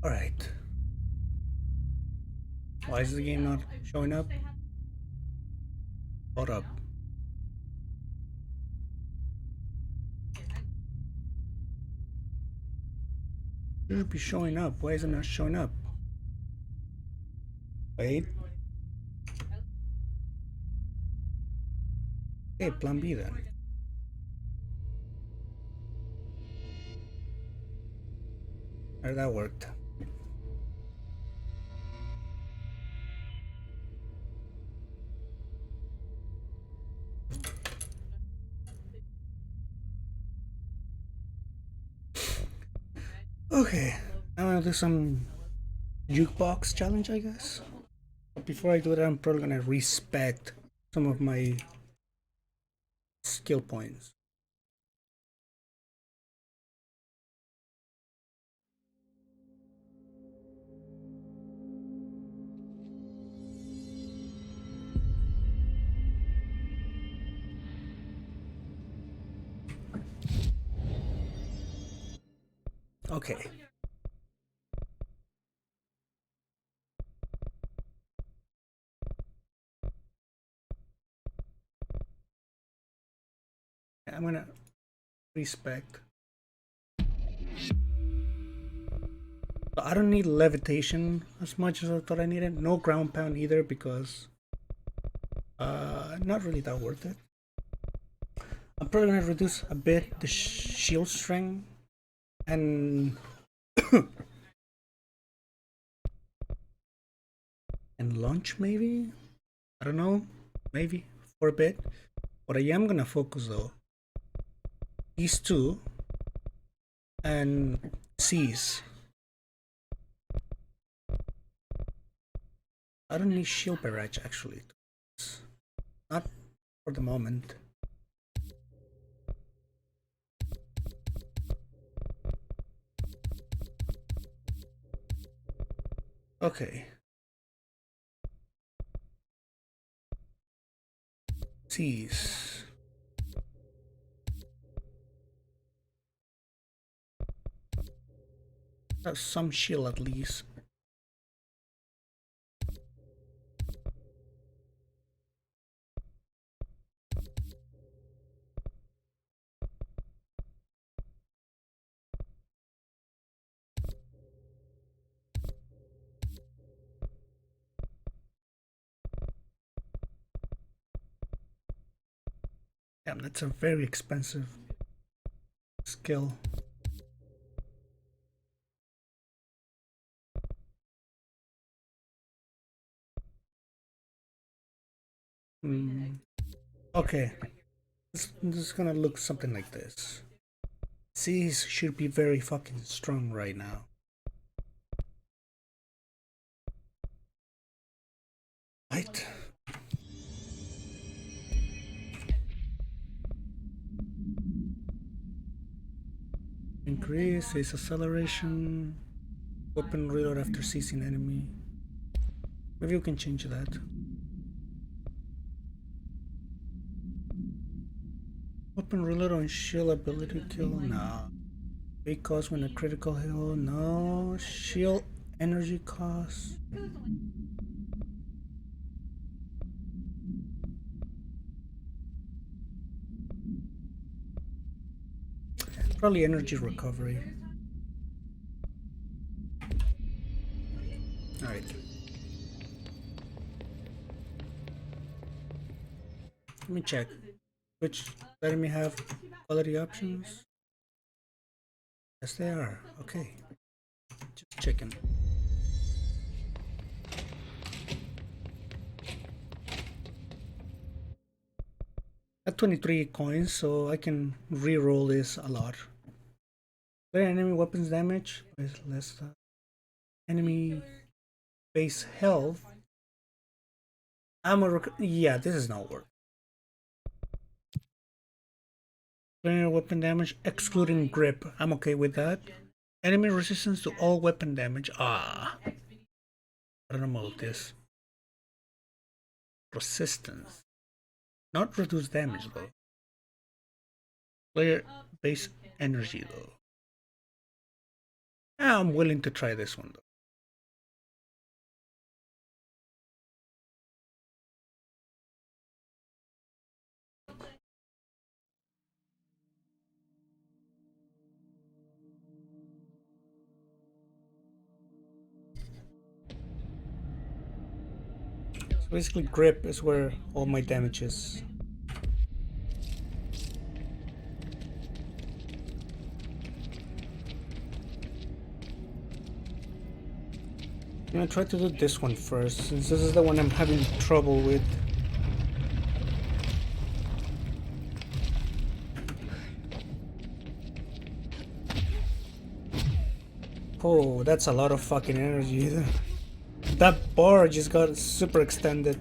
Alright. Why is the game not showing up? Hold up. It should be showing up. Why is it not showing up? Wait. Okay, plan B then. How that worked. Okay, I'm gonna do some jukebox challenge, I guess. But before I do that, I'm probably gonna respect some of my skill points. Okay. I'm gonna respect. So I don't need levitation as much as I thought I needed. No ground pound either because not really that worth it. I'm probably gonna reduce a bit the shield strength and and launch maybe. I don't know, maybe for a bit. What I am gonna focus though, these two and C's. I don't need shield barrage actually. Not for the moment. Okay. C's. That's some shield at least. Damn, that's a very expensive skill. Okay, this is gonna look something like this. C's should be very fucking strong right now. Right? Increase his acceleration. Weapon reload after seizing enemy. Maybe we can change that. Weapon reload on shield ability kill? No. Big cost when a critical hit? No. Shield energy cost? Probably energy recovery. Alright. Let me check. Which let me have quality options? Yes, they are. Okay. Just checking. At 23 coins, so I can re-roll this a lot. Clear enemy weapons damage is less enemy base health. Yeah, this is not working. Clear weapon damage excluding grip. I'm okay with that. Enemy resistance to all weapon damage. I don't know about this. Resistance. Not reduce damage though. Clear base energy though. I'm willing to try this one though. So basically grip is where all my damage is. I'm gonna try to do this one first, since this is the one I'm having trouble with. Oh, that's a lot of fucking energy. That bar just got super extended.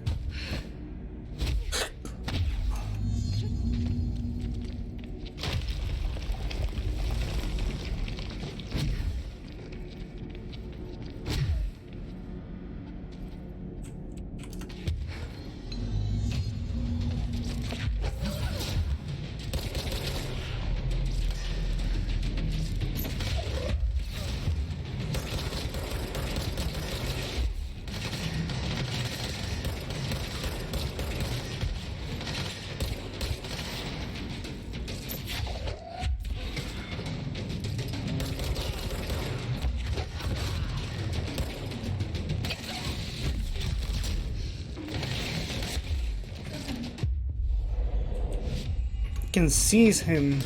Can seize him.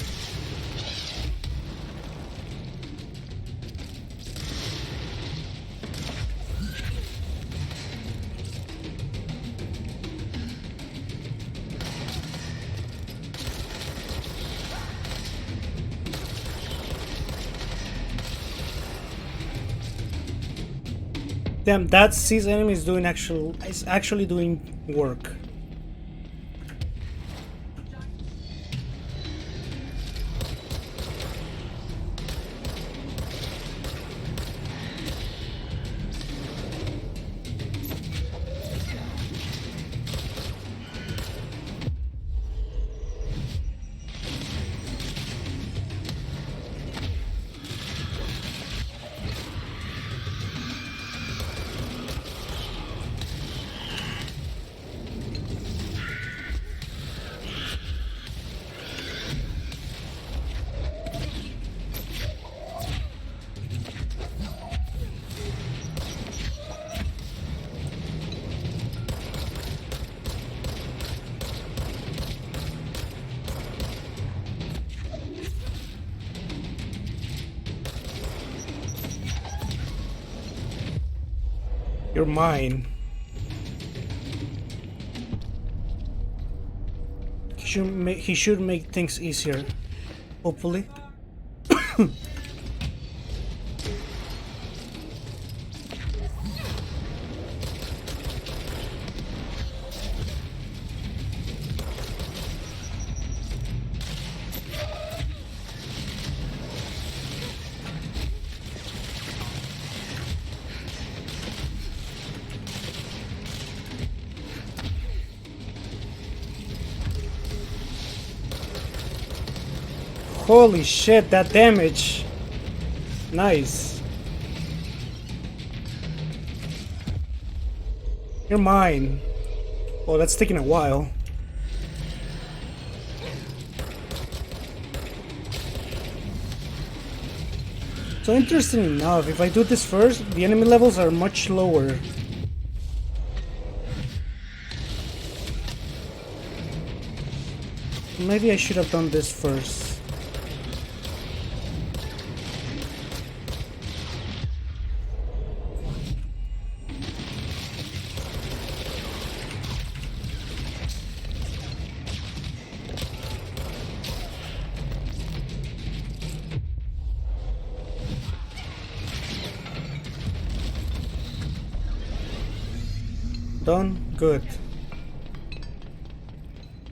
Damn, that seize enemy is actually doing work. You're mine. He should make things easier. Hopefully. Holy shit, that damage. Nice. You're mine. Oh, that's taking a while. So interesting enough, if I do this first, the enemy levels are much lower. Maybe I should have done this first. Done? Good.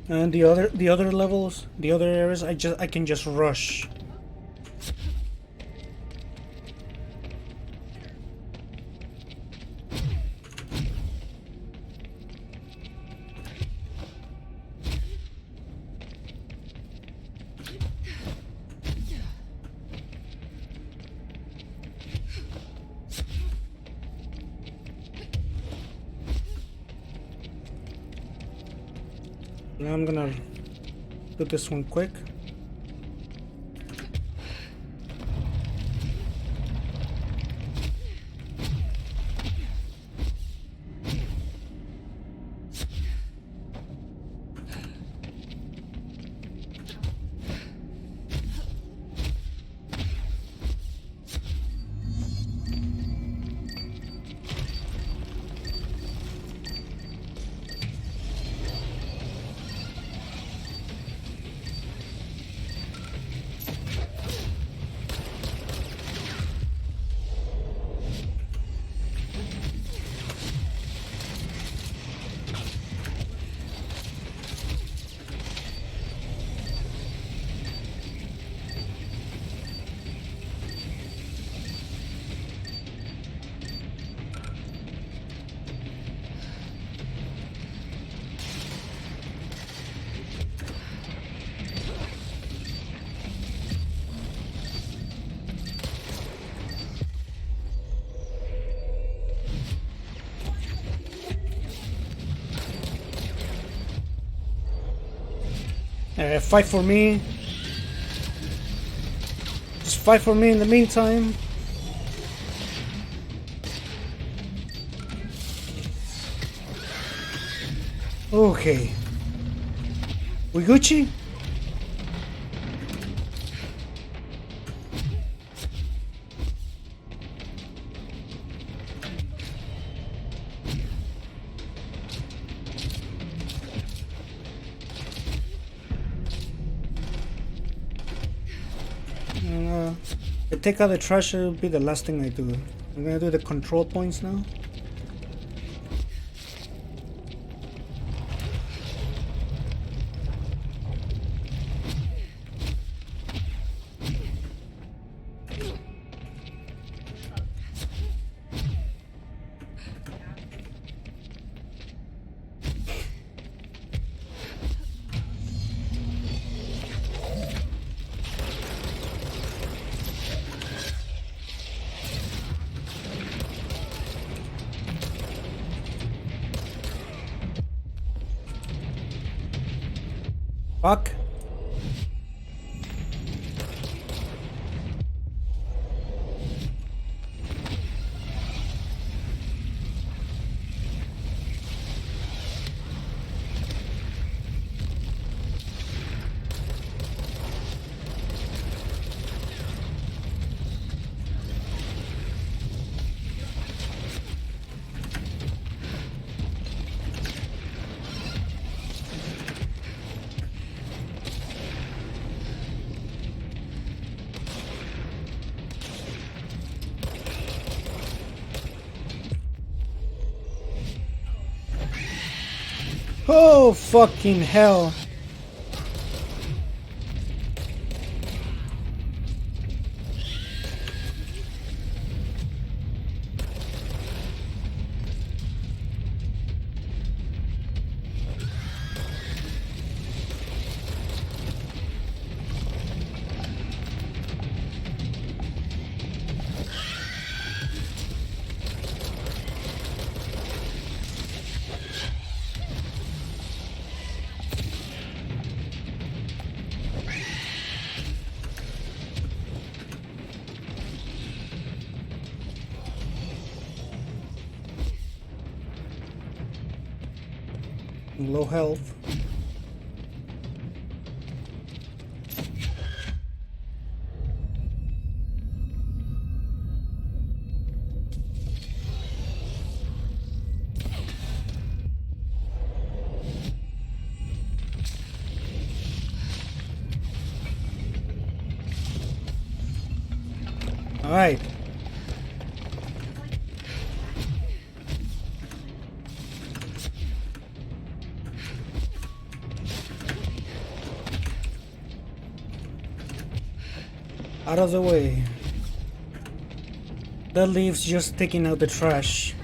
And the other levels, the other areas, I can just rush. Now I'm gonna do this one quick. Fight for me. Just fight for me in the meantime. Okay. We Gucci? Take out the trash, will be the last thing I do. I'm gonna do the control points now. Fuck. Oh, fucking hell. Low health. All right. Out of the way. That leaves just taking out the trash.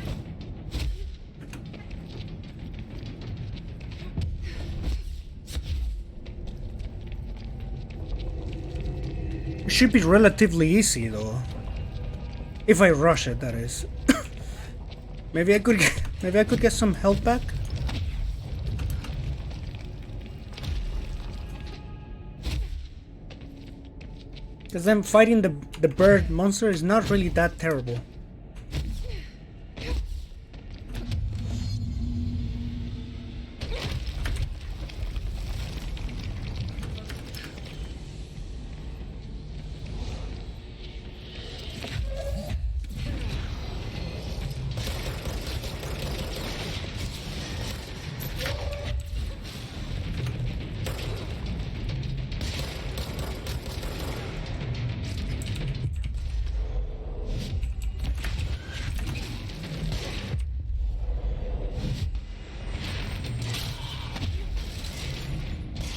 It should be relatively easy though. If I rush it, that is. maybe I could get some health back. Because them fighting the bird monster is not really that terrible.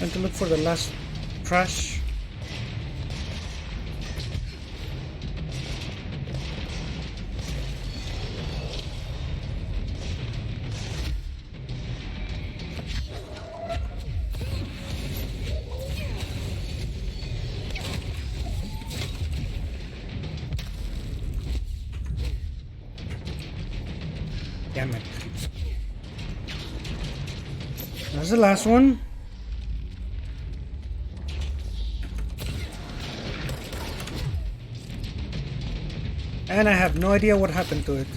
And to look for the last trash. Damn it. That's the last one. And I have no idea what happened to it.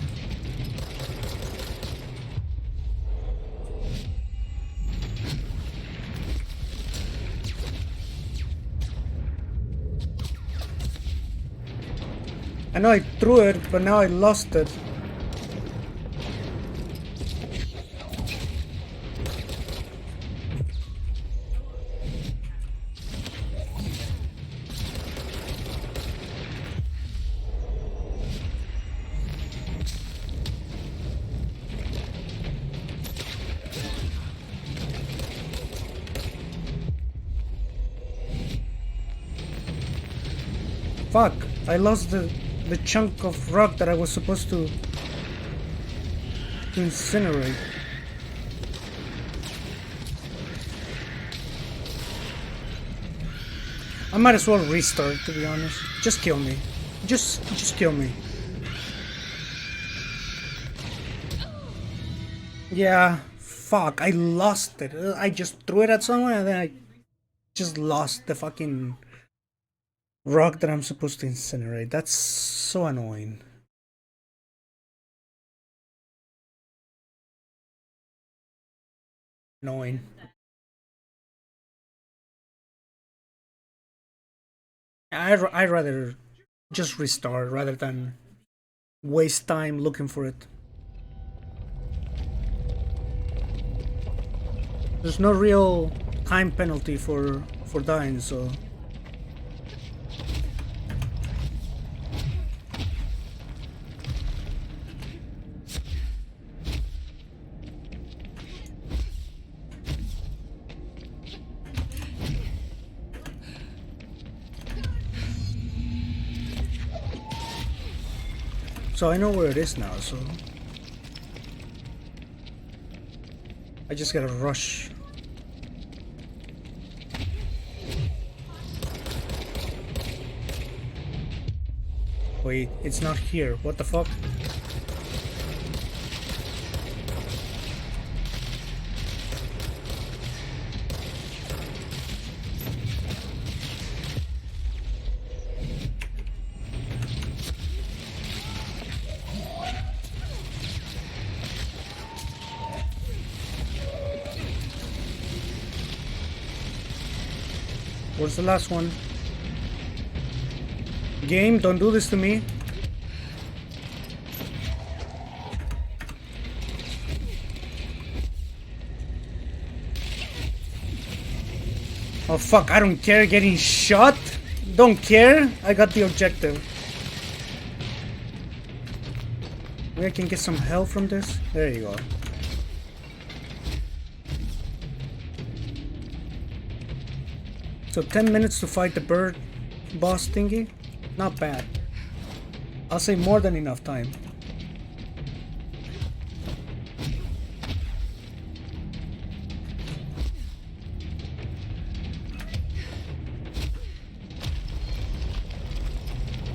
I know I threw it, but now I lost it. Fuck, I lost the chunk of rock that I was supposed to incinerate. I might as well restart, to be honest. Just kill me. Just kill me. Yeah, fuck, I lost it. I just threw it at someone and then I just lost the fucking rock that I'm supposed to incinerate. That's so annoying. Annoying. I'd rather just restart rather than waste time looking for it. There's no real time penalty for dying, so I know where it is now, so I just gotta rush. Wait, it's not here. What the fuck? Where's the last one? Game, don't do this to me. Oh fuck, I don't care getting shot. Don't care. I got the objective. Maybe I can get some help from this. There you go. So 10 minutes to fight the bird boss thingy? Not bad. I'll say more than enough time.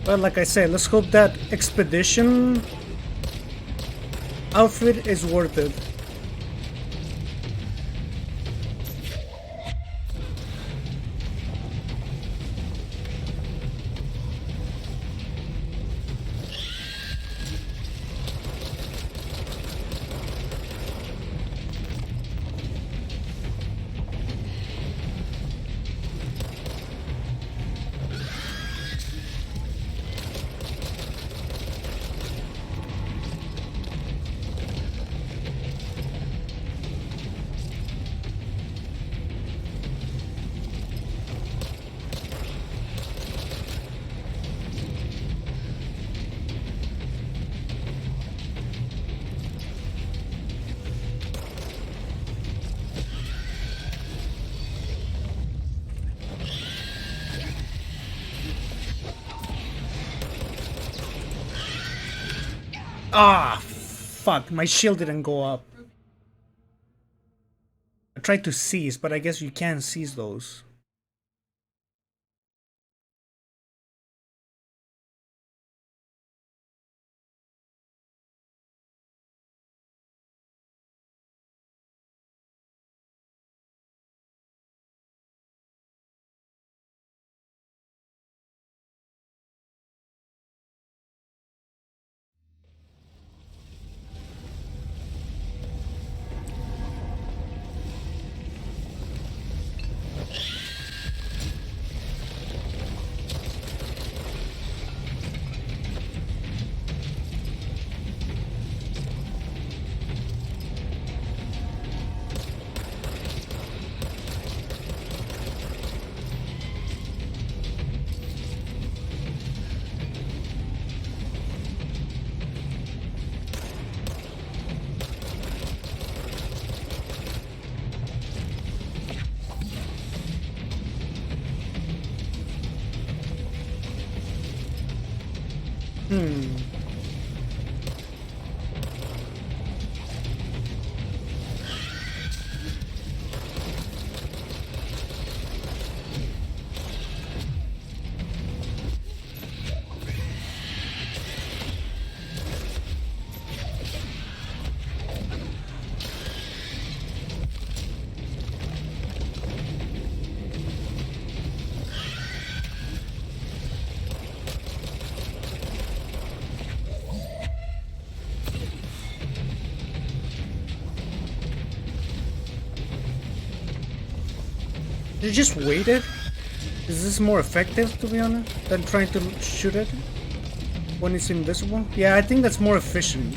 Well, like I said, let's hope that expedition outfit is worth it. Ah, fuck, my shield didn't go up. I tried to seize, but I guess you can't seize those. You just waited? Is this more effective, to be honest, than trying to shoot it when it's invisible? Yeah, I think that's more efficient.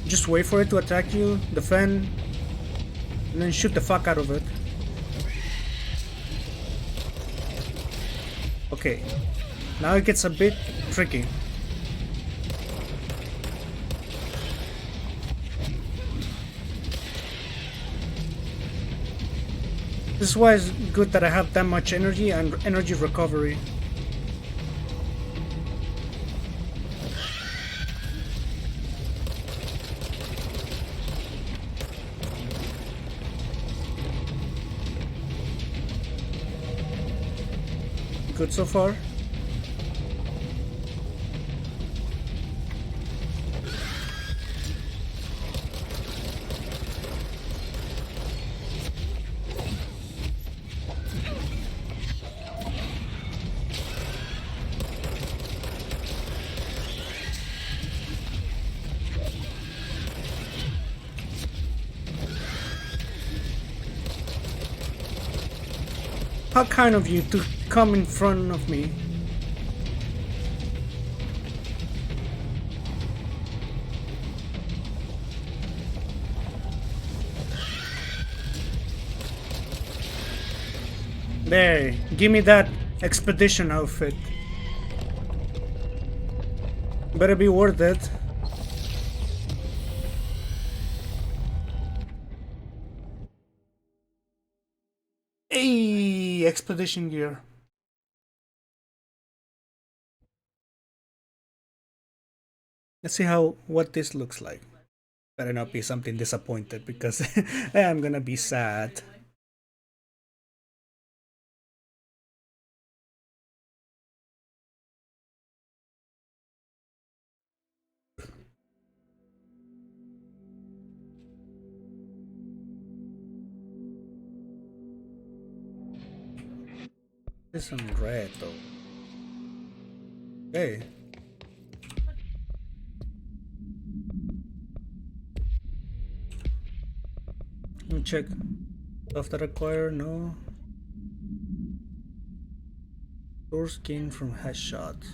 Just wait for it to attack you, defend, and then shoot the fuck out of it. Okay, now it gets a bit tricky. This is why it's good that I have that much energy and energy recovery. Good so far. How kind of you to come in front of me. There, give me that expedition outfit. Better be worth it. Hey, expedition gear. Let's see what this looks like. Better not be something disappointed because I'm gonna be sad. This is red though. Okay. Let me check. Stuff that acquire, no. Source gain from headshots.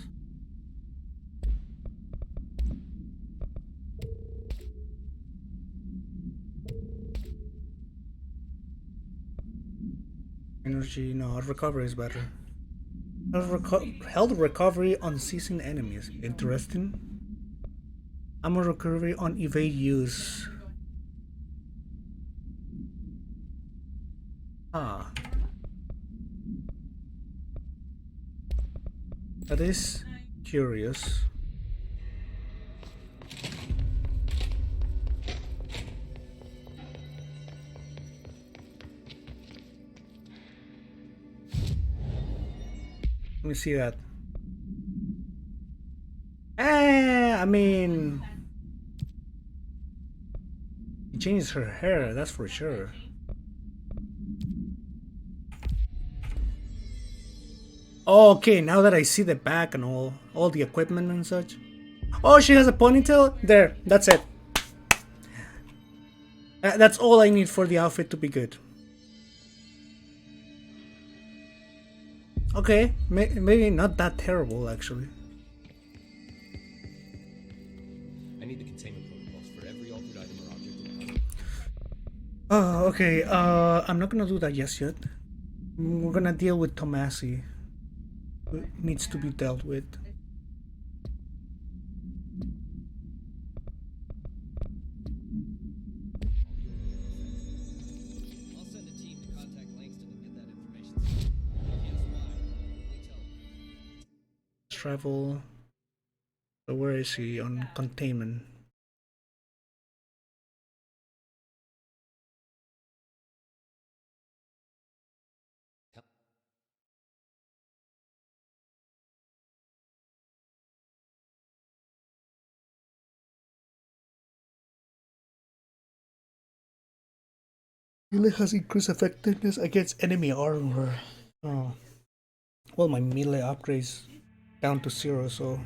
Energy, no, recovery is better. Health recovery on seizing enemies. Interesting. Ammo recovery on evade use. Ah. That is curious. Let me see that. I mean, she changed her hair, that's for sure. Oh, okay, now that I see the back and all the equipment and such. Oh, she has a ponytail? There, that's it. That's all I need for the outfit to be good. Okay, maybe not that terrible, actually. I need the containment protocols for every altered item or object in the puzzle. Oh, okay, I'm not gonna do that just yet. We're gonna deal with Tomasi. It needs to be dealt with. I'll send a team to contact Langston and get that information. Yes, why? Please tell me. Travel. So where is he on containment? Melee has increased effectiveness against enemy armor. Oh. Well, my melee upgrades down to 0, so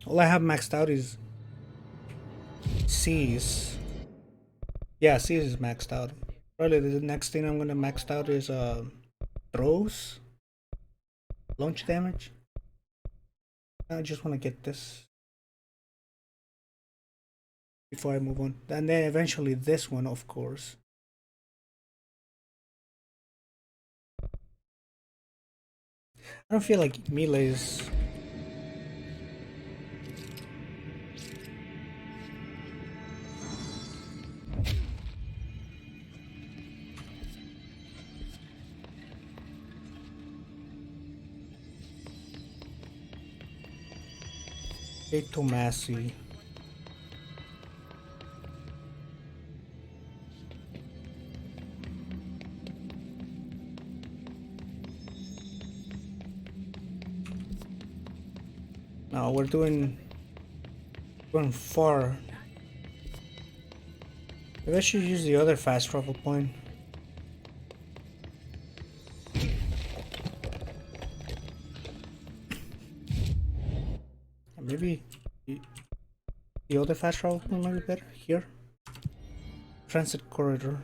all I have maxed out is C's. Yeah, C's is maxed out. Probably the next thing I'm gonna max out is throws, launch damage. I just want to get this before I move on, and then eventually this one, of course. I don't feel like melee is. Hey, Tomasi. No, we're going far. Maybe I should use the other fast travel point. Maybe the other fast travel point might be better. Here. Transit corridor.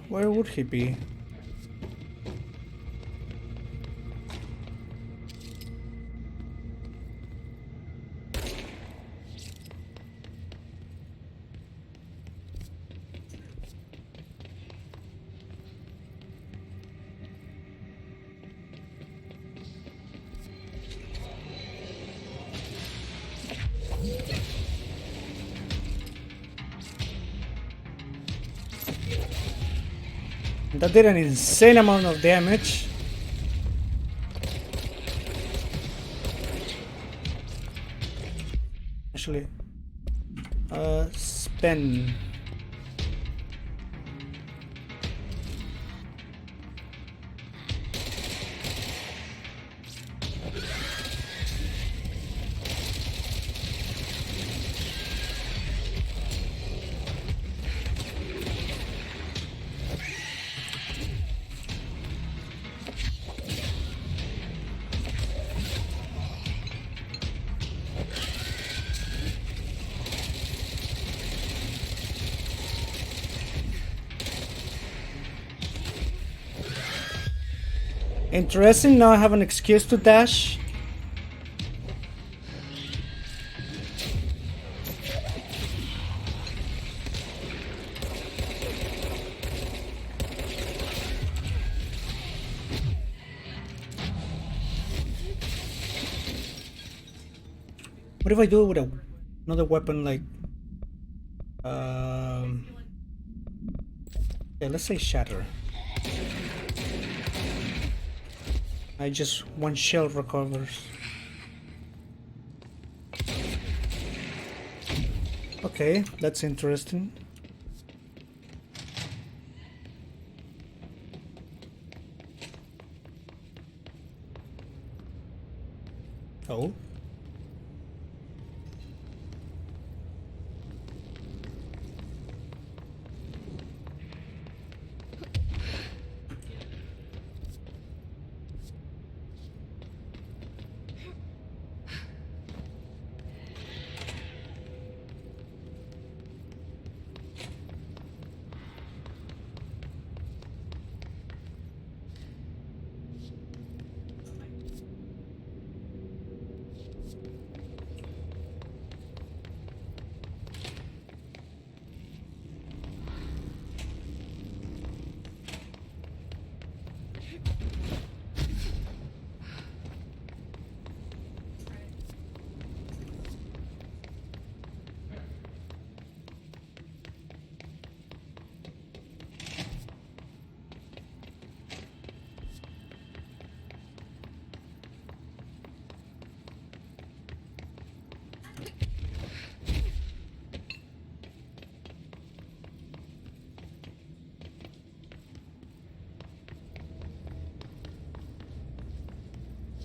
Where would he be? That did an insane amount of damage. Actually, spin. Interesting, now I have an excuse to dash. What if I do it with another weapon like yeah, let's say shatter. I just one shell recovers. Okay, that's interesting. Oh.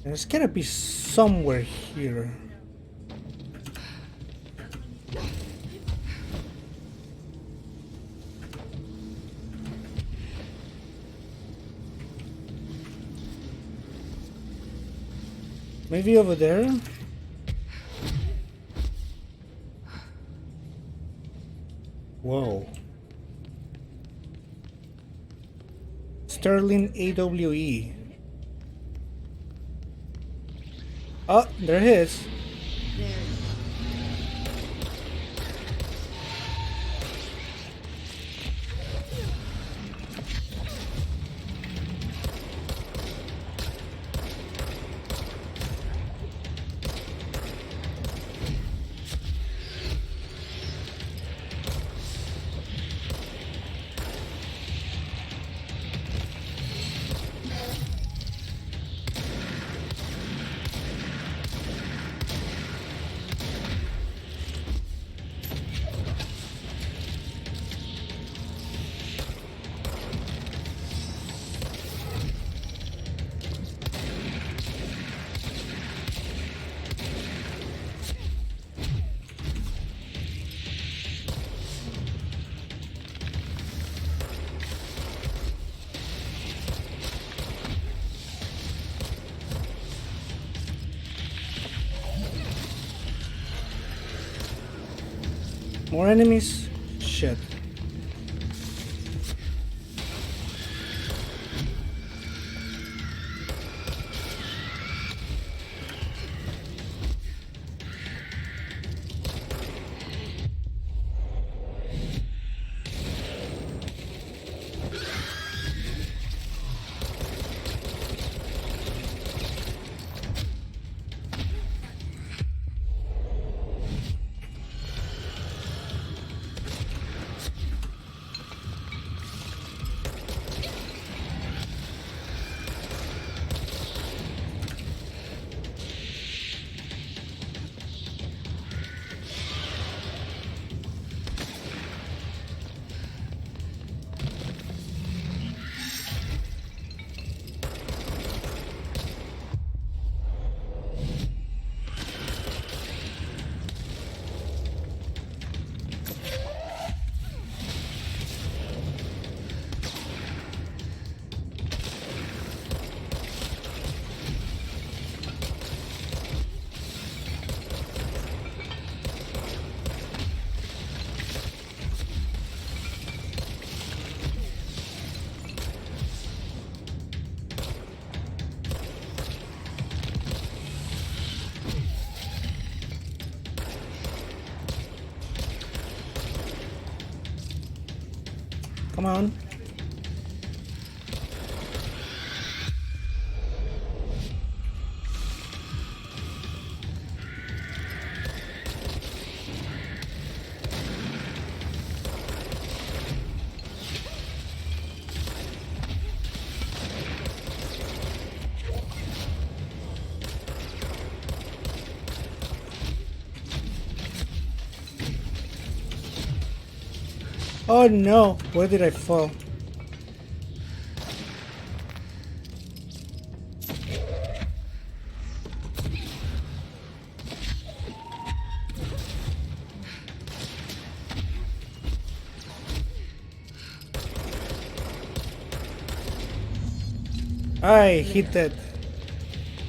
There's gotta be somewhere here. Maybe over there? Whoa. Sterling AWE. Oh, there he is. More enemies? Shit. Come on. Oh no, where did I fall? I hit that.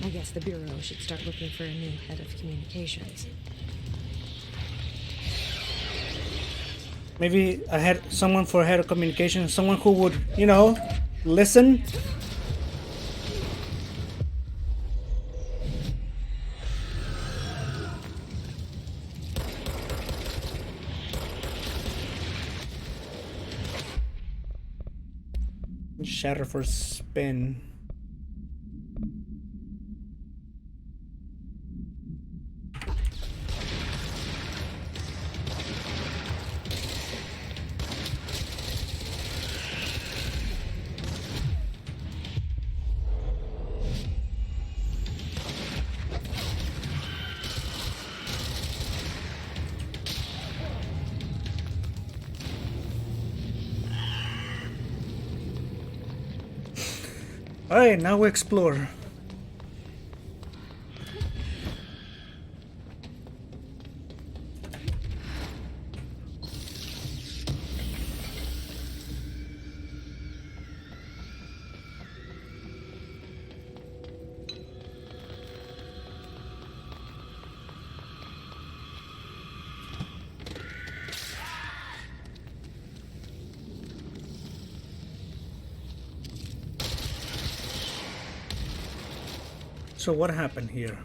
I guess the Bureau should start looking for a new head of communications. Maybe I had someone for head of communication, someone who would, listen. Shatter for spin. Alright, now we explore. So what happened here?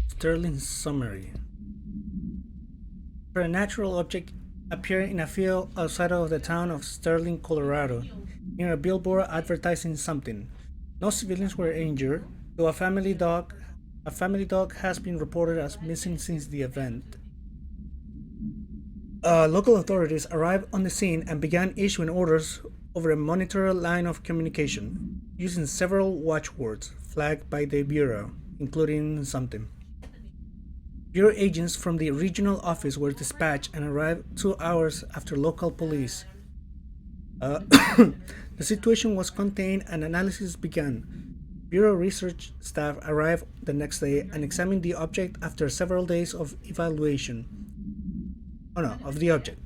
Sterling summary. For a natural object appeared in a field outside of the town of Sterling, Colorado, near a billboard advertising something. No civilians were injured, though a family dog has been reported as missing since the event. Local authorities arrived on the scene and began issuing orders over a monitored line of communication, using several watchwords flagged by the Bureau, including something. Bureau agents from the regional office were dispatched and arrived 2 hours after local police. The situation was contained and analysis began. Bureau research staff arrived the next day and examined the object after several days of evaluation. Of the object.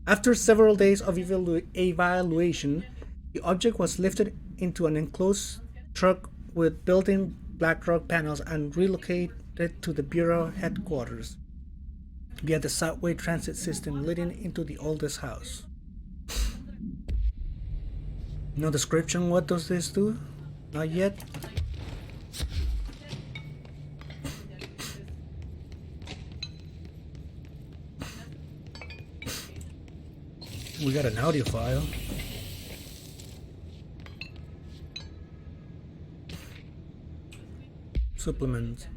After several days of evaluation, the object was lifted into an enclosed truck with built-in black rock panels and relocated to the Bureau headquarters via the subway transit system leading into the oldest house. No description, what does this do? Not yet. We got an audio file. Supplements.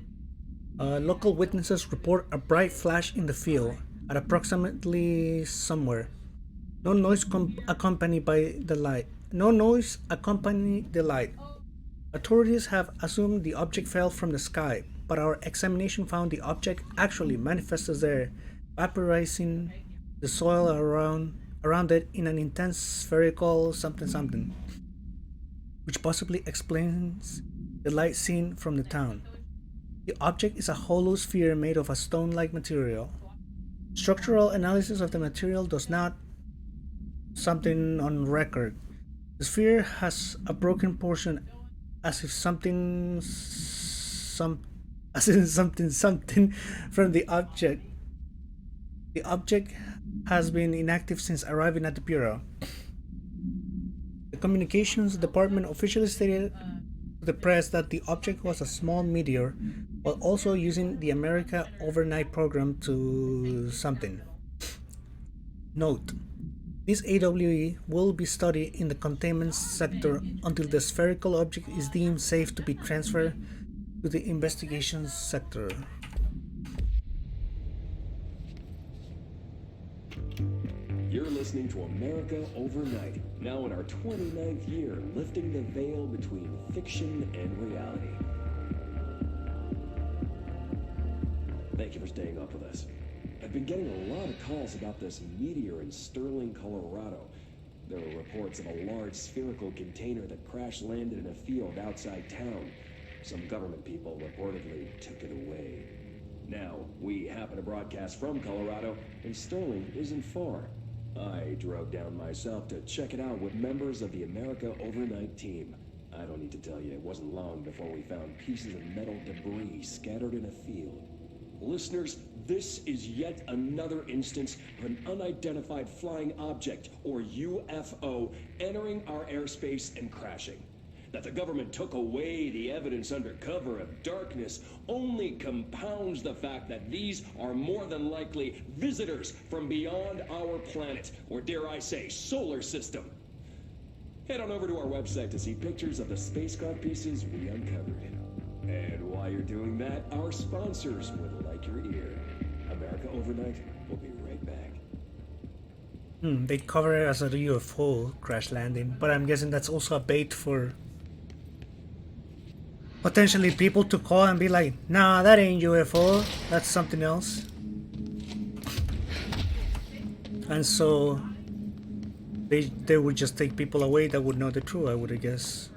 Local witnesses report a bright flash in the field at approximately somewhere. No noise accompanied the light. Authorities have assumed the object fell from the sky, but our examination found the object actually manifested there, vaporizing the soil around it in an intense spherical something, which possibly explains the light seen from the town. The object is a hollow sphere made of a stone-like material. Structural analysis of the material does not something on record. The sphere has a broken portion as if something from the object. The object has been inactive since arriving at the Bureau. The communications department officially stated to the press that the object was a small meteor, while also using the America Overnight program to something. Note: This AWE will be studied in the containment sector until the spherical object is deemed safe to be transferred to the investigation sector. You're listening to America Overnight, now in our 29th year, lifting the veil between fiction and reality. Thank you for staying up with us. I've been getting a lot of calls about this meteor in Sterling, Colorado. There were reports of a large spherical container that crash landed in a field outside town. Some government people reportedly took it away. Now, we happen to broadcast from Colorado, and Sterling isn't far. I drove down myself to check it out with members of the America Overnight team. I don't need to tell you, it wasn't long before we found pieces of metal debris scattered in a field. Listeners, this is yet another instance of an unidentified flying object, or UFO, entering our airspace and crashing. That the government took away the evidence under cover of darkness only compounds the fact that these are more than likely visitors from beyond our planet, or dare I say, solar system. Head on over to our website to see pictures of the spacecraft pieces we uncovered. And while you're doing that, our sponsors would like your ear. America Overnight will be right back. They cover it as a UFO crash landing, but I'm guessing that's also a bait for potentially people to call and be like, nah, that ain't UFO, that's something else. And so they would just take people away that would know the truth, I would guess.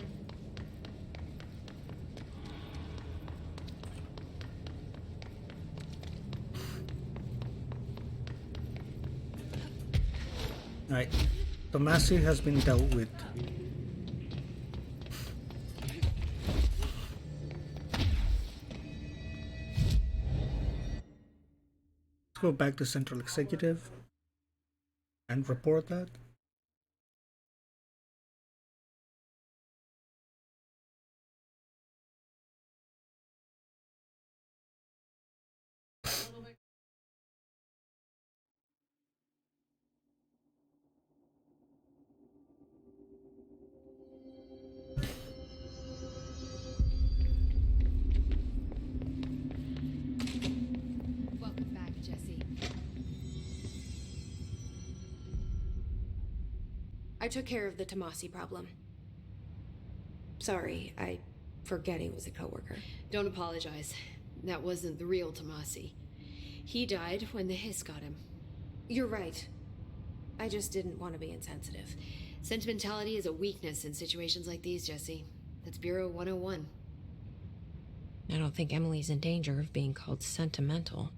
Alright, Tomasi has been dealt with. Let's go back to Central Executive and report that. Welcome back, Jesse. I took care of the Tomasi problem. Sorry, I forget he was a coworker. Don't apologize. That wasn't the real Tomasi. He died when the hiss got him. You're right. I just didn't want to be insensitive. Sentimentality is a weakness in situations like these, Jesse. That's Bureau 101. I don't think Emily's in danger of being called sentimental.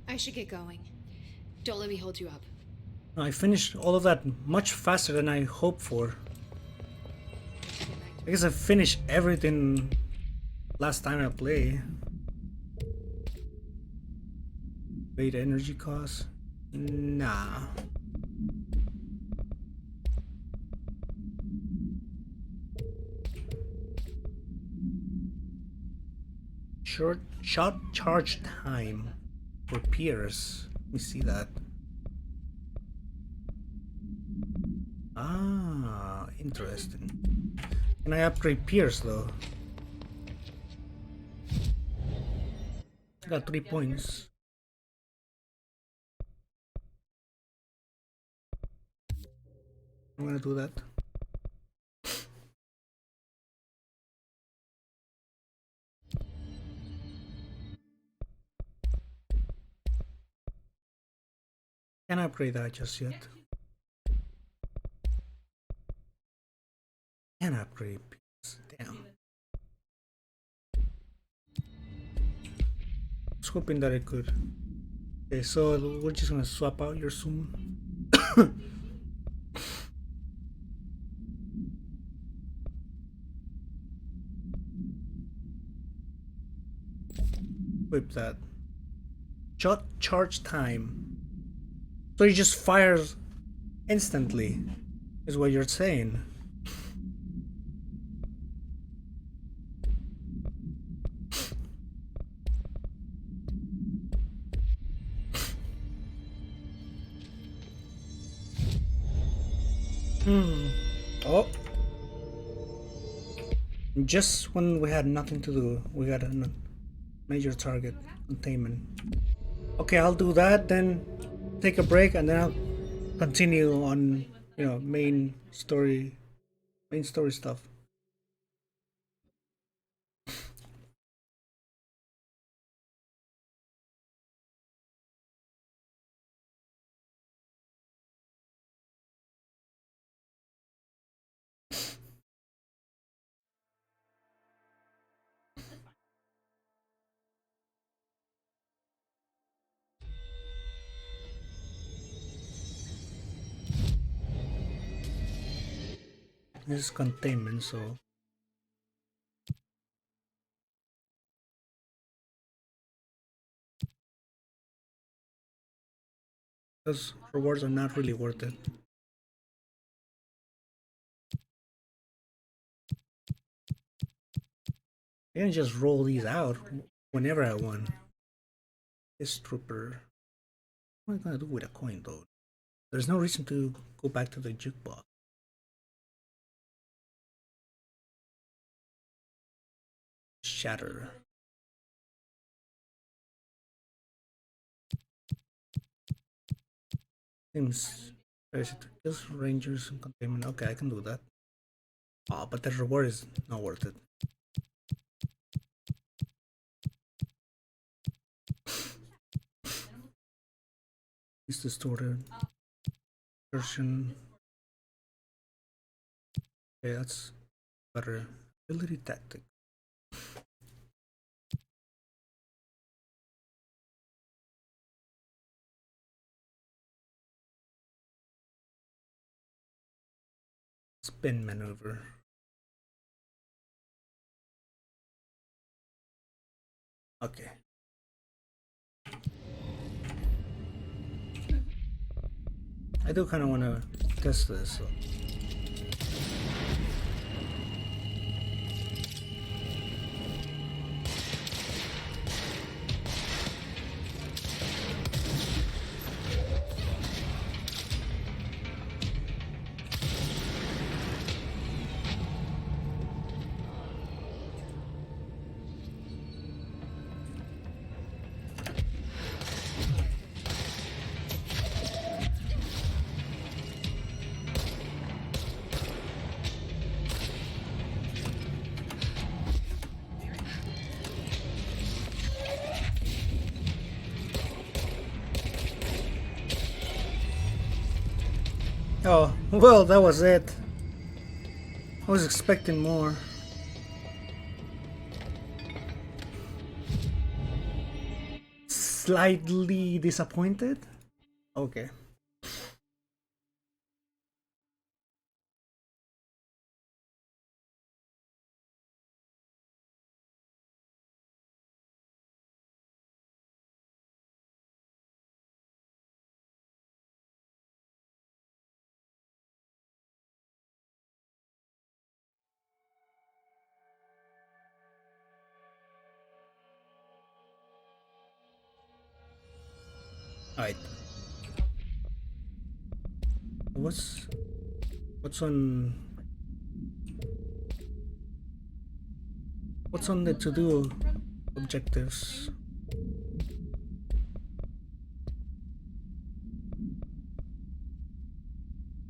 I should get going. Don't let me hold you up. I finished all of that much faster than I hoped for. I guess I finished everything last time I played. Wait, energy cost? Nah. Shot charge time for Pierce. Let me see that. Ah, interesting. Can I upgrade Pierce though? I got 3 points. I'm gonna do that. Can't upgrade that just yet. Can't upgrade Pierce. Damn. I was hoping that I could. Okay, so we're just gonna swap out your Zoom. Equip that. Shot charge time. So he just fires instantly, is what you're saying. Oh, just when we had nothing to do, we got a major target containment. Okay, I'll do that, then take a break, and then I'll continue on, main story stuff. This is containment, so those rewards are not really worth it. I can just roll these out whenever I want. This trooper. What am I gonna do with a coin though? There's no reason to go back to the jukebox. Shatter. Seems kills rangers and containment. Okay, I can do that. Oh, but the reward is not worth it. It's distorted. Version. Okay, that's better. Ability tactic. Spin maneuver. Okay. I do kind of want to test this. So. Oh, well, that was it. I was expecting more. Slightly disappointed? Okay. Alright. What's on the to-do objectives?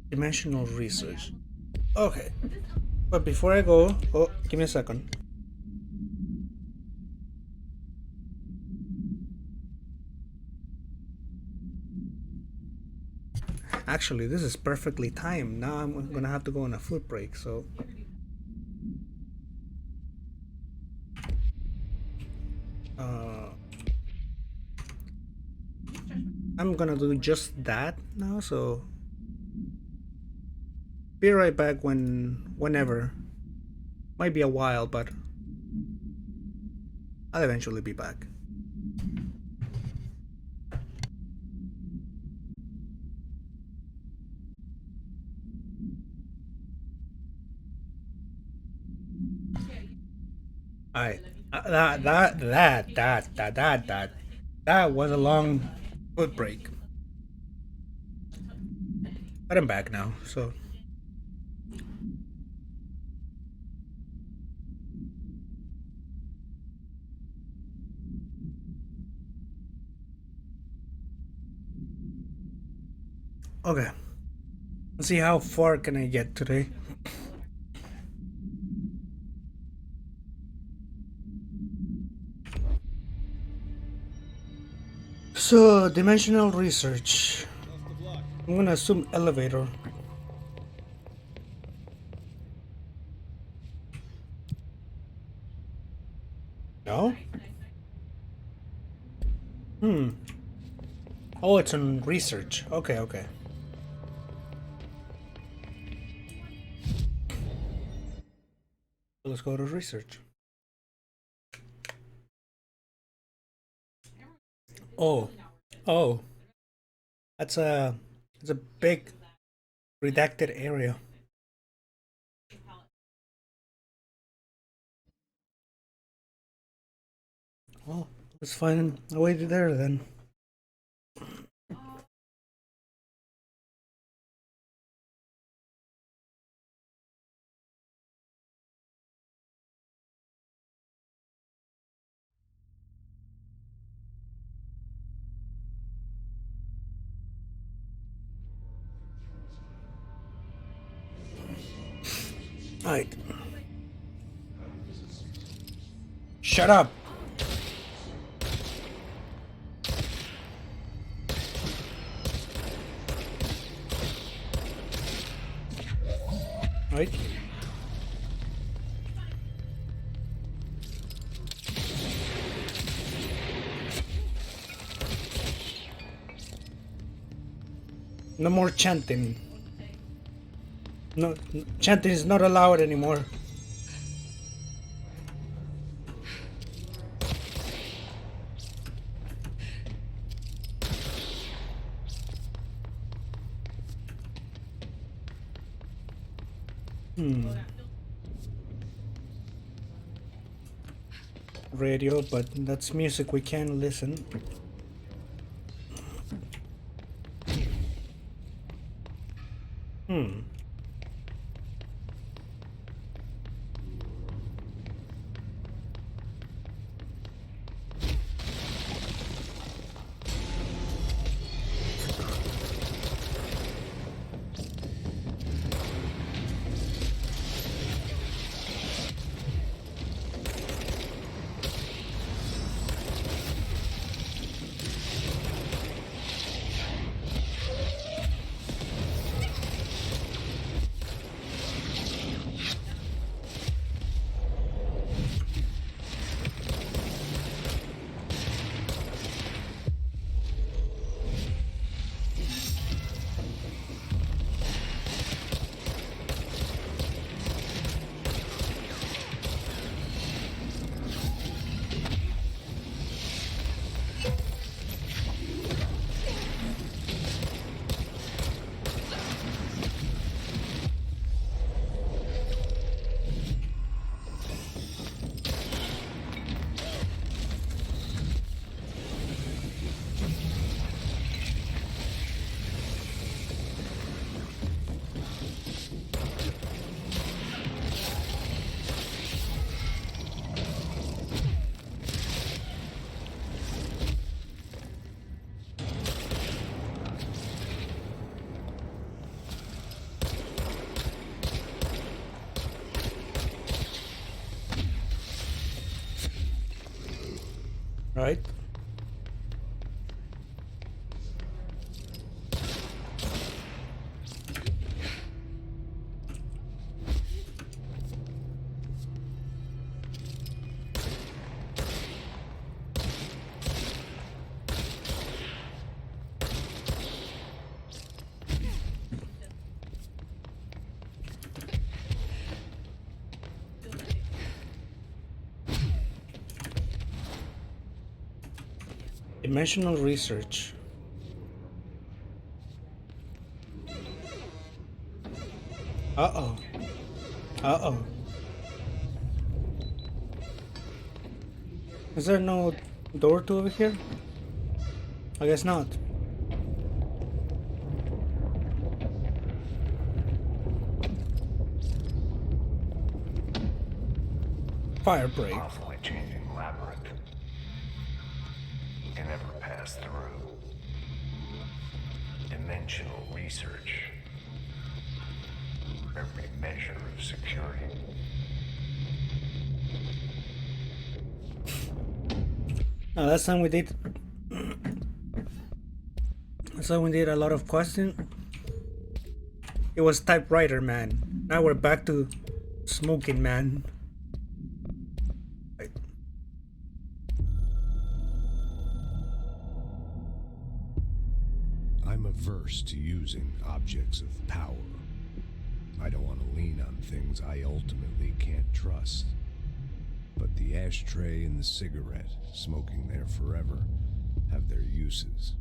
Dimensional research. Okay. But before I go, give me a second. Actually, this is perfectly timed. Now I'm gonna have to go on a food break, so. I'm gonna do just that now, so. Be right back whenever. Might be a while, but I'll eventually be back. Alright. That was a long food break. But I'm back now, so Okay. Let's see how far can I get today. So, dimensional research. Off the block. I'm gonna assume elevator. No? Oh, it's on research. Okay, okay. Let's go to research. Oh, oh, that's a big redacted area. Well, let's find a way to there then. Alright. Shut up! Right? No more chanting. No, chanting is not allowed anymore. Radio, but that's music we can listen. Right? Dimensional research. Uh-oh. Uh-oh. Is there no door to over here? I guess not. Fire break. Constantly changing labyrinth. You never pass through. Dimensional research. Every measure of security. Now last time we did a lot of questions. It was typewriter man. Now we're back to smoking man. Right. I'm averse to using objects of power. I don't want to lean on things I ultimately can't trust. But the ashtray and the cigarette, smoking there forever, have their uses.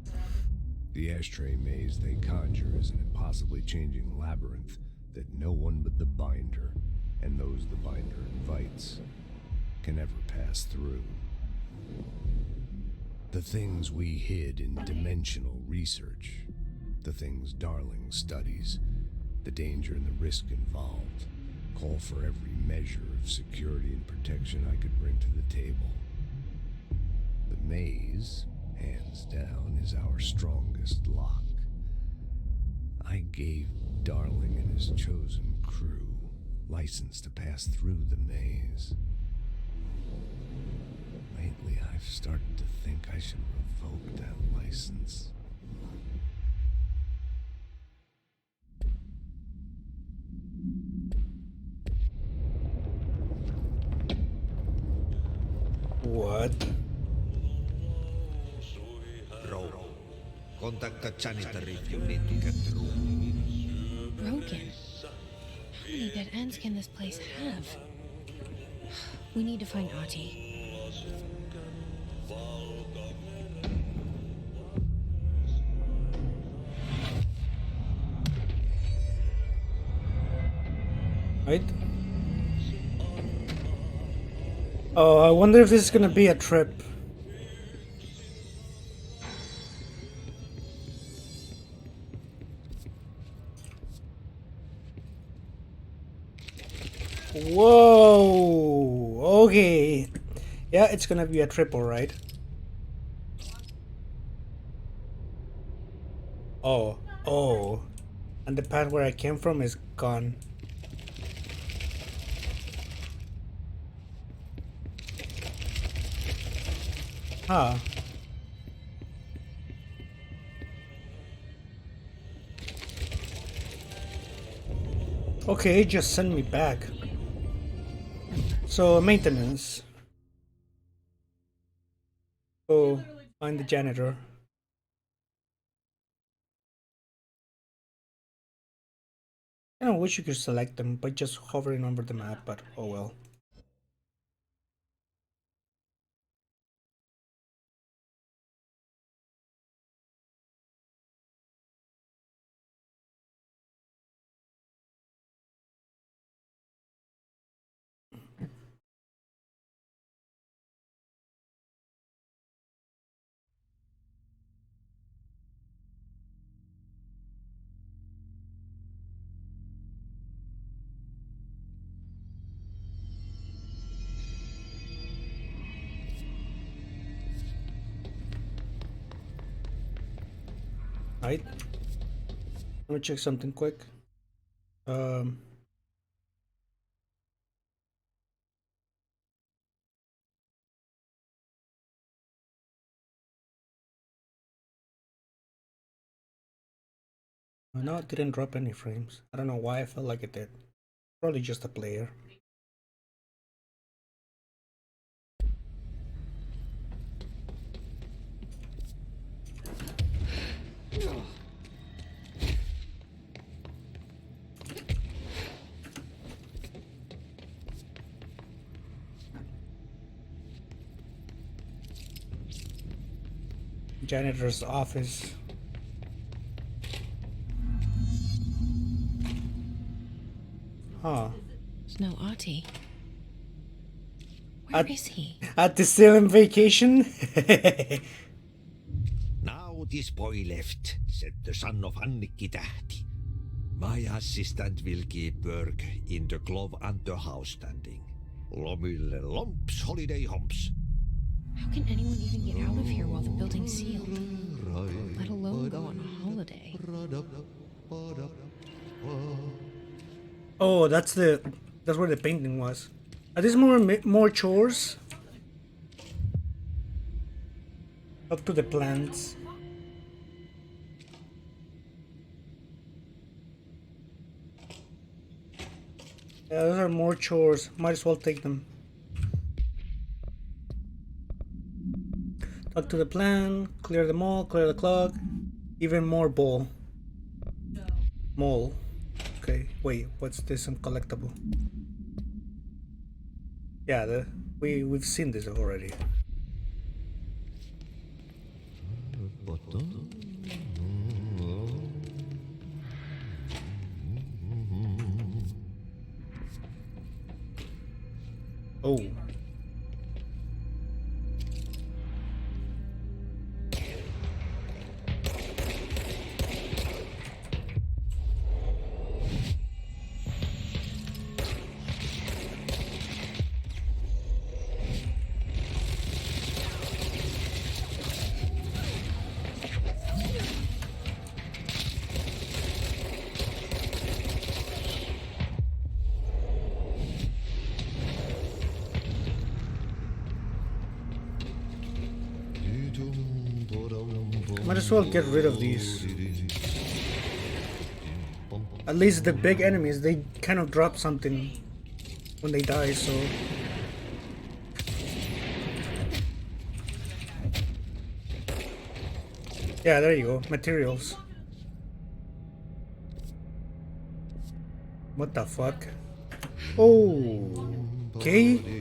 The ashtray maze they conjure is an impossibly changing labyrinth that no one but the binder, and those the binder invites, can ever pass through. The things we hid in dimensional research, the things Darling studies, the danger and the risk involved, call for every measure of security and protection I could bring to the table. The maze, hands down, is our strongest lock. I gave Darling and his chosen crew license to pass through the maze. Lately, I've started to think I should revoke that license. What? Bro, contact the janitor if you need to get through. Broken. How many dead ends can this place have? We need to find Ati. Right? Oh, I wonder if this is gonna be a trip. Whoa! Okay. Yeah, it's gonna be a trip, alright. Oh. And the path where I came from is gone. Huh. Okay, just send me back. So, maintenance. Go find the janitor. I don't wish you could select them by just hovering over the map, but oh well. Right? Let me check something quick. No, it didn't drop any frames. I don't know why I felt like it did. Probably just a player. Janitor's office. Huh. There's no Ati. Where is he? At the Salem vacation? Now this boy left, said the son of Annikki Tähti. My assistant will keep work in the glove and the house standing. Lomille lomps, holiday humps. How can anyone even get out of here while the building's sealed? Let alone go on a holiday. Oh, that's where the painting was. Are these more chores? Talk to the plants. Yeah, those are more chores. Might as well take them. Talk to the plant, clear the mall, clear the clock. Even more ball. Mall. Okay, wait, what's this uncollectible? Yeah, we've seen this already. Oh. Might as well get rid of these. At least the big enemies, they kind of drop something when they die, so... Yeah, there you go. Materials. What the fuck? Oh, okay.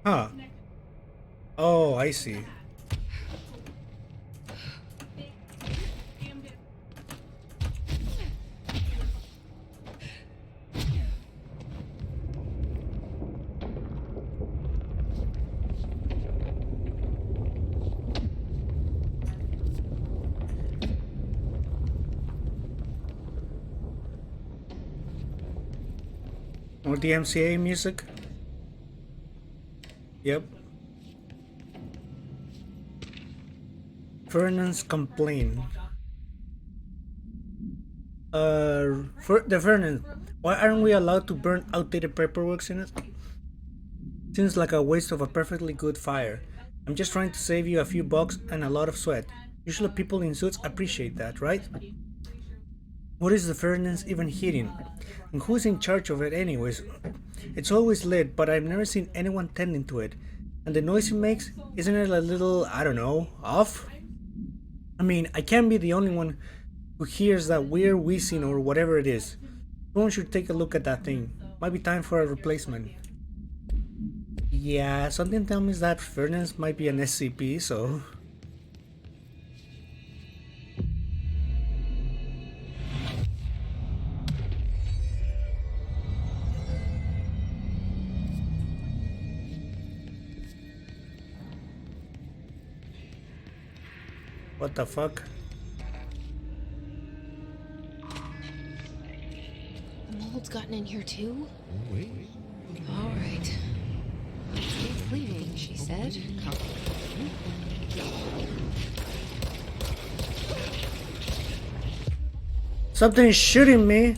Huh. Oh, I see. More DMCA music? Yep. Vernon's complaint. For the Vernon, why aren't we allowed to burn outdated paperwork in it? Seems like a waste of a perfectly good fire. I'm just trying to save you a few bucks and a lot of sweat. Usually people in suits appreciate that, right? What is the furnace even heating? And who's in charge of it anyways? It's always lit, but I've never seen anyone tending to it. And the noise it makes, isn't it a little, I don't know, off? I mean, I can't be the only one who hears that weird wheezing or whatever it is. Someone should take a look at that thing. Might be time for a replacement. Yeah, something tells me that furnace might be an SCP, so... What the fuck? The mold's gotten in here too? All right. Keep cleaning, she said. Something is shooting me.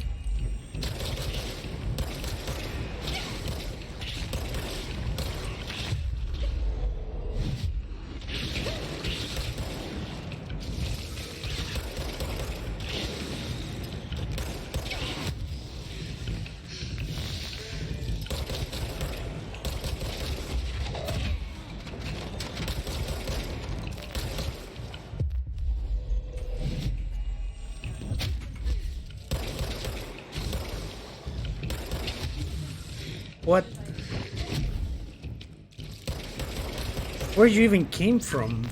What? Where you even came from?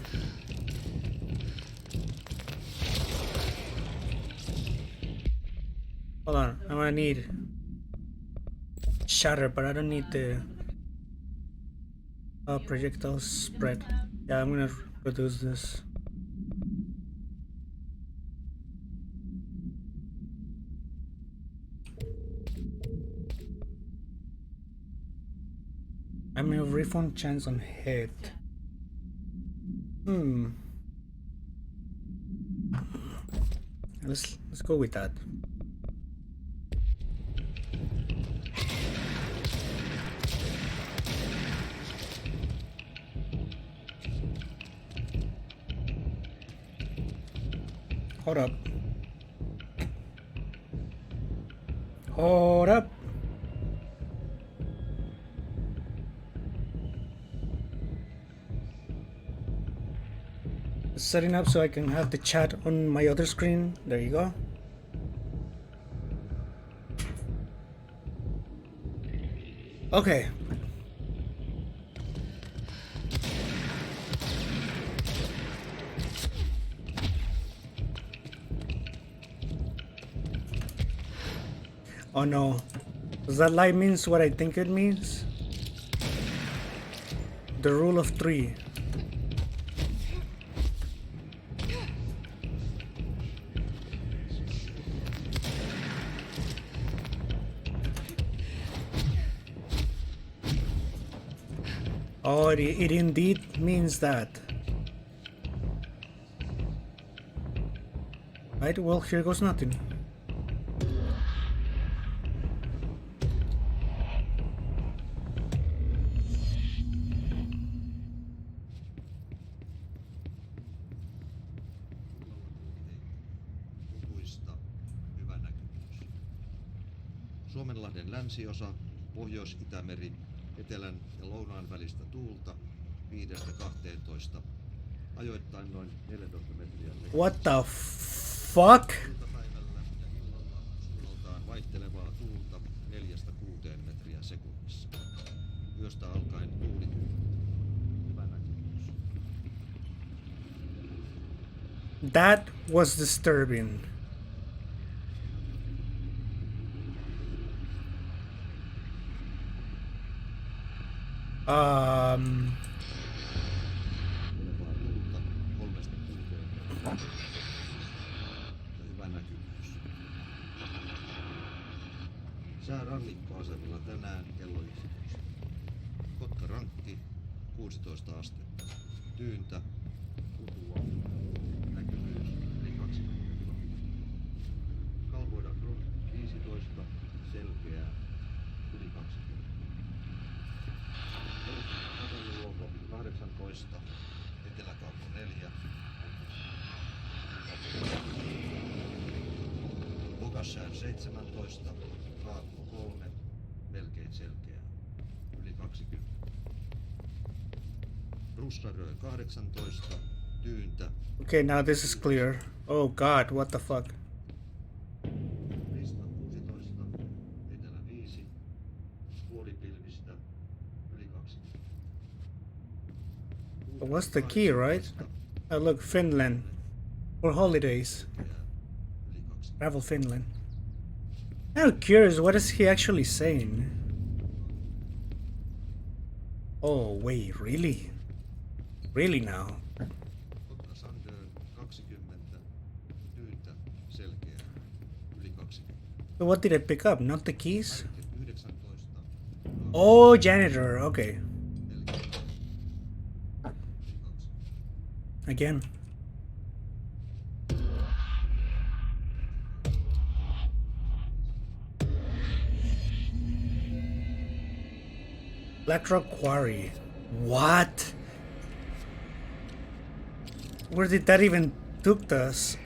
Hold on, I'm gonna need shatter, but I don't need the projectile spread. Yeah, I'm gonna reduce this. I mean, refund chance on hit. Let's go with that. Hold up. Hold up. Setting up so I can have the chat on my other screen. There you go. Okay. Oh no. Does that light means what I think it means? The rule of 3. Oh, it indeed means that. Right, well, here goes nothing. Luvuista hyvä näkymys. Suomenlahden länsiosa, Pohjois-Itämeri, etelän ja lounaan välistä tuulta 5-12, ajoittain noin 14 metriä sekunnissa. What the fuck? Iltapäivällä ja illalla suunnaltaan vaihtelevaa tuulta 4-6 metriä sekunnissa. Yöstä alkaen tuuli tyyntyy. Hyvä näkymys. That was disturbing. Hyvä näkymys. Sää rannikkoasemilla tänään kello 11. Kotka-Rankki 16 astetta. Tyyntä. Kutua. Näkymyys yli 20 kilometriä. Kalvoida Grund 15. Selkeää. Yli 20. Kataluluoko 18. Eteläkauppa 4. Lokassään 17. Kaakko 3. Melkein selkeää. Yli 20. Russarö 18. Tyyntä. Okay, now this is clear. Oh god, what the fuck? Rista 16. Etelä 5. Puolipilvistä. Yli 20. What's the key, right? Oh look, Finland. For holidays. Yli 20. Travel Finland. I'm curious, what is he actually saying? Oh wait, really? Really now? Kotka Sandön 20. Tyyntä. Selkeää. Yli 20. So what did I pick up? Not the keys? 19. Oh, janitor. Okay. Melkein. Yli 20. Again. Black Rock Quarry. What? Where did that even took us?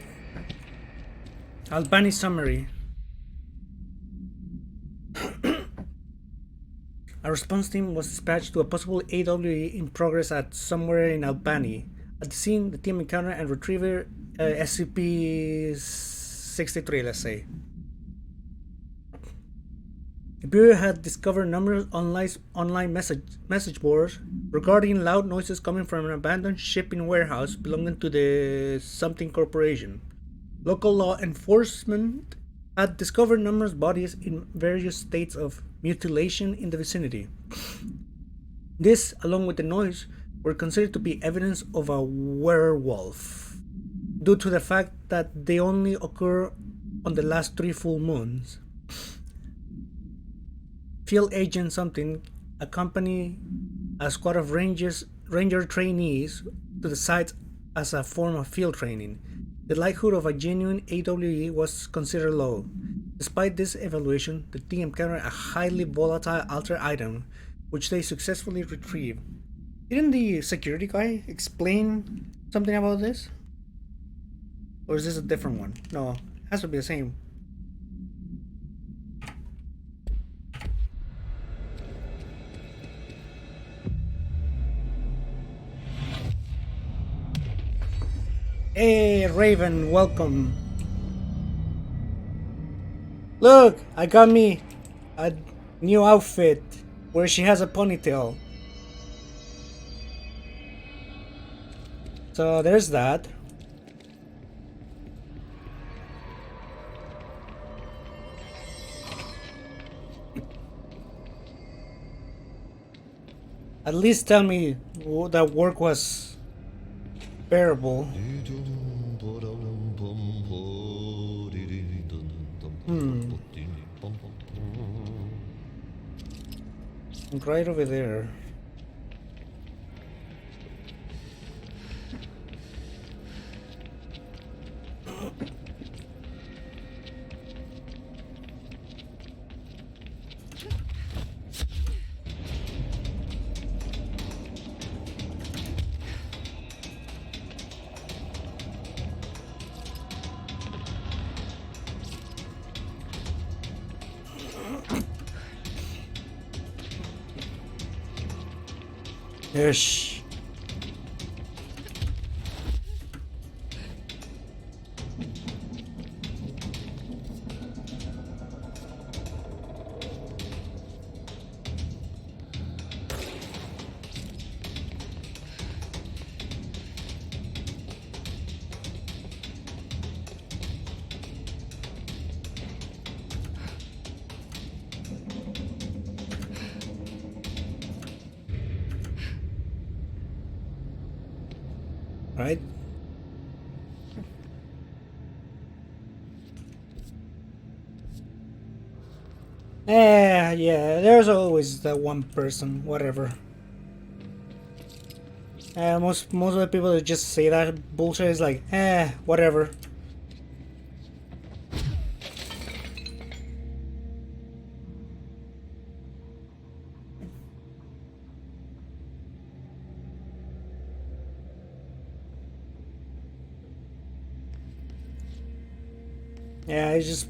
Albany summary. A response team was dispatched to a possible AWE in progress at somewhere in Albany. At the scene, the team encountered and retrieved SCP-63, let's say. The Bureau had discovered numerous online message boards regarding loud noises coming from an abandoned shipping warehouse belonging to the something corporation. Local law enforcement had discovered numerous bodies in various states of mutilation in the vicinity. This, along with the noise, were considered to be evidence of a werewolf, due to the fact that they only occur on the last 3 full moons. Field Agent accompanied a squad of ranger trainees to the site as a form of field training. The likelihood of a genuine AWE was considered low. Despite this evaluation, the team encountered a highly volatile alter item, which they successfully retrieved. Didn't the security guy explain something about this? Or is this a different one? No, it has to be the same. Hey, Raven, welcome. Look, I got me a new outfit where she has a ponytail. So there's that. At least tell me that work was bearable. Right over there. Yes. Right? Yeah, there's always that one person, whatever. Most of the people that just say that bullshit is like, whatever. Yeah, it's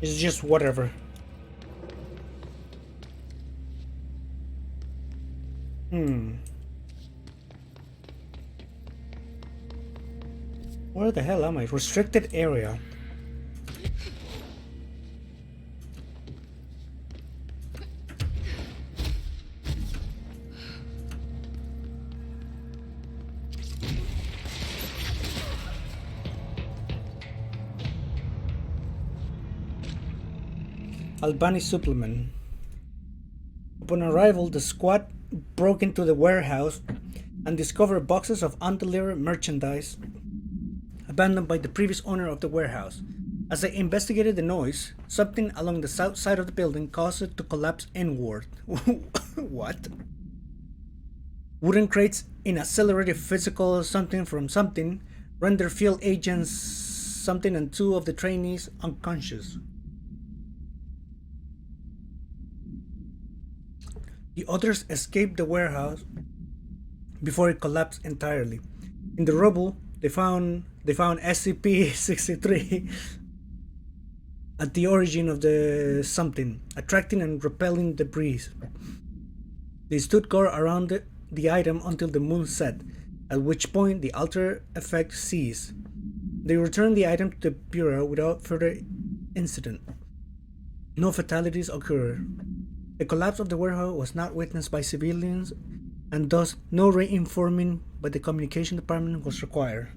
just whatever. Where the hell am I? Restricted area. Albani supplement. Upon arrival, the squad broke into the warehouse and discovered boxes of undelivered merchandise abandoned by the previous owner of the warehouse. As they investigated the noise, something along the south side of the building caused it to collapse inward. What? Wooden crates in accelerated physical something from something rendered field agents something and two of the trainees unconscious. The others escaped the warehouse before it collapsed entirely. In the rubble, they found SCP-63 at the origin of the something, attracting and repelling debris. They stood guard around the item until the moon set, at which point the alter effect ceased. They returned the item to the Bureau without further incident. No fatalities occurred. The collapse of the warehouse was not witnessed by civilians, and thus no reinforcing by the communication department was required.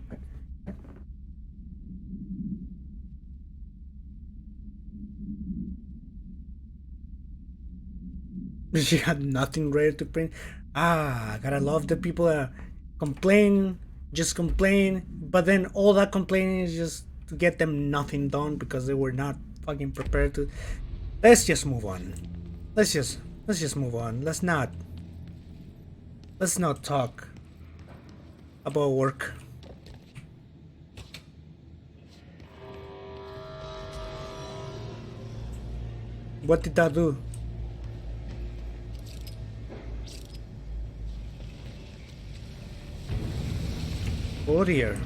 She had nothing ready to print. Gotta love the people that complain, just complain, but then all that complaining is just to get them nothing done because they were not fucking prepared to. Let's just move on. Let's just move on. Let's not talk about work. What did that do? Oh dear.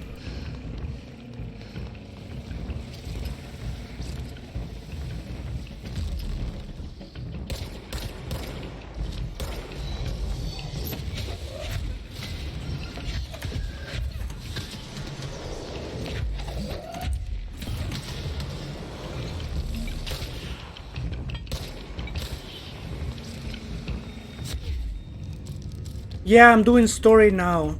Yeah, I'm doing story now.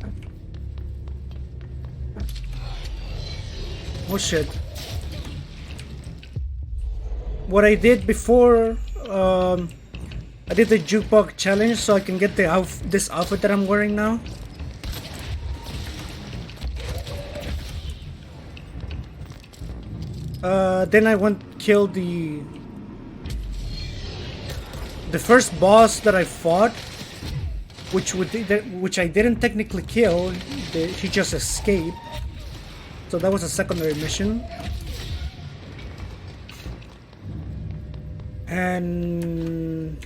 Oh shit. What I did before, I did the jukebox challenge so I can get the this outfit that I'm wearing now. Then I went kill the first boss that I fought, which I didn't technically kill. He just escaped. So that was a secondary mission. And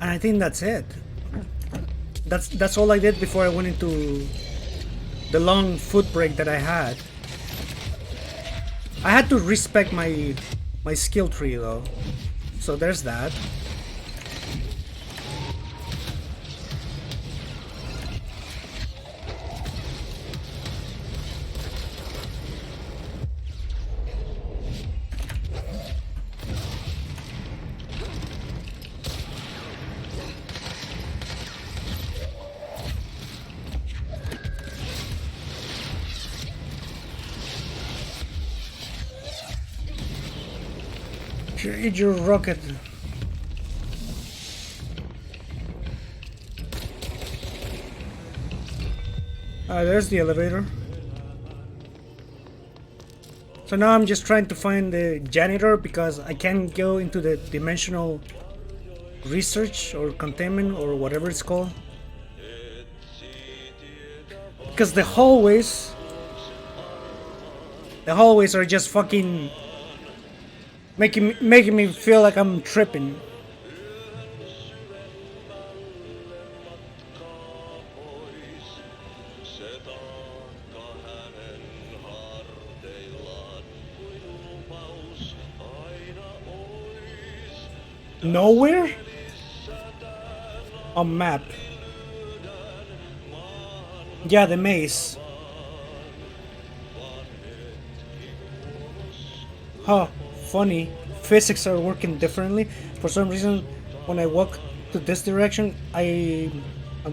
I think that's it. That's all I did before I went into the long food break that I had. I had to respect my skill tree though. So there's that. Eat your rocket. There's the elevator. So now I'm just trying to find the janitor because I can't go into the dimensional research or containment or whatever it's called. Because the hallways are just fucking making me feel like I'm tripping. Nowhere? A map. Yeah, the maze. Huh, funny. Physics are working differently. For some reason, when I walk to this direction, I'm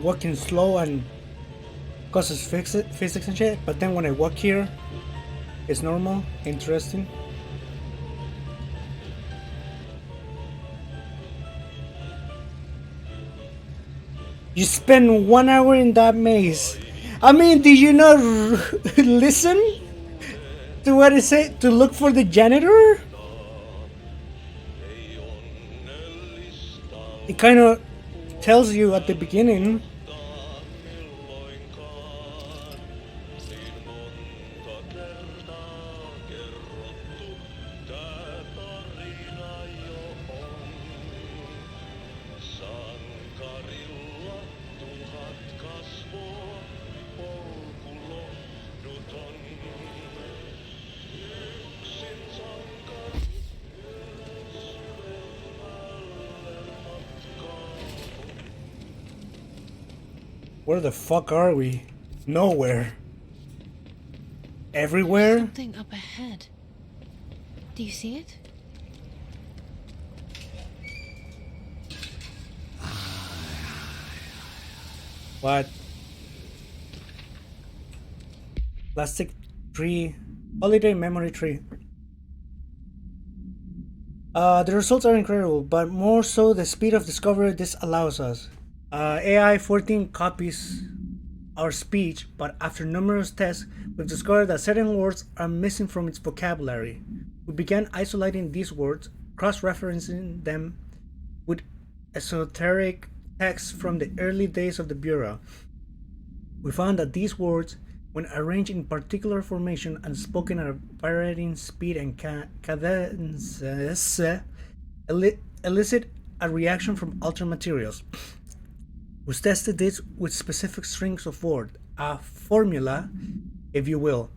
walking slow and causes physics and shit. But then when I walk here, it's normal. Interesting. You spend 1 hour in that maze. I mean, did you not listen to what it said to look for the janitor? It kind of tells you at the beginning. Where the fuck are we? Nowhere. Everywhere? Something up ahead. Do you see it? What? Plastic tree. Holiday memory tree. The results are incredible, but more so the speed of discovery this allows us. AI 14 copies our speech, but after numerous tests, we've discovered that certain words are missing from its vocabulary. We began isolating these words, cross-referencing them with esoteric texts from the early days of the Bureau. We found that these words, when arranged in particular formation and spoken at a varying speed and cadences, elicit a reaction from altered materials. We tested this with specific strings of word, a formula, if you will.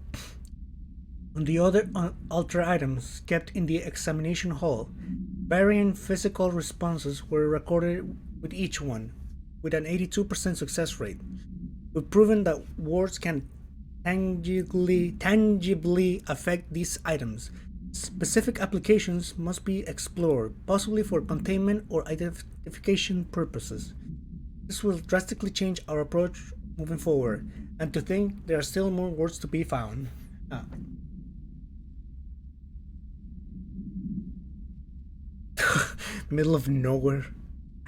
On the other altered items kept in the examination hall, varying physical responses were recorded with each one, with an 82% success rate. We've proven that words can tangibly affect these items. Specific applications must be explored, possibly for containment or identification purposes. This will drastically change our approach moving forward, and to think there are still more words to be found. Middle of nowhere.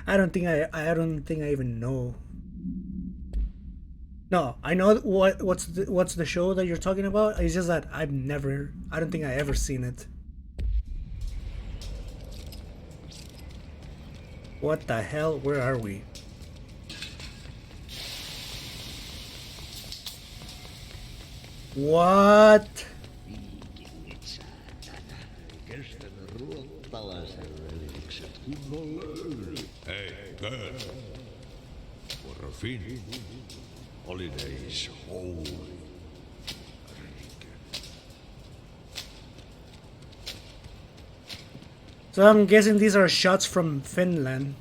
I don't think I even know. No, I know what's the show that you're talking about. It's just that I don't think I ever seen it. What the hell? Where are we? What? Hey, girl. For a fin. Holidays holy. So I'm guessing these are shots from Finland.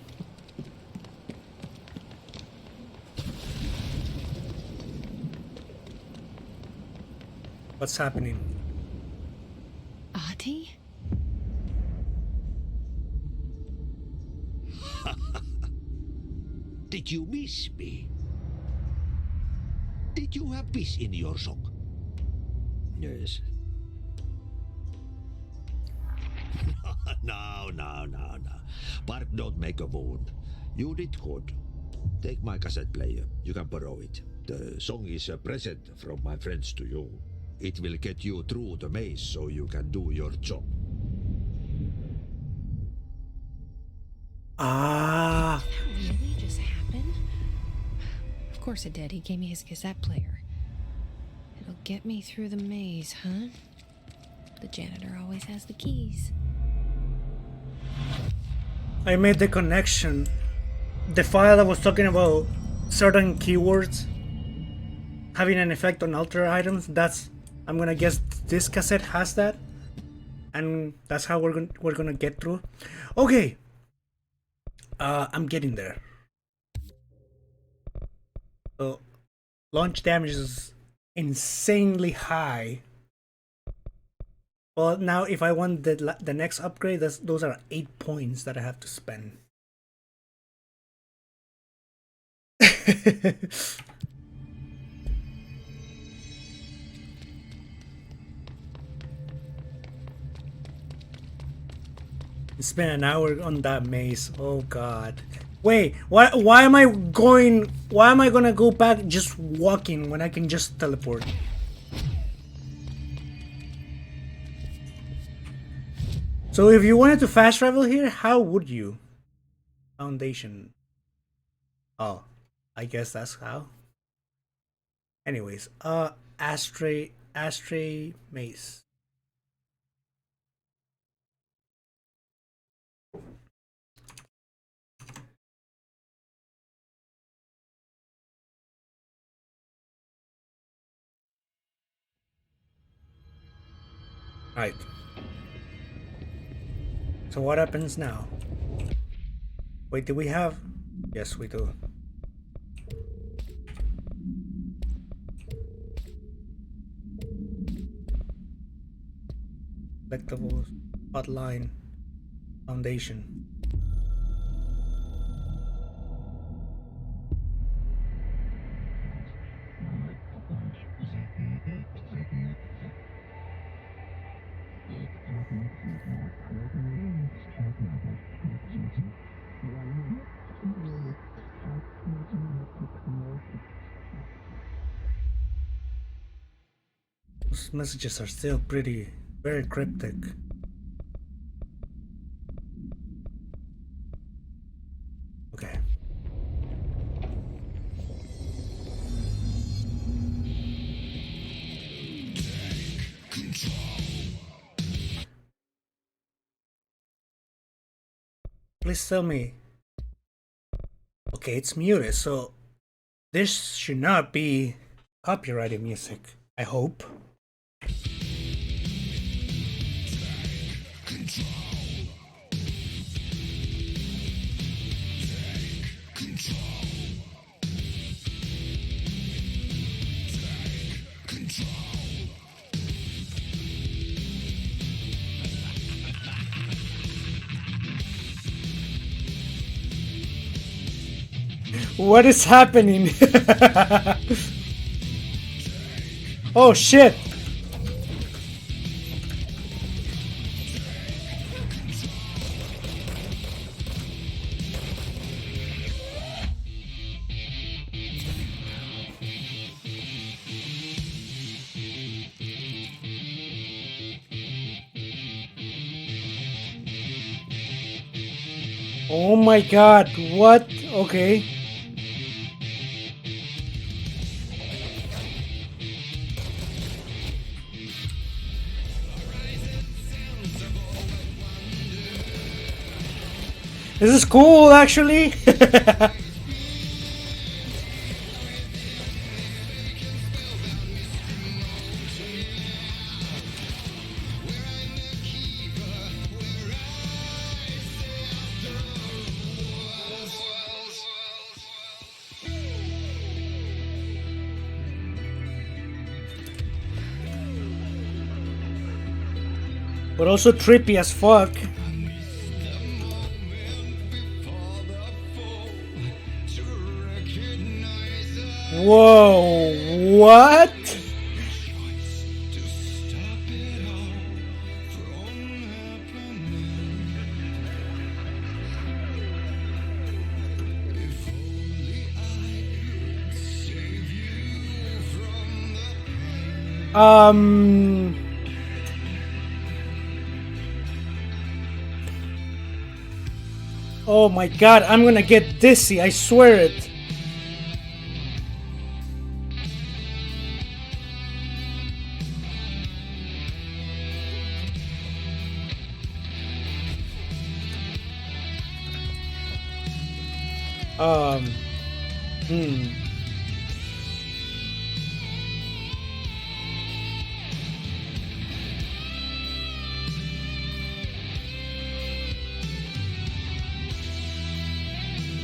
What's happening? Ahti? Did you miss me? Did you have peace in your song? Yes. No. Bark don't make a wound. You did good. Take my cassette player. You can borrow it. The song is a present from my friends to you. It will get you through the maze so you can do your job. Ah. Did that really just happen? Of course it did. He gave me his cassette player. It'll get me through the maze, huh? The janitor always has the keys. I made the connection. The file that was talking about certain keywords having an effect on altered items, I'm gonna guess this cassette has that, and that's how we're gonna get through. Okay, I'm getting there. So launch damage is insanely high. Well, now if I want the next upgrade, those are 8 points that I have to spend. Spend an hour on that maze. Oh god. Wait, why am I gonna go back just walking when I can just teleport? So if you wanted to fast travel here, how would you? Foundation. Oh, I guess that's how. Anyways, ashtray maze. Right. So what happens now? Wait, do we have? Yes, we do. Collectibles, hotline, foundation. Those messages are still very cryptic. Okay. Please tell me. Okay, it's muted, so this should not be copyrighted music, I hope. What is happening? Oh shit! Oh my god, what? Okay. This is cool, actually. But also trippy as fuck. Whoa, what? Oh my god, I'm gonna get dizzy, I swear it. Hmm.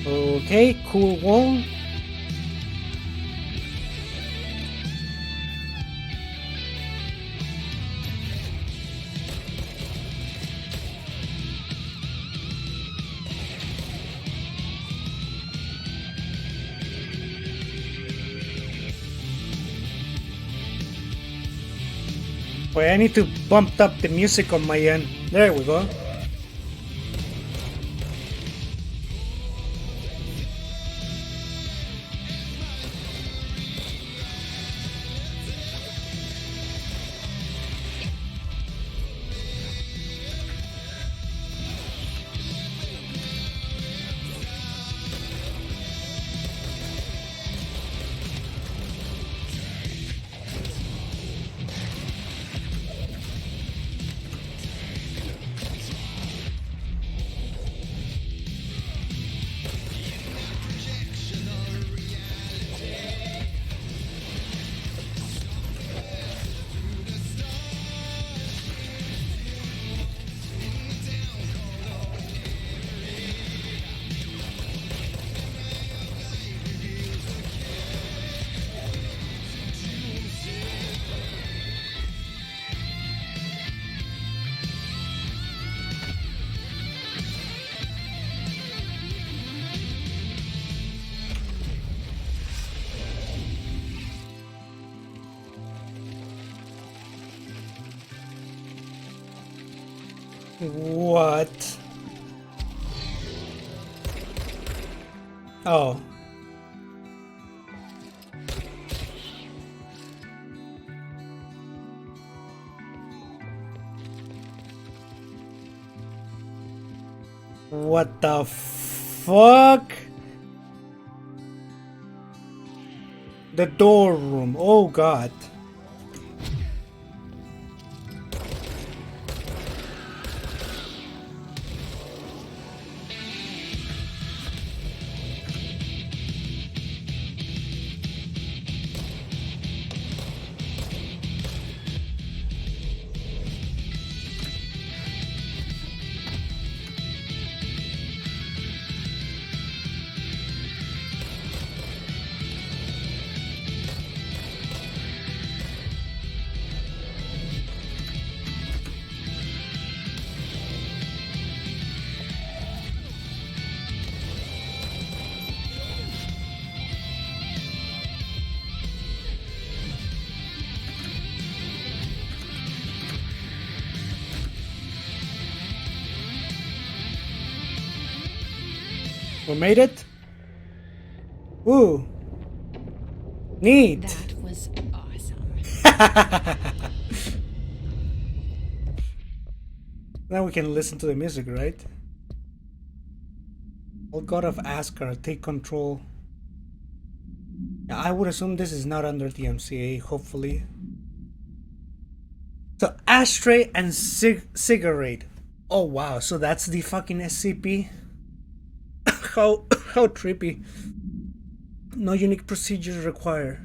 Okay, cool one. Wait, I need to bump up the music on my end. There we go. What? Oh. What the fuck? The door room. Oh god. We made it? Ooh. Neat. That was awesome. Now we can listen to the music, right? Oh God of Asgard, take control. Yeah, I would assume this is not under the MCA, hopefully. So, ashtray and cigarette. Oh wow, so that's the fucking SCP? how trippy. No unique procedures required.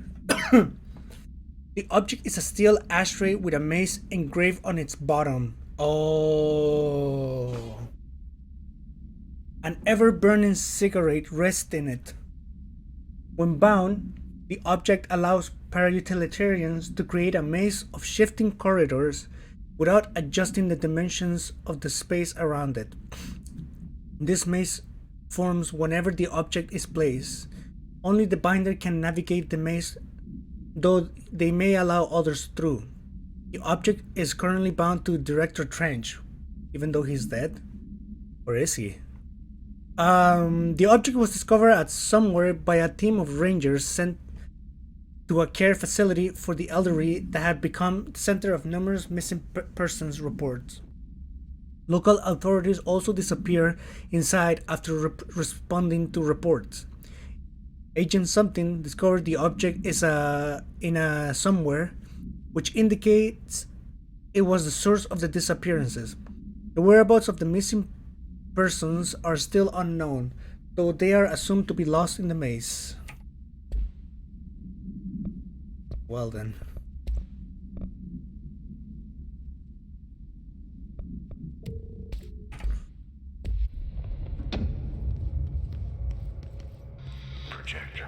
The object is a steel ashtray with a mace engraved on its bottom. Oh. An ever-burning cigarette rests in it. When bound, the object allows para-utilitarians to create a maze of shifting corridors without adjusting the dimensions of the space around it. This maze forms whenever the object is placed. Only the binder can navigate the maze, though they may allow others through. The object is currently bound to Director Trench, even though he's dead. Or is he? The object was discovered at somewhere by a team of rangers sent to a care facility for the elderly that had become the center of numerous missing persons reports. Local authorities also disappear inside after responding to reports. Agent Something discovered the object is in a somewhere, which indicates it was the source of the disappearances. The whereabouts of the missing persons are still unknown, though they are assumed to be lost in the maze. Well then. Projector.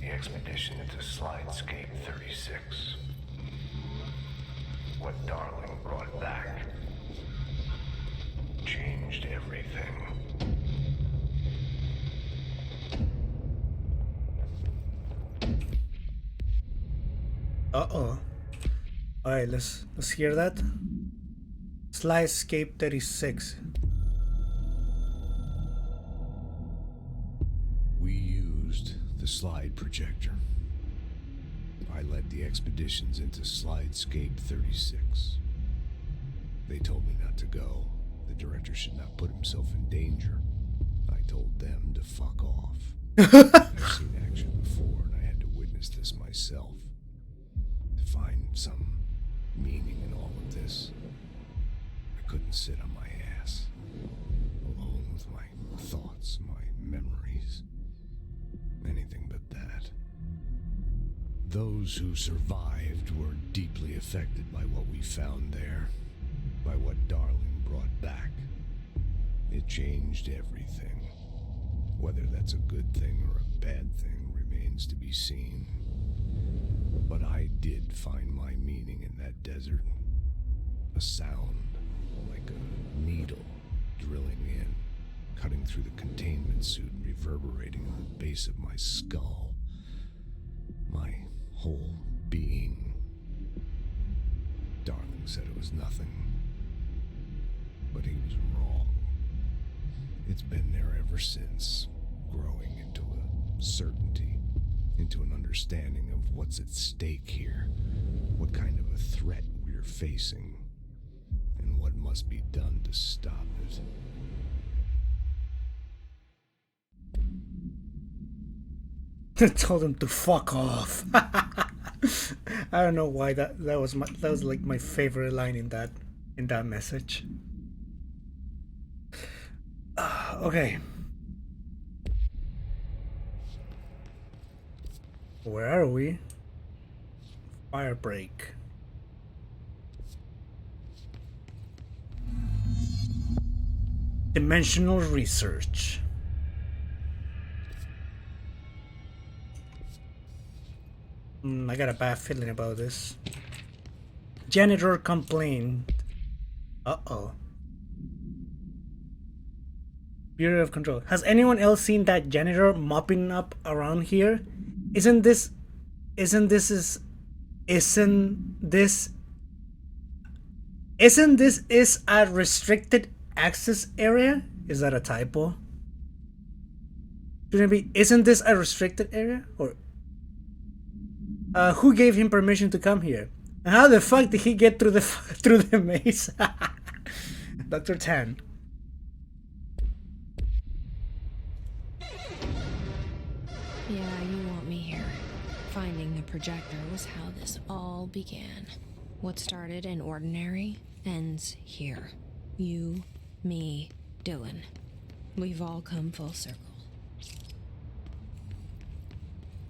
The expedition into Slidescape 36. What Darling brought back changed everything. Uh-oh. Alright, let's hear that. Slidescape 36. We used the slide projector. I led the expeditions into Slidescape 36. They told me not to go. The director should not put himself in danger. I told them to fuck off. I've seen action before, and I had to witness this myself. To find some meaning in all of this, I couldn't sit on my ass, alone with my thoughts, my memories. Anything but that. Those who survived were deeply affected by what we found there, by what Darling brought back. It changed everything. Whether that's a good thing or a bad thing remains to be seen. But I did find my meaning in that desert. A sound, like a needle drilling in, cutting through the containment suit and reverberating on the base of my skull. My whole being. Darling said it was nothing, but he was wrong. It's been there ever since, growing into a certainty, into an understanding of what's at stake here, what kind of a threat we're facing, and what must be done to stop it. Told him to fuck off. I don't know why that was like my favorite line in that message. Okay. Where are we? Fire break. Dimensional research. I got a bad feeling about this. Janitor complained. Uh-oh. Bureau of Control. Has anyone else seen that janitor mopping up around here? Isn't this is a restricted access area? Is that a typo? Shouldn't it be? Isn't this a restricted area? Or who gave him permission to come here? And how the fuck did he get through the through the maze? Dr. Tan. Yeah, you want me here. Finding the projector was how this all began. What started in ordinary ends here. You, me, Dylan. We've all come full circle.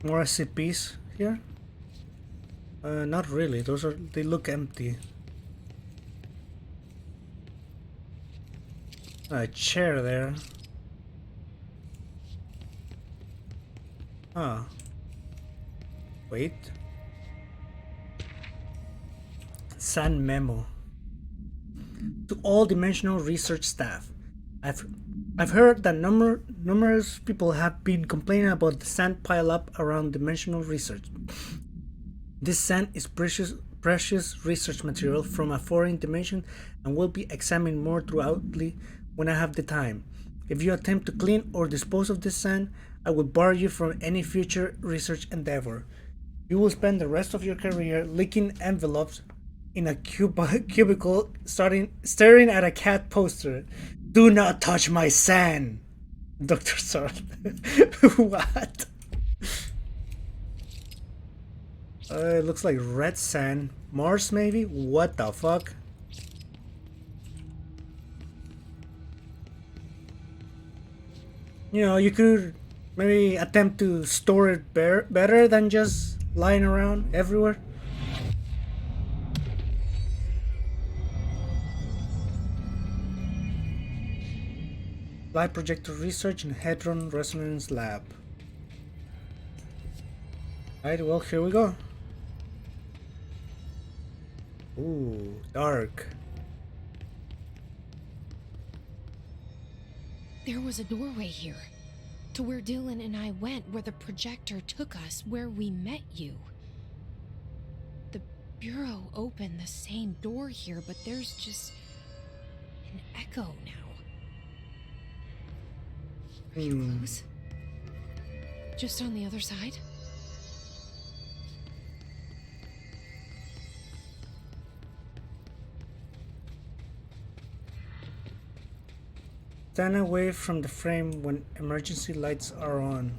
More SCPs here? Not really. They look empty. A chair there. Huh. Wait. SAN memo. To all dimensional research staff. I've heard that numerous people have been complaining about the sand pile up around dimensional research. This sand is precious research material from a foreign dimension and will be examined more thoroughly when I have the time. If you attempt to clean or dispose of this sand, I will bar you from any future research endeavor. You will spend the rest of your career licking envelopes in a cubicle staring at a cat poster. Do not touch my sand, Dr. Sword. What? It looks like red sand. Mars, maybe? What the fuck? You know, you could maybe attempt to store it better than just lying around everywhere. Light projector research in Hadron Resonance Lab. Alright, well, here we go. Ooh, dark. There was a doorway here. To where Dylan and I went, where the projector took us, where we met you. The Bureau opened the same door here, but there's just an echo now. Are you close? Just on the other side? Stand away from the frame when emergency lights are on.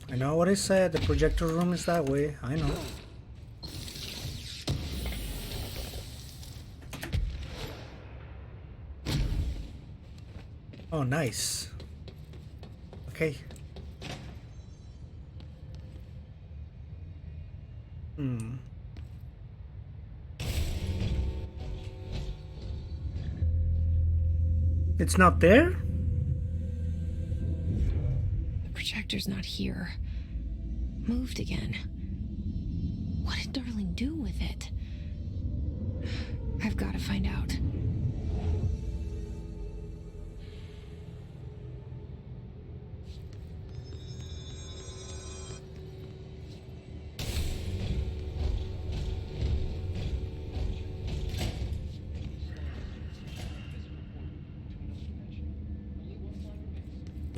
I know what I said, the projector room is that way, I know. Oh, nice. Okay. It's not there? The projector's not here. Moved again. What did Darling do with it? I've got to find out.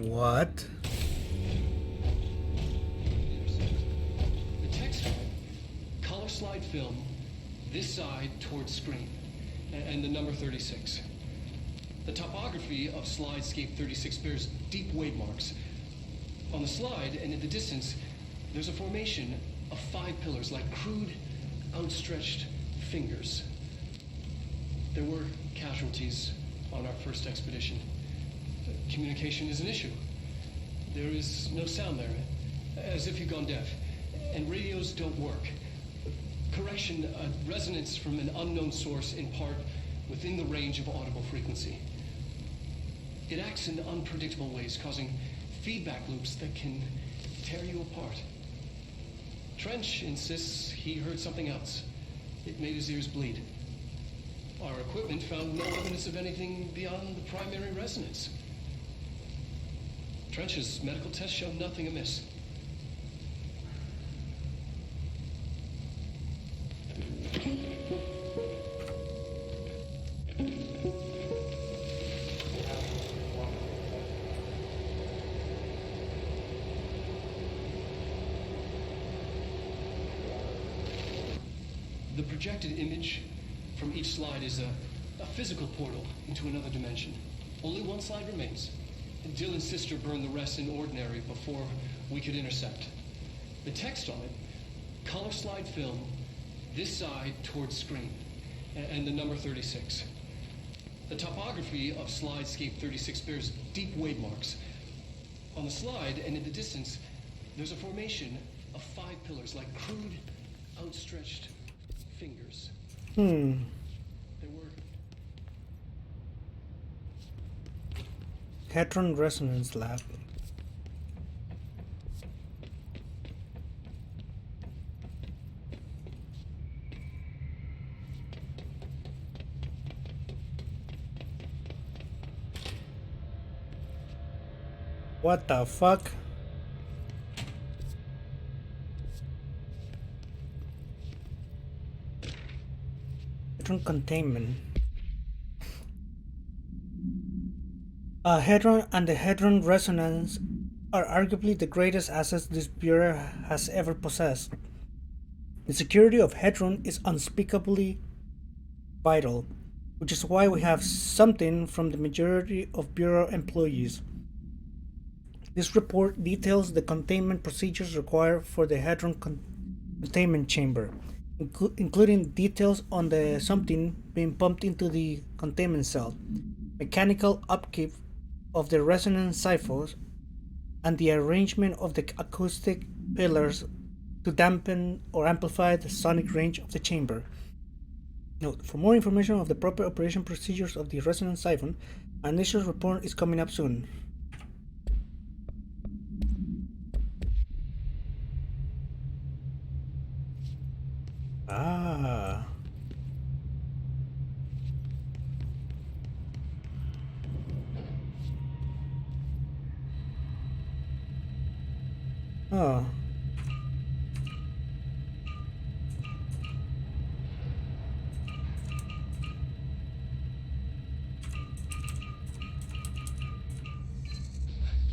What? The text read, color slide film, this side towards screen, and the number 36. The topography of slidescape 36 bears deep wave marks. On the slide and in the distance, there's a formation of 5 pillars like crude, outstretched fingers. There were casualties on our first expedition. Communication is an issue. There is no sound there, as if you've gone deaf, and radios don't work. Correction, a resonance from an unknown source in part within the range of audible frequency. It acts in unpredictable ways, causing feedback loops that can tear you apart. Trench insists he heard something else. It made his ears bleed. Our equipment found no evidence of anything beyond the primary resonance. Trench's medical tests show nothing amiss. The projected image from each slide is a physical portal into another dimension. Only one slide remains. And Dylan's sister burned the rest in ordinary before we could intercept. The text on it, color slide film, this side towards screen, and the number 36. The topography of slidescape 36 bears deep wave marks. On the slide and in the distance, there's a formation of 5 pillars like crude, outstretched fingers. There were Hadron Resonance Lab. What the fuck? Hadron containment. A hadron and the hadron resonance are arguably the greatest assets this bureau has ever possessed. The security of hadron is unspeakably vital, which is why we have something from the majority of bureau employees. This report details the containment procedures required for the hadron containment chamber, including details on the something being pumped into the containment cell, mechanical upkeep of the resonance siphons, and the arrangement of the acoustic pillars to dampen or amplify the sonic range of the chamber. Note: for more information of the proper operation procedures of the resonance siphon, an initial report is coming up soon. Ah. Oh.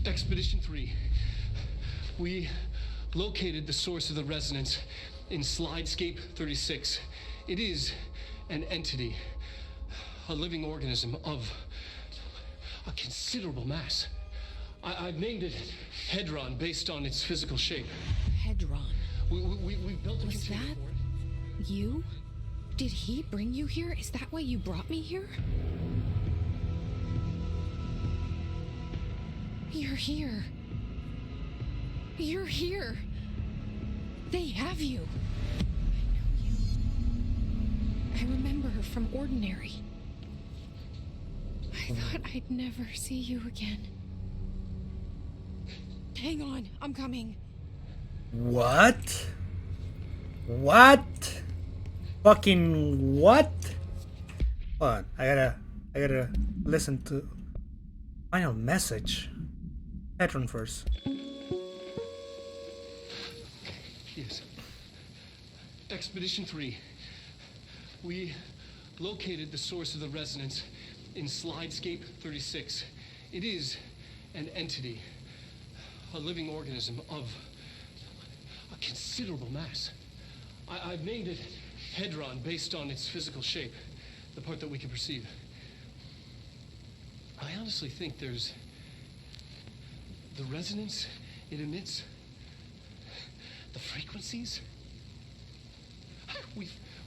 Expedition 3. We located the source of the resonance in slidescape 36. It is an entity, a living organism of a considerable mass. I've named it Hedron based on its physical shape. Hedron. We built a Was container that for it. you? Did he bring you here? Is that why you brought me here? You're here. You're here. They have you. I know you. I remember her from Ordinary. I thought I'd never see you again. Hang on, I'm coming. What? What? Fucking what? Hold on, I gotta listen to final message. Hadron first. Yes. Expedition 3. We located the source of the resonance in slidescape 36. It is an entity, a living organism of a considerable mass. I've named it Hedron based on its physical shape, the part that we can perceive. I honestly think there's the resonance it emits, the frequencies.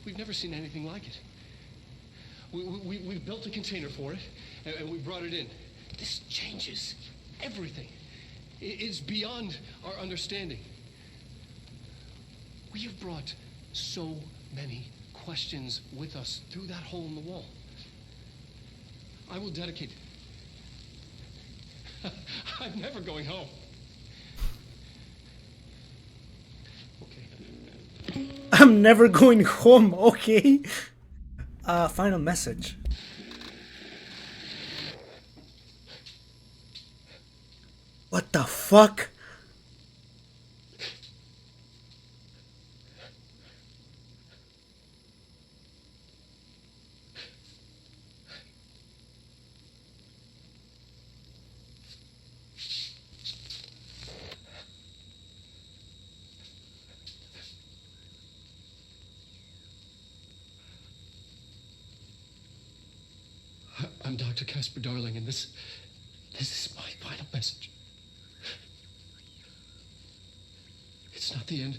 We've never seen anything like it. We built a container for it, and we brought it in. This changes everything. It's beyond our understanding. We have brought so many questions with us through that hole in the wall. I will dedicate. I'm never going home. Okay. I'm never going home, okay? a final message. What the fuck? I'm Dr. Casper Darling, and this is my final message. It's not the end.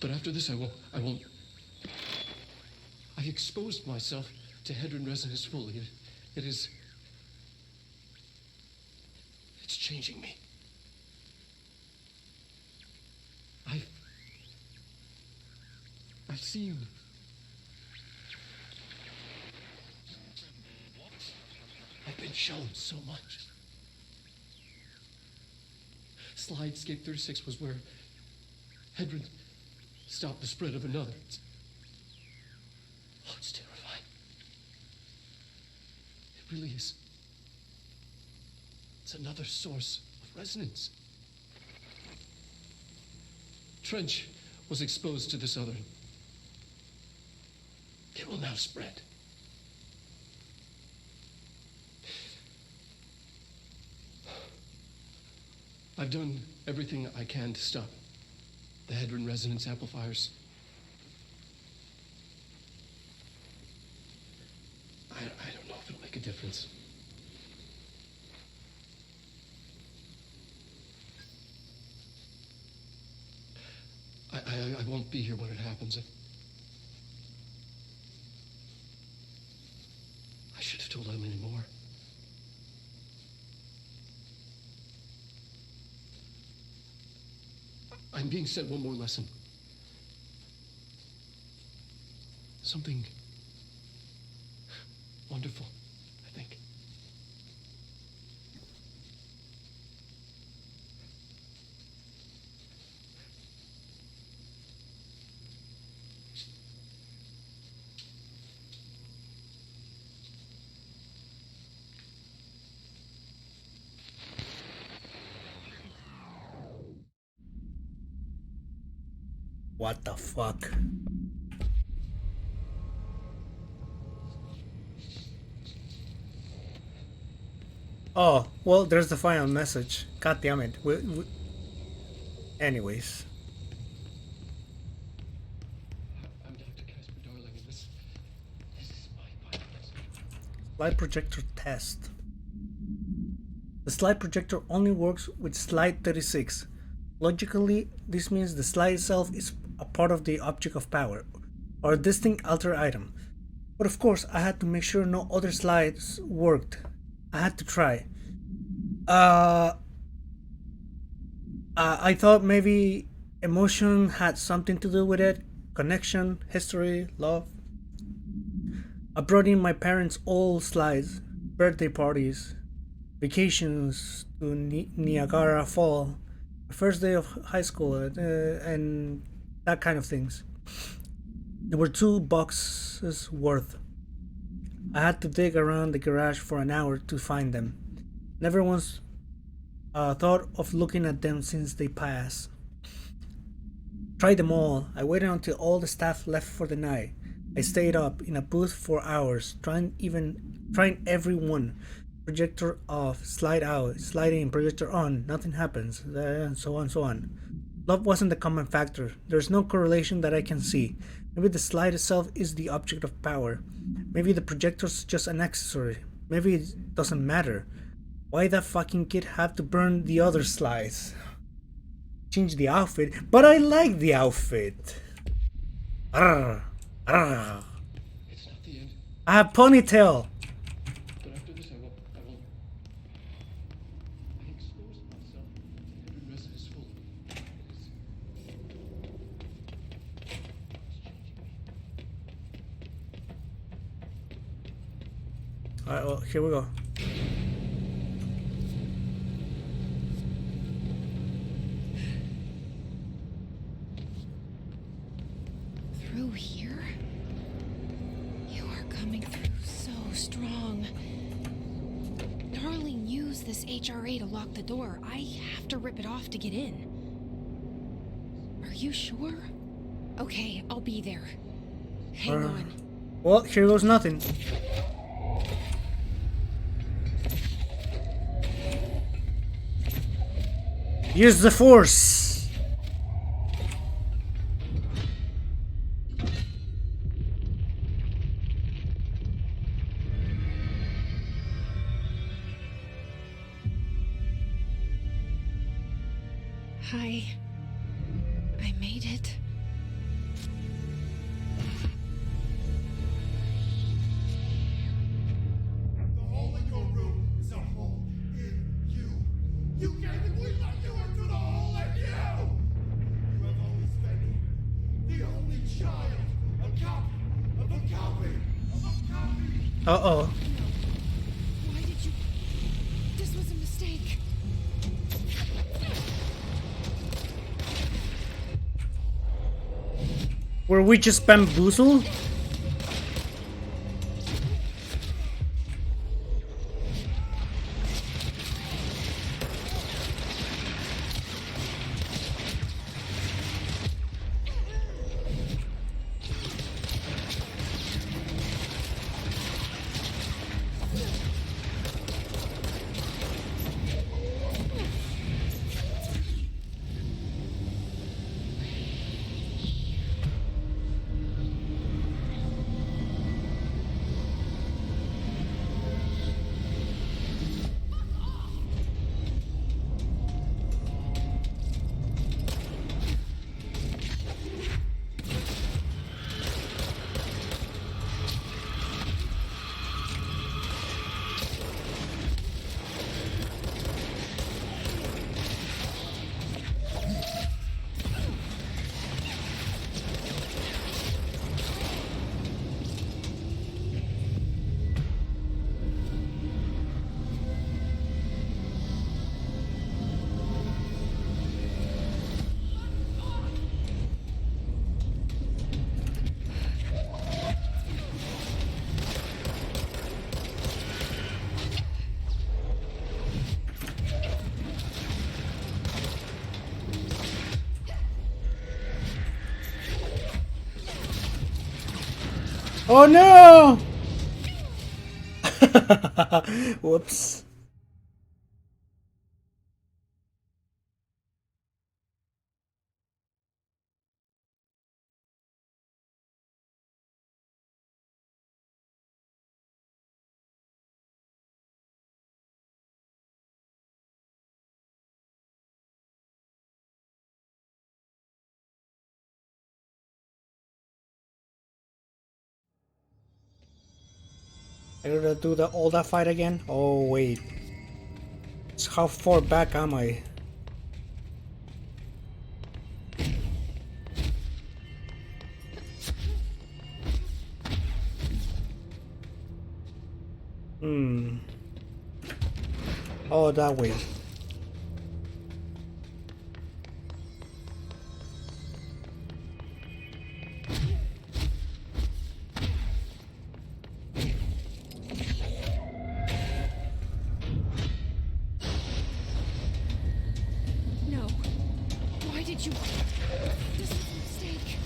But after this, I won't. I exposed myself to Hedron resonance fully. It's changing me. I've seen. I've been shown so much. Slidescape 36 was where Hedron stopped the spread of another. It's terrifying. It really is. It's another source of resonance. Trench was exposed to this other. It will now spread. I've done everything I can to stop the Hedron resonance amplifiers. I don't know if it'll make a difference. I won't be here when it happens. I should have told Emily more. I'm being sent one more lesson. Something wonderful, I think. What the fuck? Oh, well, there's the final message. God damn it. Anyways. I'm Dr. Casper Darling, and this is my final message. Slide projector test. The slide projector only works with slide 36. Logically, this means the slide itself is a part of the object of power, or a distinct alter item. But of course, I had to make sure no other slides worked. I had to try. I thought maybe emotion had something to do with it. Connection, history, love. I brought in my parents' old slides, birthday parties, vacations to Niagara Fall, first day of high school, and that kind of things. There were 2 boxes worth. I had to dig around the garage for an hour to find them. Never once thought of looking at them since they passed. Tried them all. I waited until all the staff left for the night. I stayed up in a booth for hours, trying every one. Projector off, slide out, slide in, projector on, nothing happens, and so on, so on. Love wasn't the common factor. There's no correlation that I can see. Maybe the slide itself is the object of power. Maybe the projector's just an accessory. Maybe it doesn't matter. Why that fucking kid have to burn the other slides? Change the outfit, but I like the outfit. Arrgh, arrgh. It's not the end. I have ponytail. But after this, I won't. I exposed myself to Hedron resonance fully. Alright, well, here we go. Through here? coming through so strong. Darling used this HRA to lock the door. I have to rip it off to get in. Are you sure? Okay, I'll be there. Hang on. Well, here goes nothing. Use the force. Hi. I made it. The hole in your room is a hole in you. You gave it, we let you into the hole in you! You have always been the only child, a copy of a copy of a copy. Uh-oh. Why did you... This was a mistake. Were we just bamboozled? Oh no! Whoops. I gotta do all that fight again? Oh wait. So how far back am I? Oh, that way. No. Why did you... This was a mistake.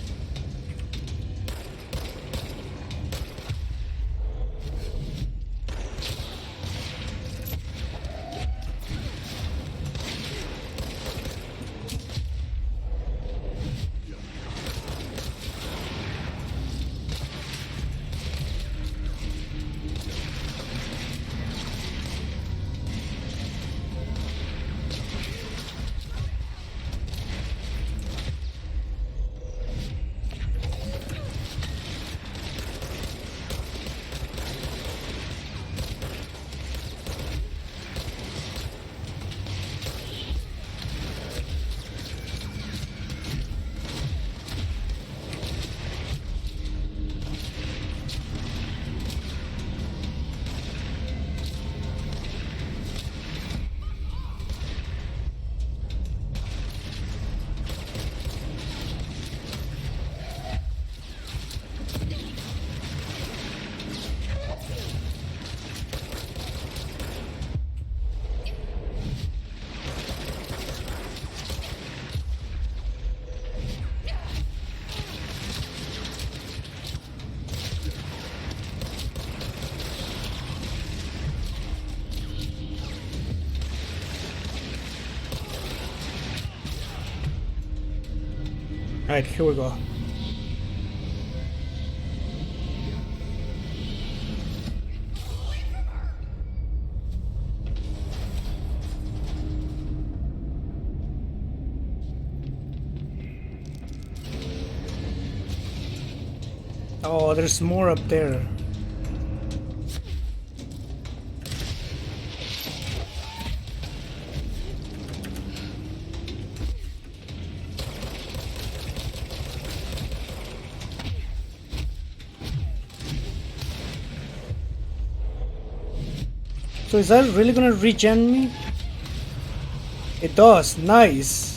Alright, here we go. Oh, there's more up there. So is that really gonna regen me? It does, nice.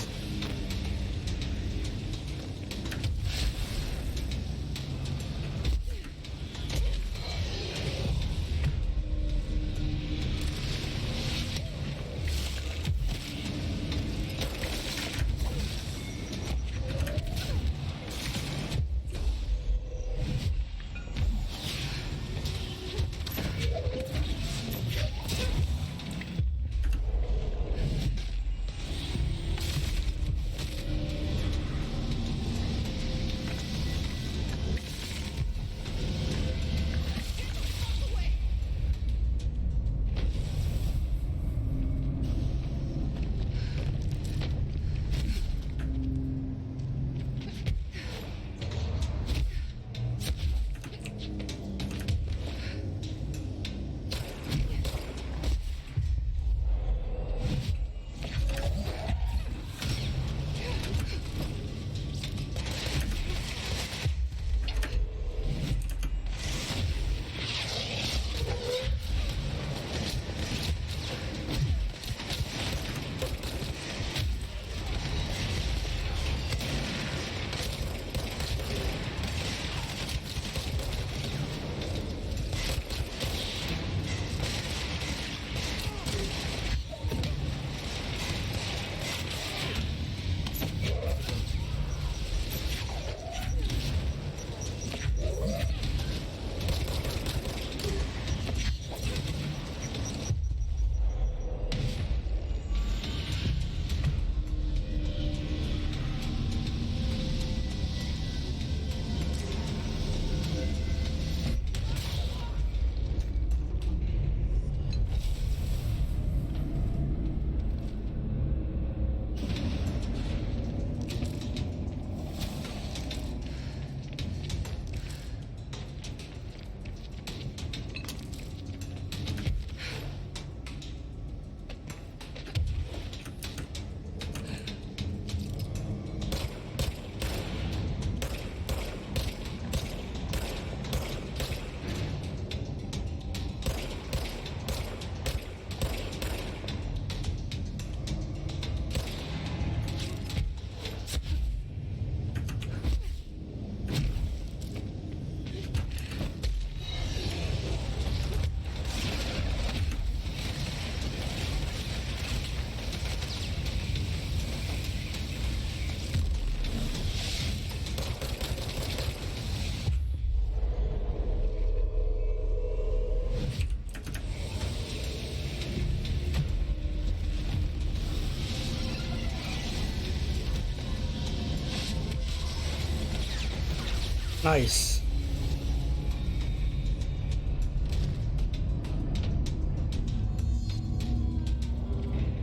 Nice.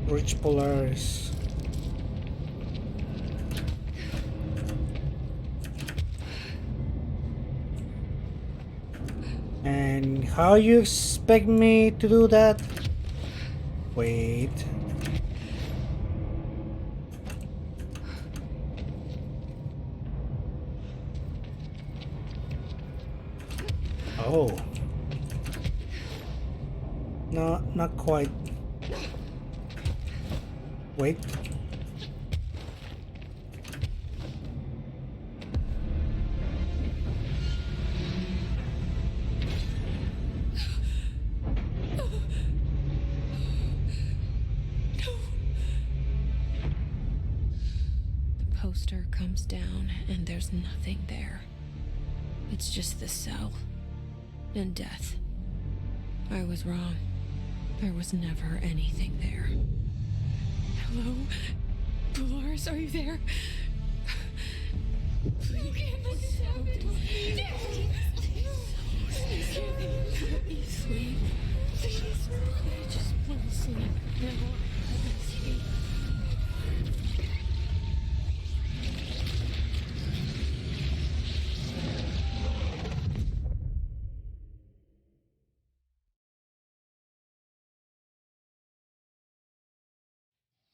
Rich Polaris. And how you expect me to do that? Wait. Oh. No, not quite. Wait. The poster comes down and there's nothing there. It's just the cell. And death. I was wrong. There was never anything there. Hello? Polaris, are you there? You can't let this happen. Daddy. Please let me sleep. Please. I just want to sleep now. Please.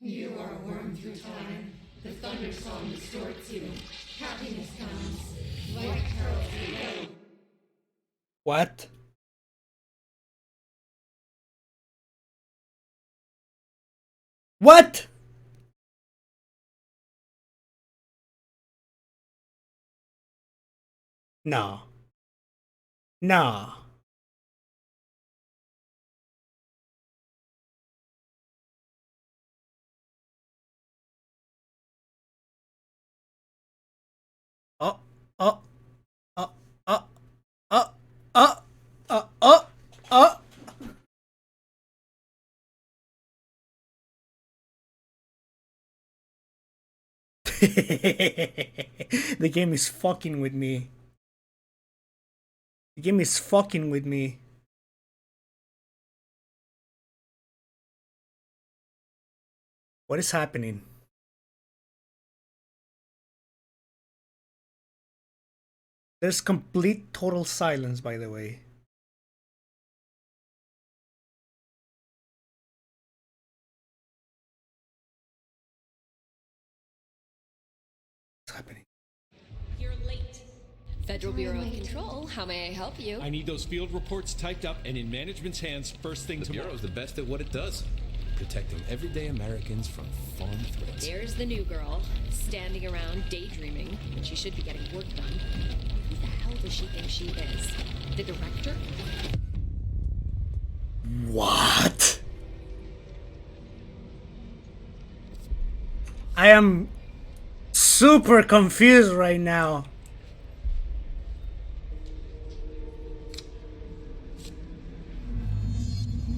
You are a worm through time. The thunder song distorts you. Happiness comes. Light curls you. What? What? No. No. Oh, oh, oh, oh, oh, oh, oh, oh, oh. The game is fucking with me. The game is fucking with me. What is happening? There's complete total silence, by the way. What's happening? You're late. Federal Bureau of Control, how may I help you? I need those field reports typed up and in management's hands first thing tomorrow. The Bureau's the best at what it does, protecting everyday Americans from foreign threats. There's the new girl, standing around daydreaming, when she should be getting work done. Who the hell does she think she is? The director? What? I am super confused right now.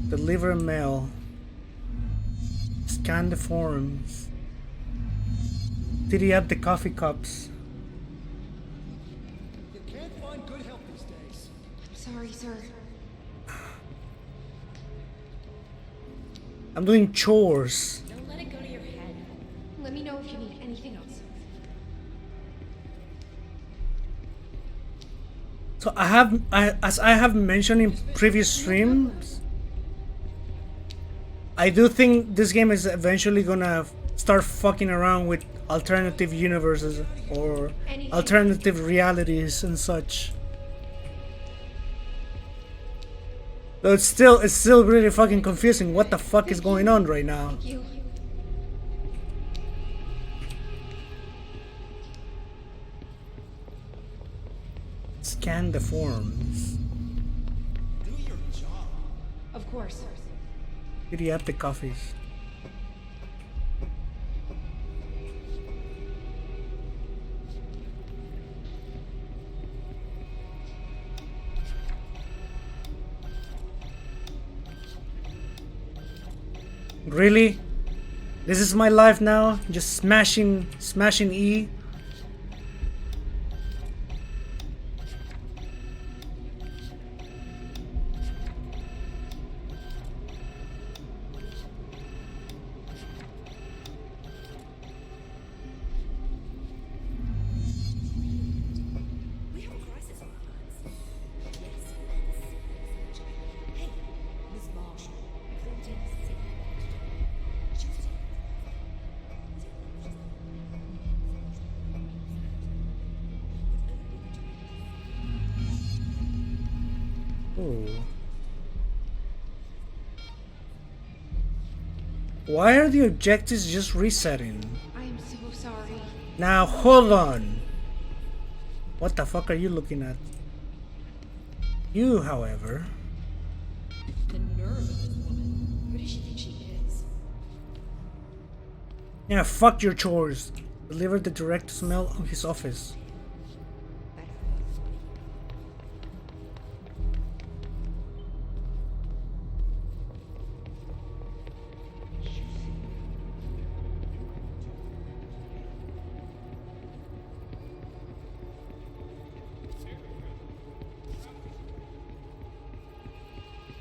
Deliver mail. Scan the forms. Did up the coffee cups? You can't find good help these days. I'm sorry, sir. I'm doing chores. Don't let it go to your head. Let me know if you need anything else. So as I have mentioned in previous streams, I do think this game is eventually gonna start fucking around with alternative universes or alternative realities and such. So it's still really fucking confusing. What the fuck is going on right now? Thank you. Scan the forms. Do your job. Of course. Did up the coffees? Really? This is my life now? Just smashing E? Why are the objectives just resetting? I am so sorry. Now hold on. What the fuck are you looking at? You, however. The nerve of this woman. Who does she think she is? Yeah, fuck your chores. Deliver the director's mail to his office.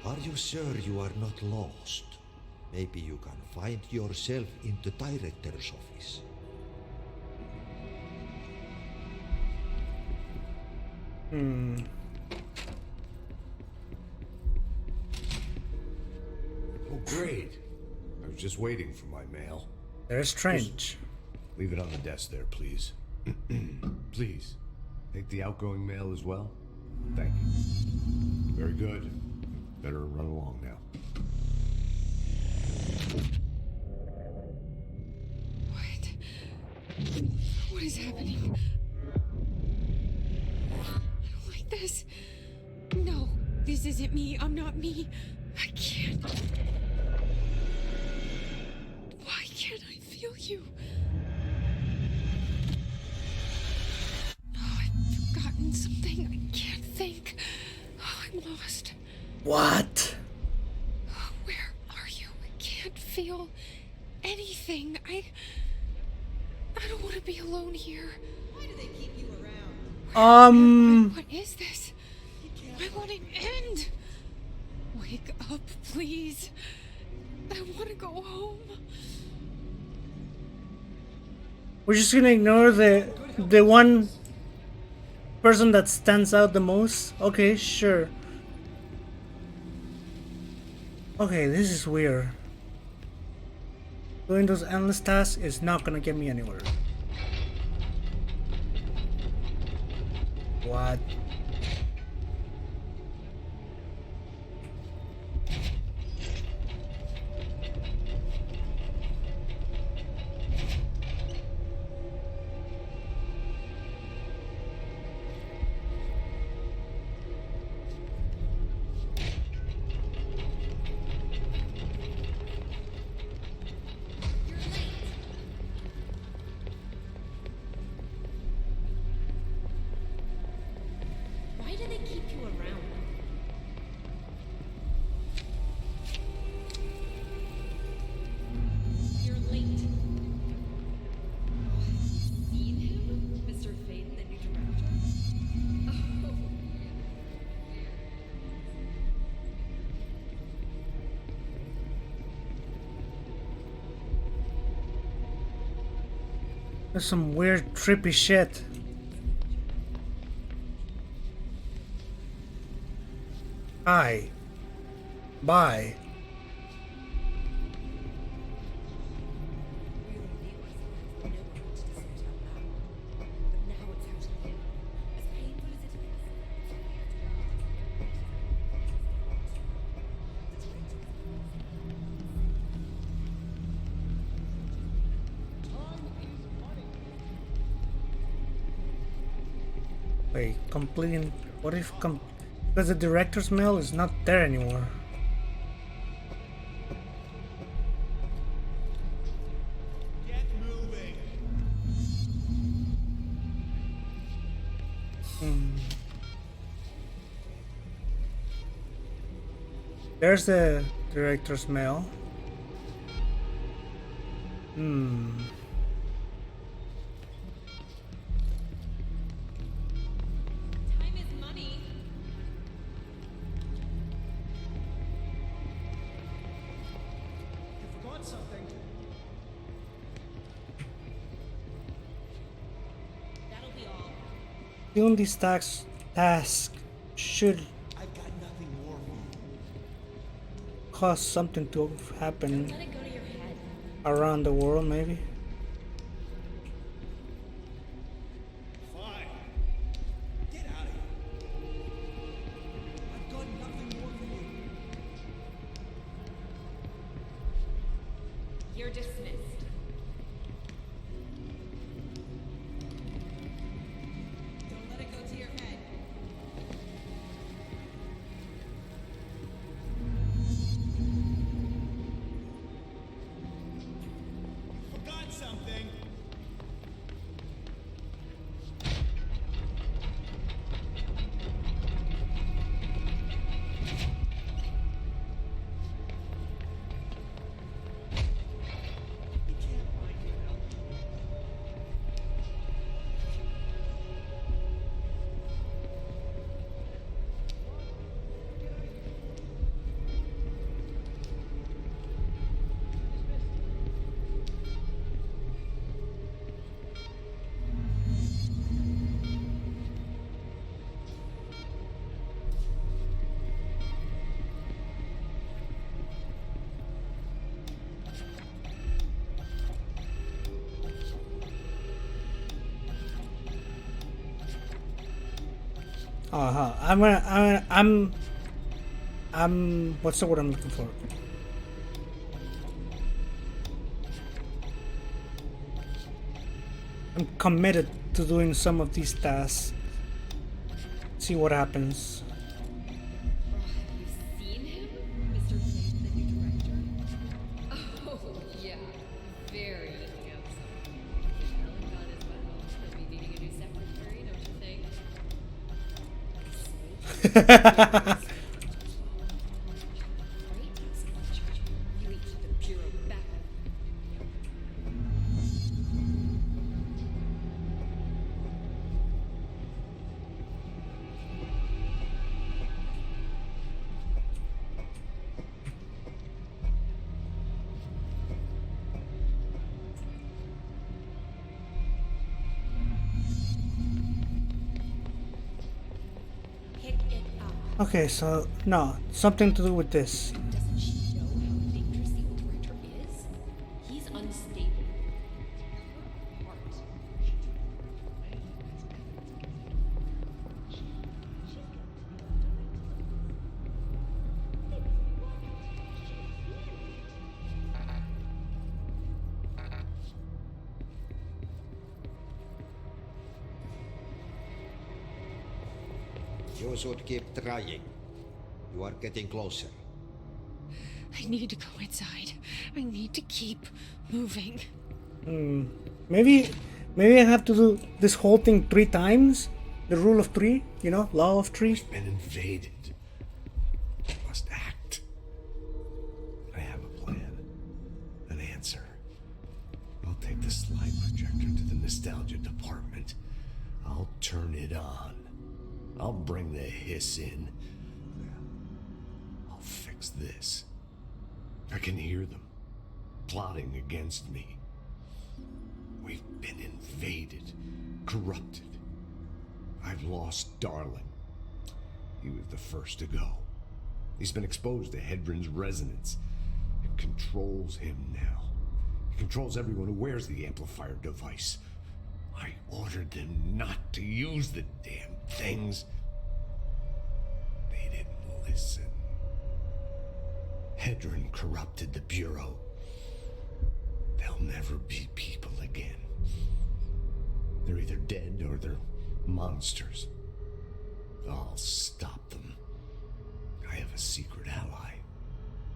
Are you sure you are not lost? Maybe you can find yourself in the director's office. Oh, great. I was just waiting for my mail. They're strange. Leave it on the desk there, please. Please. Take the outgoing mail as well. Thank you. Very good. Better run along now. What is happening? I don't like this. No, this isn't me. I'm not me. I can't. Why can't I feel you? Oh, I've forgotten something. I can't think. Oh, I'm lost. What? Where are you? I can't feel anything. I don't want to be alone here. Why do they keep you around? What is this? I want it end. Wake up, please. I want to go home. We're just gonna ignore the one person that stands out the most? Okay, sure. Okay, this is weird. Doing those endless tasks is not gonna get me anywhere. What? Why do they keep you around? You're late. Seen him? Mr. Faden, the new director? Oh. There's some weird trippy shit. Hi. Bye. Wait, completing. What if because the director's mail is not there anymore? Get moving. There's the director's mail. Time is money. You forgot something. That'll be all. Doing these tasks should I've got nothing more for you. cause something to happen Let it go to your head. around the world, maybe. Fine. Get out of here. I've got nothing more for you. You're dismissed. Don't let it go to your head. Forgot something. I'm what's the word I'm looking for? I'm committed to doing some of these tasks. See what happens. Have you seen him, Mr. Blake, the new director? Oh, yeah. Very handsome. Well and done as well. He'll be needing a new secretary, don't you think? You each the bureau back. Pick it up. Okay, so no, something to do with this. Doesn't she know how dangerous the old director is? He's unstable. Her heart. You should keep trying. You are getting closer. I need to go inside. I need to keep moving. Maybe I have to do this whole thing 3 times. The rule of 3, you know, law of 3. We've been invaded. We must act. I have a plan. An answer. I'll take the slide projector to the nostalgia department. I'll turn it on. I'll bring the hiss in. I'll fix this. I can hear them plotting against me. We've been invaded, corrupted. I've lost Darling. He was the first to go. He's been exposed to Hedron's resonance. It controls him now. It controls everyone who wears the amplifier device. I ordered them not to use the damn things. They didn't listen. Hedron corrupted the Bureau. They'll never be people again. They're either dead or they're monsters. I'll stop them. I have a secret ally.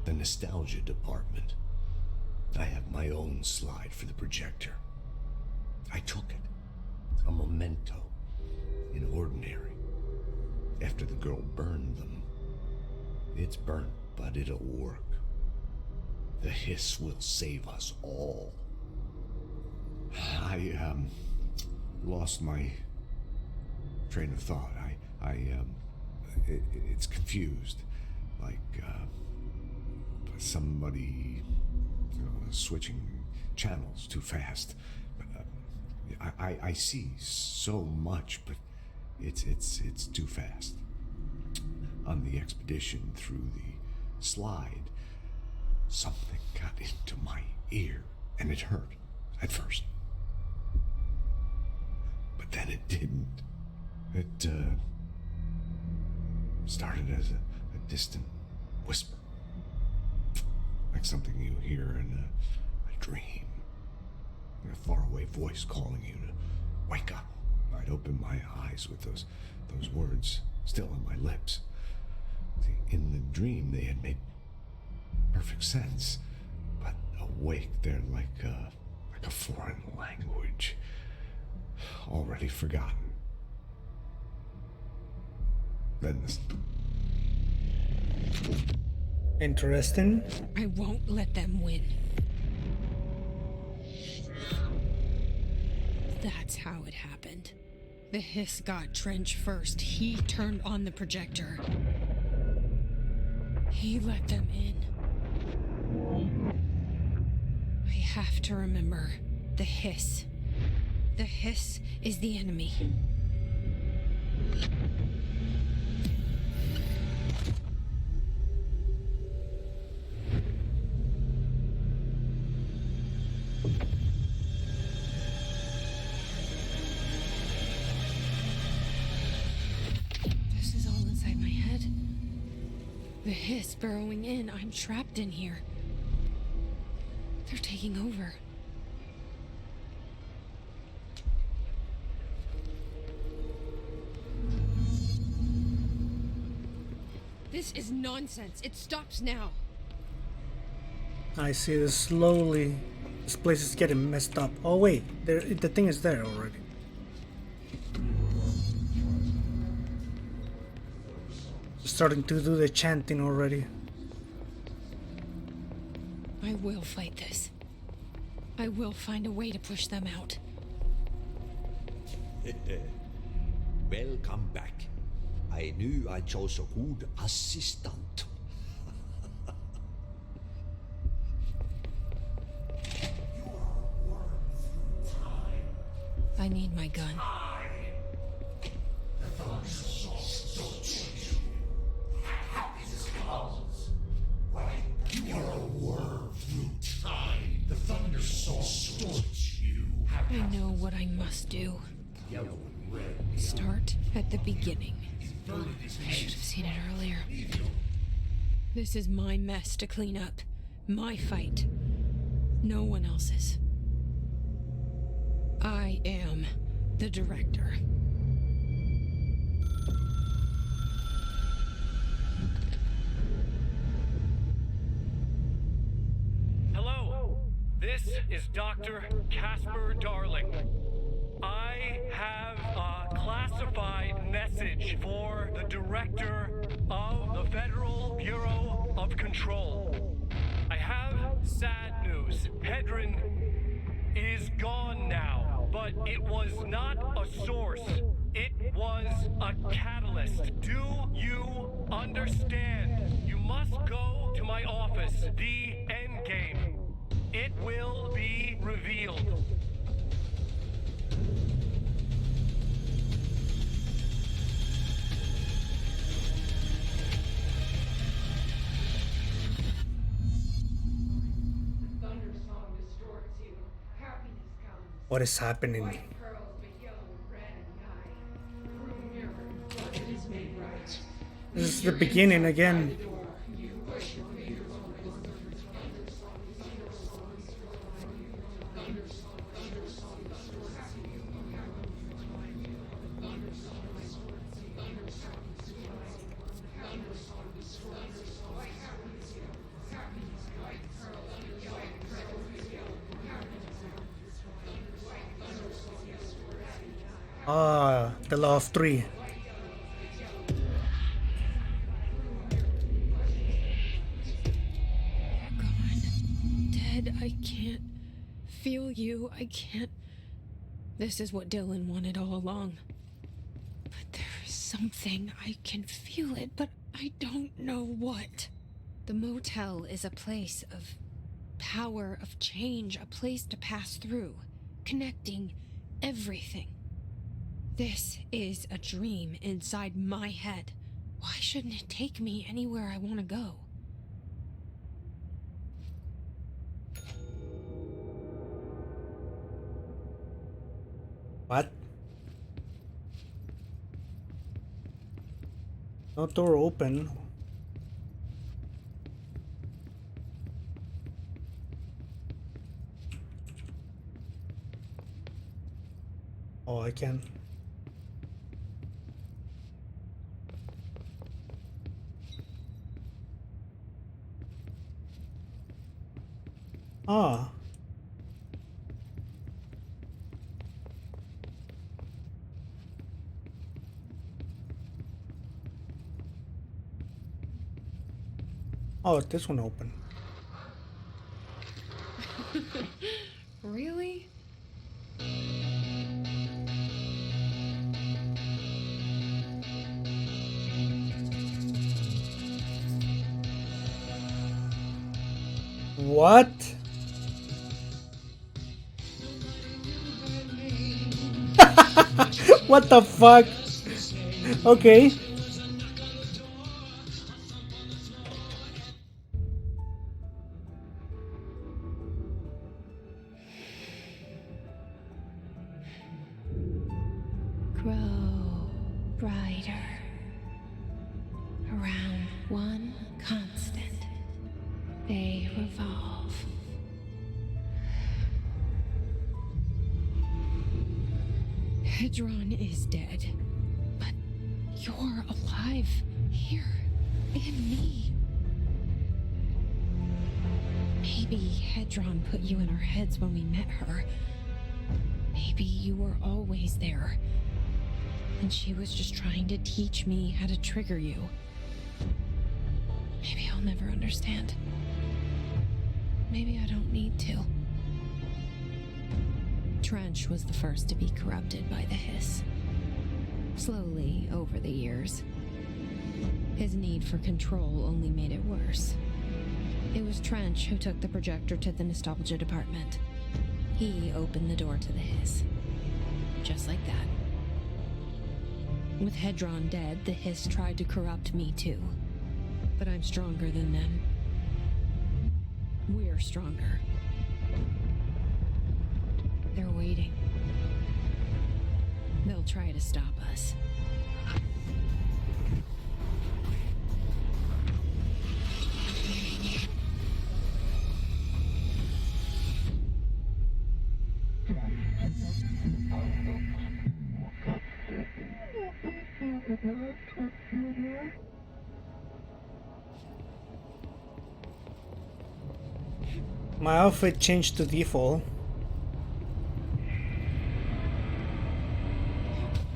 The Nostalgia Department. I have my own slide for the projector. I took it. A memento. In ordinary. After the girl burned them. It's burnt, but it'll work. The hiss will save us all. I lost my train of thought. It's confused. Like, somebody switching channels too fast. I see so much, but it's too fast. On the expedition through the slide, something got into my ear, and it hurt at first. But then it didn't. It started as a distant whisper, like something you hear in a dream. A faraway voice calling you to wake up. I'd open my eyes with those words still on my lips. See, in the dream, they had made perfect sense, but awake, they're like a foreign language, already forgotten. Then this. Interesting. I won't let them win. That's how it happened. The hiss got Trench first. He turned on the projector. He let them in. I have to remember the hiss. The hiss is the enemy. The hiss burrowing in. I'm trapped in here. They're taking over. This is nonsense. It stops now. I see this slowly. This place is getting messed up. Oh wait, the thing is there already. Starting to do the chanting already. I will fight this. I will find a way to push them out. Welcome back. I knew I chose a good assistant. I need my gun. You are a worm through time. The thunder soul stops you. I know what I must do. Start at the beginning. I should have seen it earlier. This is my mess to clean up. My fight. No one else's. I am the director. Hello, this is Dr. Casper Darling. I have a classified message for the director of the Federal Bureau of Control. I have sad news. Hedron is gone now, but it was not a source. It was a catalyst. Do you understand? You must go to my office, the Endgame. It will be revealed. What is happening? This is the beginning again. Ah, the law of three. You're gone. Dead. I can't feel you. I can't. This is what Dylan wanted all along. But there's something. I can feel it, but I don't know what. The motel is a place of power, of change, a place to pass through, connecting everything. This is a dream inside my head. Why shouldn't it take me anywhere I want to go? What? No door open. Oh, I can. Ah. Oh, this one open. Really? What? What the fuck? Okay. Grow brighter. Around one They revolve. Hedron is dead, but you're alive here in me. Maybe Hedron put you in our heads when we met her. Maybe you were always there, and she was just trying to teach me how to trigger you. Maybe I'll never understand. Maybe I don't need to. Trench was the first to be corrupted by the hiss. Slowly, over the years. His need for control only made it worse. It was Trench who took the projector to the nostalgia department. He opened the door to the hiss. Just like that. With Hedron dead, the hiss tried to corrupt me too. But I'm stronger than them. We're stronger. They're waiting. They'll try to stop us. My outfit changed to default.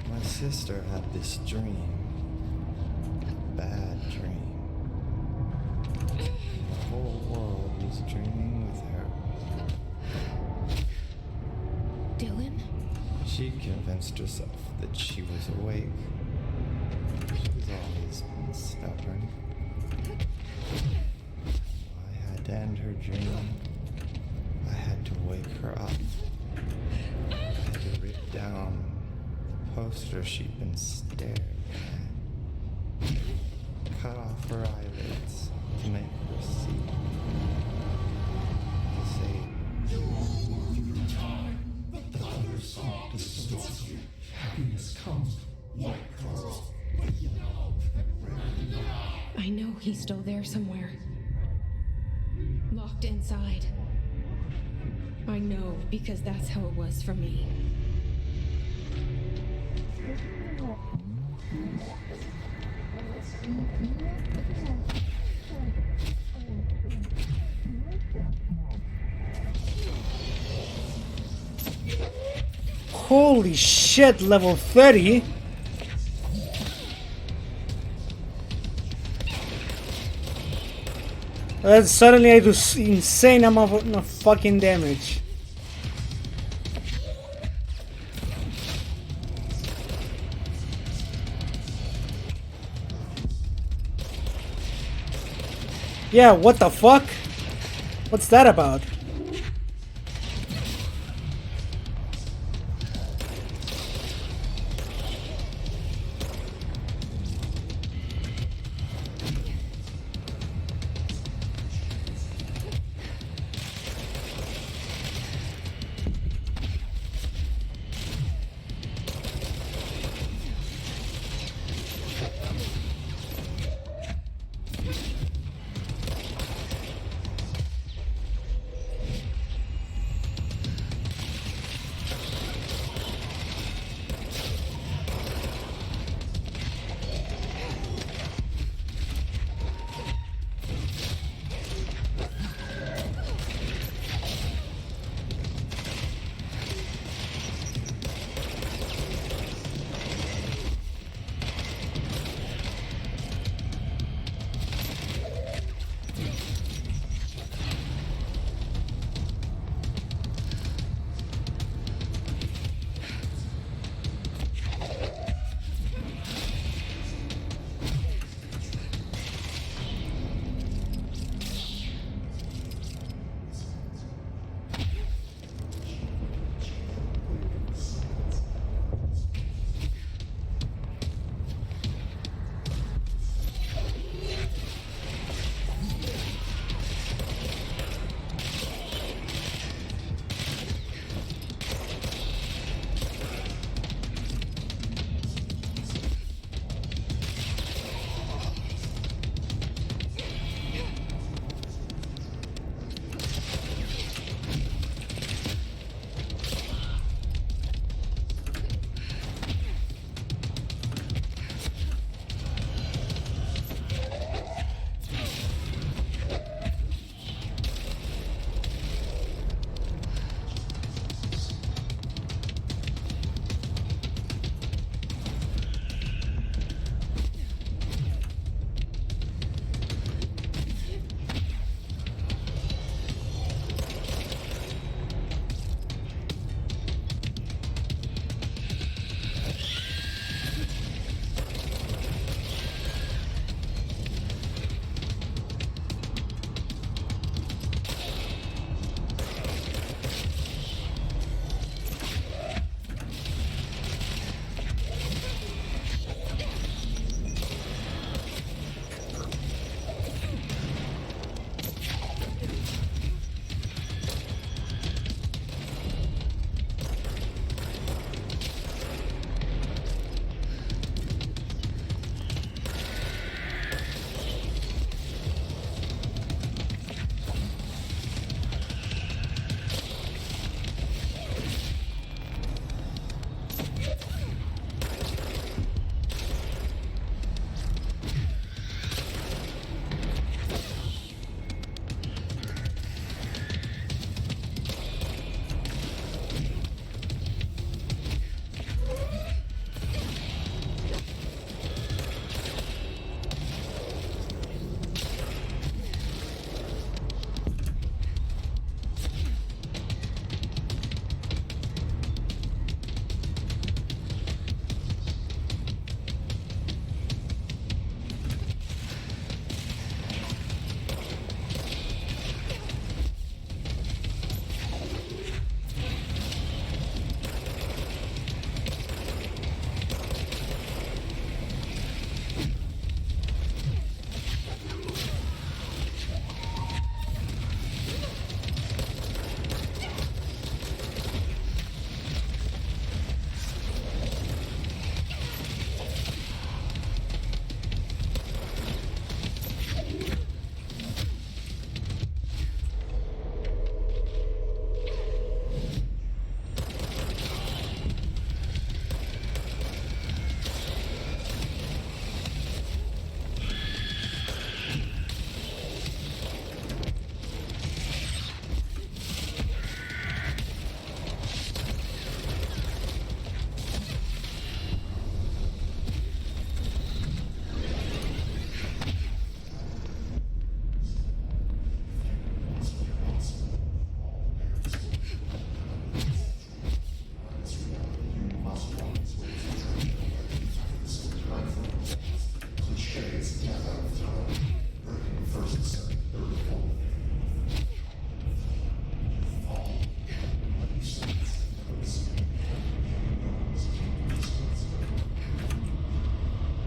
My sister had this dream. A bad dream. The whole world was dreaming with her. Dylan? She convinced herself that she was awake. She's always been stubborn. I had to end her dream. I had to wake her up. I had to rip down the poster she'd been staring at. Cut off her eyelids to make her see. To say, You are through time. The thunder song distorts you. Happiness comes, white comes. But you know that right now. I know he's still there somewhere. Locked inside. I know, because that's how it was for me. Holy shit, level 30? Suddenly I do insane amount of fucking damage. Yeah, what the fuck? What's that about?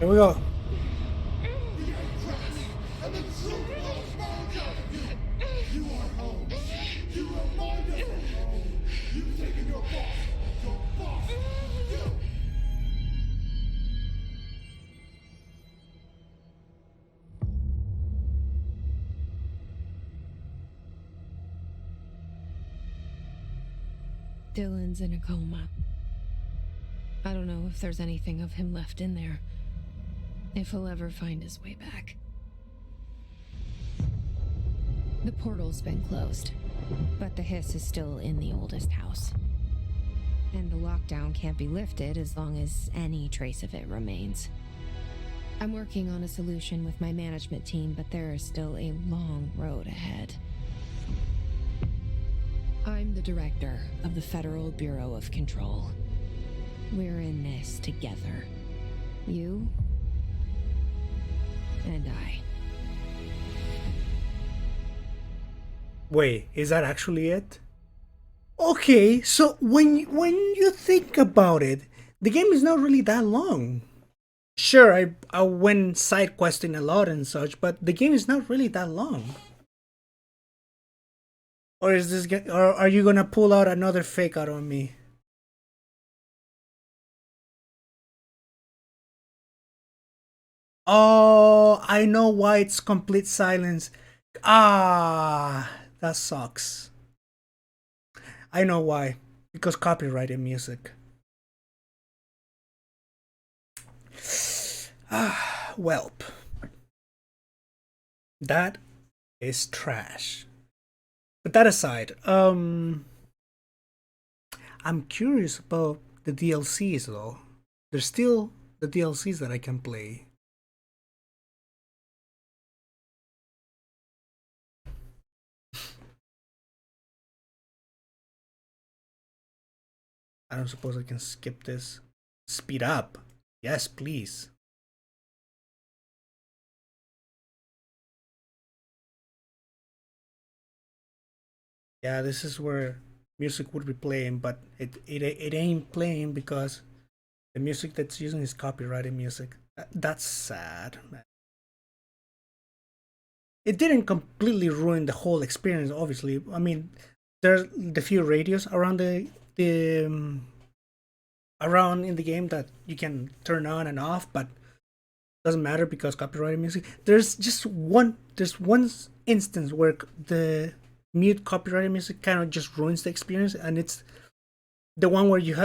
Here we go. And the truth will emerge out of you. You are home. You remind us of home. You've taken your boss, you. Dylan's in a coma. I don't know if there's anything of him left in there. If he'll ever find his way back. The portal's been closed, but the hiss is still in the oldest house. And the lockdown can't be lifted as long as any trace of it remains. I'm working on a solution with my management team, but there is still a long road ahead. I'm the director of the Federal Bureau of Control. We're in this together. You and I. Wait, is that actually it? Okay, so when you think about it, the game is not really that long. Sure, I went side questing a lot and such, but the game is not really that long. Or or are you gonna pull out another fake out on me? Oh, I know why it's complete silence. Ah, that sucks. I know why. Because copyrighted music. Ah, welp. That is trash. But that aside, I'm curious about the DLCs though. There's still the DLCs that I can play. I don't suppose I can skip this. Speed up. Yes, please. Yeah, this is where music would be playing, but it ain't playing because the music that's using is copyrighted music. That's sad, man. It didn't completely ruin the whole experience, obviously. I mean, there's the few radios around around in the game that you can turn on and off, but doesn't matter because copyrighted music. There's one instance where the mute copyrighted music kind of just ruins the experience, and it's the one where you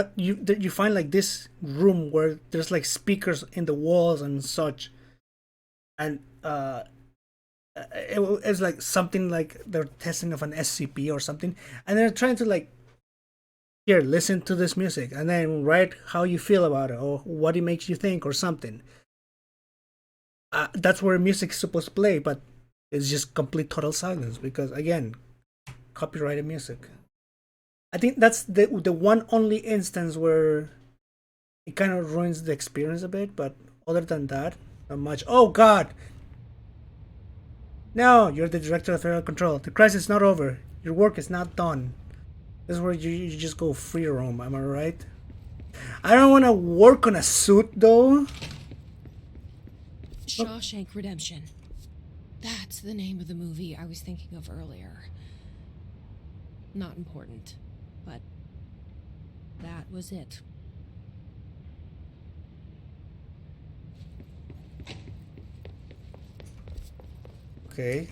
find like this room where there's like speakers in the walls and such, and it's like something like they're testing of an SCP or something, and they're trying to like, here, listen to this music and then write how you feel about it or what it makes you think or something. That's where music's supposed to play, but it's just complete total silence because, again, copyrighted music. I think that's the one only instance where it kind of ruins the experience a bit, but other than that, not much. Oh God! No, you're the director of Federal Control. The crisis is not over. Your work is not done. This is where you just go free roam, am I right? I don't want to work on a suit though. Shawshank Redemption. That's the name of the movie I was thinking of earlier. Not important, but that was it. Okay,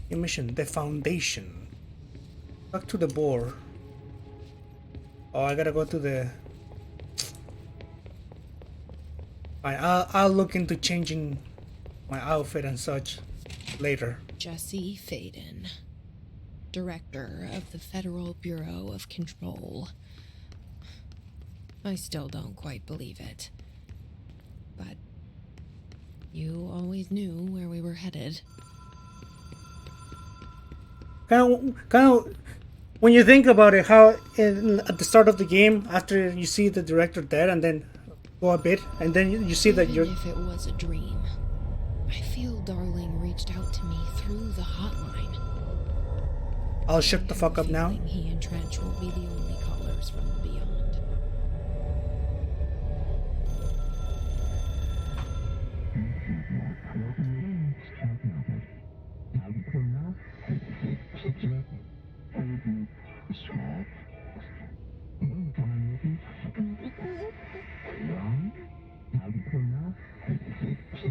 new mission, the Foundation. Back to the board. Oh, I gotta go to the... Fine, I'll look into changing my outfit and such later. Jesse Faden, director of the Federal Bureau of Control. I still don't quite believe it. But you always knew where we were headed. Kind of, when you think about it, how at the start of the game, after you see the director dead, and then go a bit, and then you see that you're... Even if it was a dream, I feel Darling reached out to me through the hotline. I'll shut the fuck up now. He and Trench won't be the only callers from the beyond.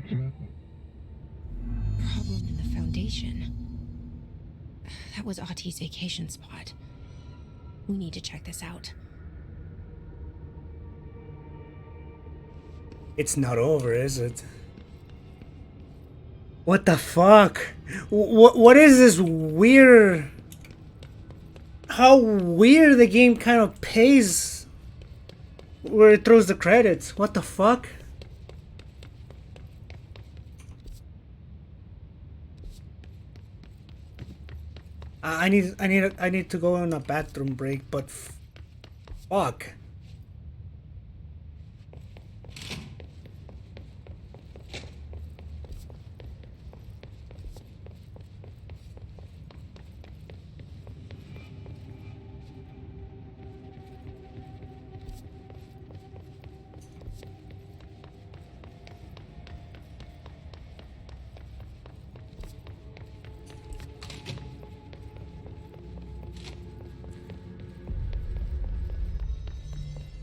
Problem in the foundation. That was Auti's vacation spot. We need to check this out. It's not over, is it? What the fuck? What is this weird... How weird the game kind of pays where it throws the credits. What the fuck? I need to go on a bathroom break, but fuck.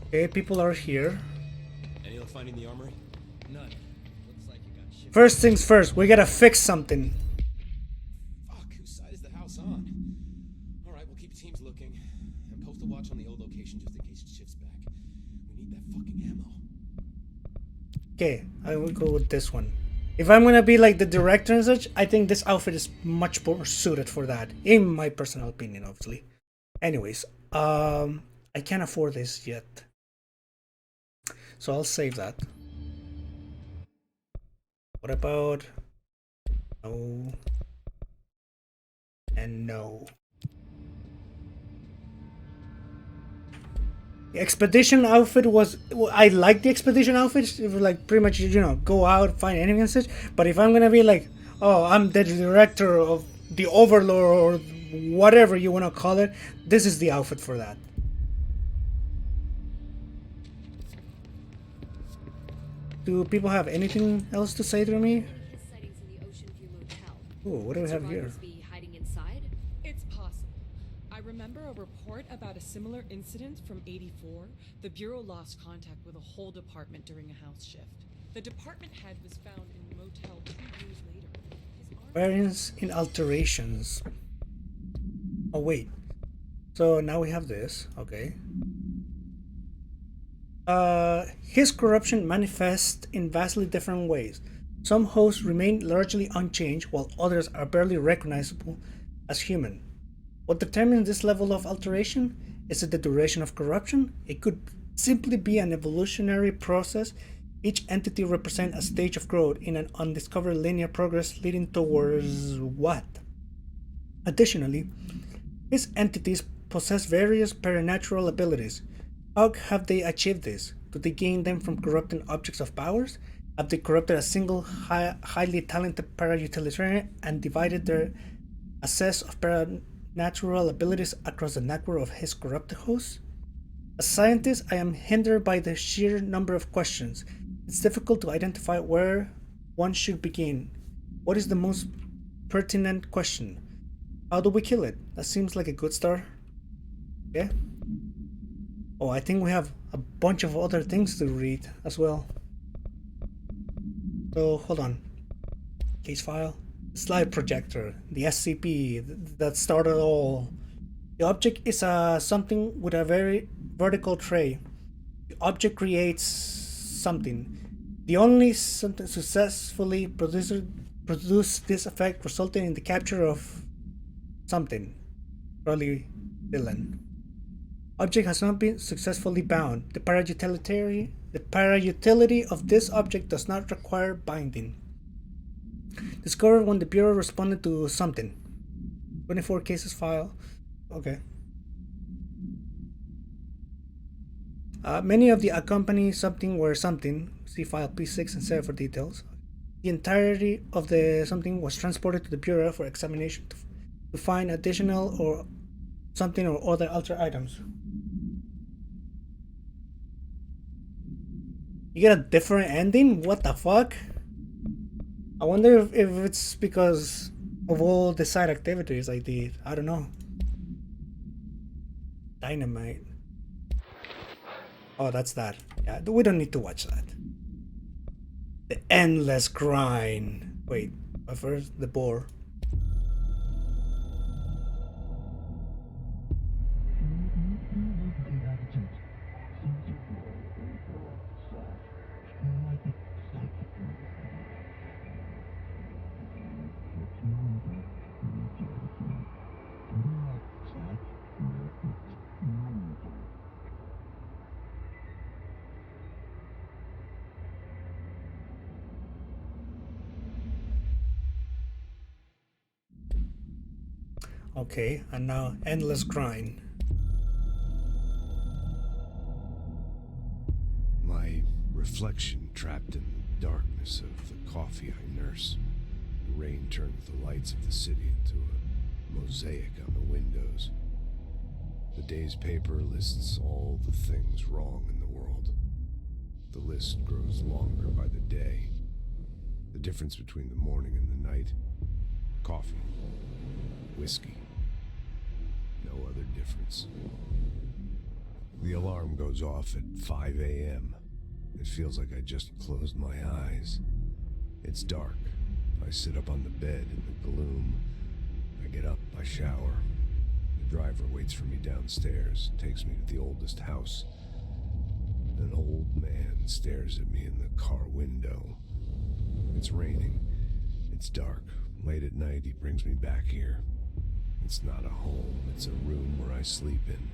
Okay, people are here. Any luck finding the armory? None. Looks like you got shit. First things first, we gotta fix something. Fuck, whose side is the house on? Alright, we'll keep teams looking. And post a watch on the old location just in case it shifts back. We need that fucking ammo. Okay, I will go with this one. If I'm gonna be like the director and such, I think this outfit is much more suited for that. In my personal opinion, obviously. Anyways, I can't afford this yet. So I'll save that. What about no and no? The expedition outfit was... I like the expedition outfit. It was like pretty much, you know, go out, find enemies and such. But if I'm gonna be like, oh, I'm the director of the Overlord or whatever you wanna call it, this is the outfit for that. Do people have anything else to say to me? Oh, what do we have here? Hiding inside? It's possible. I remember a report about a similar incident from '84. The Bureau lost contact with a whole department during a house shift. The department head was found in a motel 2 years later. Variance in alterations. Oh, wait. So now we have this. Okay. His corruption manifests in vastly different ways. Some hosts remain largely unchanged, while others are barely recognizable as human. What determines this level of alteration? Is it the duration of corruption? It could simply be an evolutionary process. Each entity represents a stage of growth in an undiscovered linear progress leading towards what? Additionally, his entities possess various supernatural abilities. How have they achieved this? Do they gain them from corrupting objects of powers? Have they corrupted a single highly talented para-utilitarian and divided their access of paranatural abilities across the network of his corrupted hosts? As a scientist, I am hindered by the sheer number of questions. It's difficult to identify where one should begin. What is the most pertinent question? How do we kill it? That seems like a good start. Okay. Oh, I think we have a bunch of other things to read as well. So, hold on. Case file. Slide projector. The SCP that started all. The object is something with a very vertical tray. The object creates something. The only something successfully produced this effect resulting in the capture of something. Probably villain. Object has not been successfully bound. The para-utility of this object does not require binding. Discovered when the Bureau responded to something. 24 cases file. Okay. Many of the accompany something were something. See file P6 and 7 for details. The entirety of the something was transported to the Bureau for examination to find additional or something or other altered items. You get a different ending? What the fuck? I wonder if it's because of all the side activities I did. I don't know. Dynamite. Oh, that's that. Yeah, we don't need to watch that. The endless grind. Wait, but first the boar. Okay, and now endless grind. My reflection trapped in the darkness of the coffee I nurse. The rain turns the lights of the city into a mosaic on the windows. The day's paper lists all the things wrong in the world. The list grows longer by the day. The difference between the morning and the night: coffee, whiskey, no other difference. The alarm goes off at 5 a.m. It feels like I just closed my eyes. It's dark. I sit up on the bed in the gloom. I get up, I shower. The driver waits for me downstairs, takes me to the oldest house. An old man stares at me in the car window. It's raining. It's dark. Late at night, he brings me back here. It's not a home, it's a room where I sleep in,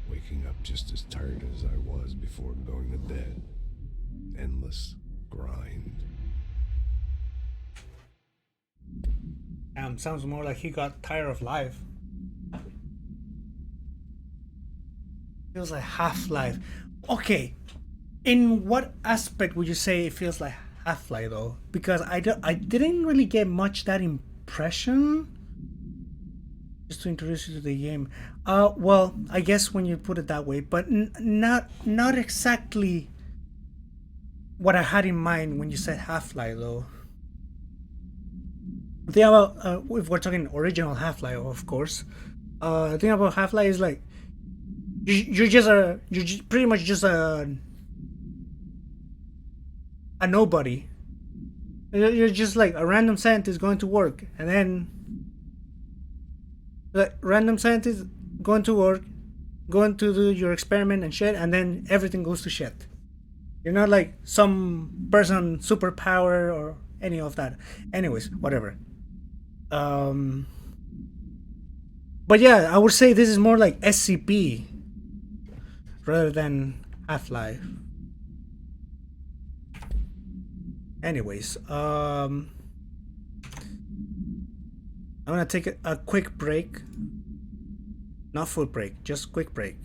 waking up just as tired as I was before going to bed. Endless grind. Sounds more like he got tired of life. Feels like Half-Life. Okay, in what aspect would you say it feels like Half-Life though? Because I didn't really get much that impression. Just to introduce you to the game. Well, I guess when you put it that way, but not exactly what I had in mind when you said Half-Life though. The thing about if we're talking original Half-Life, of course, the thing about Half-Life is like you're pretty much just a nobody. You're just like a random scientist going to work, and then like random scientist going to work, going to do your experiment and shit, and then everything goes to shit. You're not like some person superpower or any of that. Anyways, whatever. But yeah, I would say this is more like SCP rather than Half-Life. Anyways, I'm gonna take a quick break. Not full break, just quick break.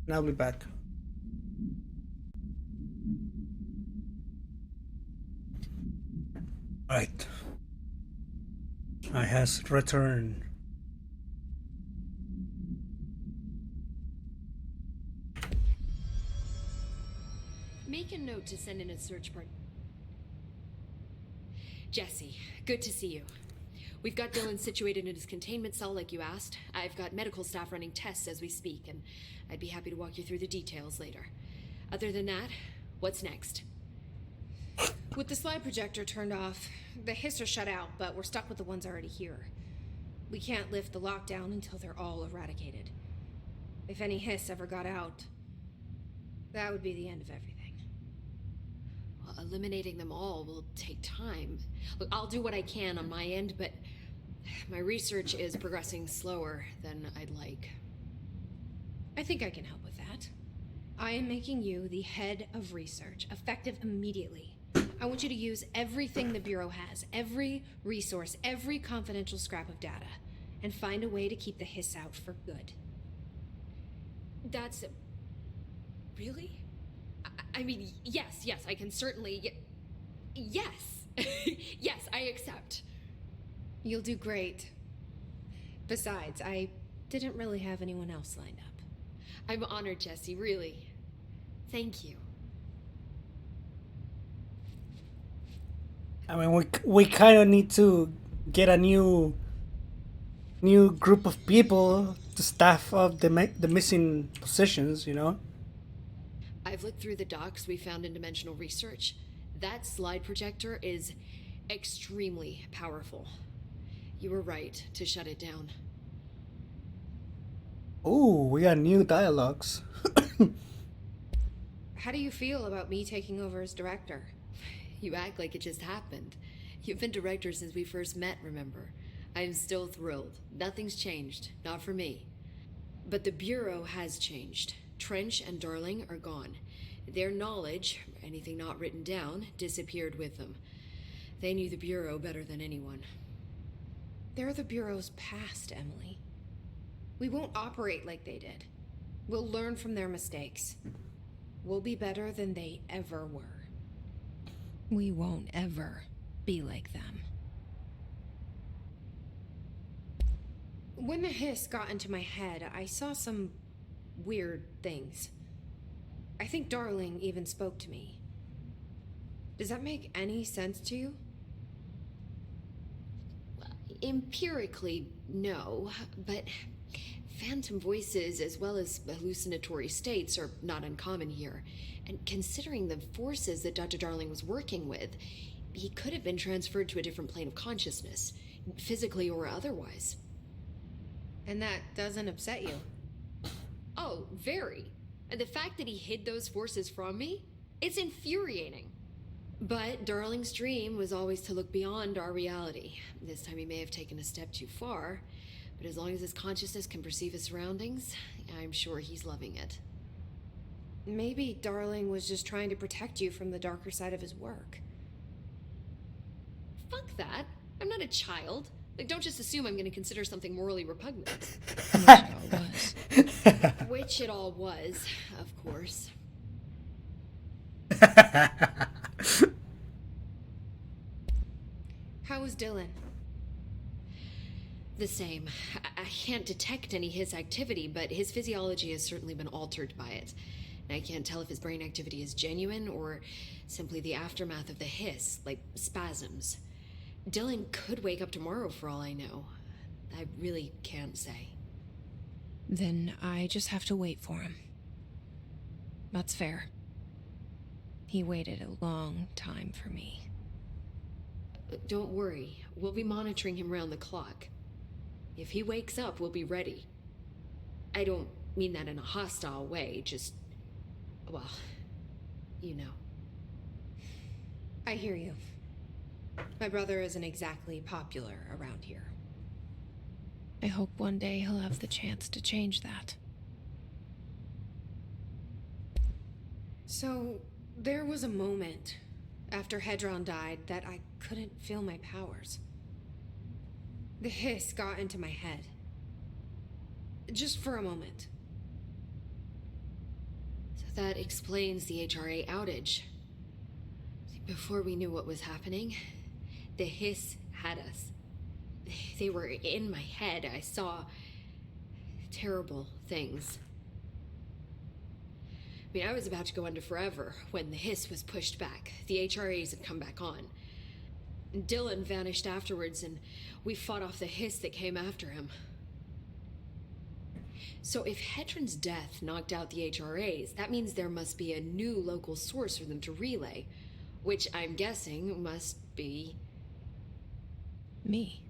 And I'll be back. Alright. I has returned. Make a note to send in a search party. Jesse, good to see you. We've got Dylan situated in his containment cell like you asked. I've got medical staff running tests as we speak, and I'd be happy to walk you through the details later. Other than that, what's next? With the slide projector turned off, the hiss are shut out, but we're stuck with the ones already here. We can't lift the lockdown until they're all eradicated. If any hiss ever got out, that would be the end of everything. Well, eliminating them all will take time. Look, I'll do what I can on my end, but my research is progressing slower than I'd like. I think I can help with that. I am making you the head of research, effective immediately. I want you to use everything the Bureau has, every resource, every confidential scrap of data, and find a way to keep the hiss out for good. That's... Really? I mean, yes, I can certainly... Yes! Yes, I accept. You'll do great. Besides, I didn't really have anyone else lined up. I'm honored, Jesse, really. Thank you. I mean, we kind of need to get a new group of people to staff up the missing positions, you know? I've looked through the docs we found in Dimensional Research. That slide projector is extremely powerful. You were right to shut it down. Oh, we got new dialogues. How do you feel about me taking over as director? You act like it just happened. You've been director since we first met, remember? I'm still thrilled. Nothing's changed. Not for me. But the Bureau has changed. Trench and Darling are gone. Their knowledge, anything not written down, disappeared with them. They knew the Bureau better than anyone. They're the Bureau's past, Emily. We won't operate like they did. We'll learn from their mistakes. We'll be better than they ever were. We won't ever be like them. When the hiss got into my head, I saw some weird things. I think Darling even spoke to me. Does that make any sense to you? Empirically, no, but phantom voices as well as hallucinatory states are not uncommon here. And considering the forces that Dr. Darling was working with, he could have been transferred to a different plane of consciousness, physically or otherwise. And that doesn't upset you? Oh, very. And the fact that he hid those forces from me, it's infuriating. But Darling's dream was always to look beyond our reality. This time he may have taken a step too far, but as long as his consciousness can perceive his surroundings, I'm sure he's loving it. Maybe Darling was just trying to protect you from the darker side of his work. Fuck that. I'm not a child. Like, don't just assume I'm going to consider something morally repugnant. Which it all was, of course. How is Dylan? The same. I can't detect any his activity, but his physiology has certainly been altered by it. And I can't tell if his brain activity is genuine or simply the aftermath of the hiss, like spasms. Dylan could wake up tomorrow for all I know. I really can't say. Then I just have to wait for him. That's fair. He waited a long time for me. Don't worry. We'll be monitoring him round the clock. If he wakes up, we'll be ready. I don't mean that in a hostile way, just... well, you know. I hear you. My brother isn't exactly popular around here. I hope one day he'll have the chance to change that. So, there was a moment after Hedron died that I couldn't feel my powers. The hiss got into my head. Just for a moment. So that explains the HRA outage. Before we knew what was happening, the hiss had us. They were in my head. I saw terrible things. I mean, I was about to go under forever when the hiss was pushed back. The HRAs had come back on. Dylan vanished afterwards, and we fought off the hiss that came after him. So if Hedron's death knocked out the HRAs, that means there must be a new local source for them to relay, which I'm guessing must be... me.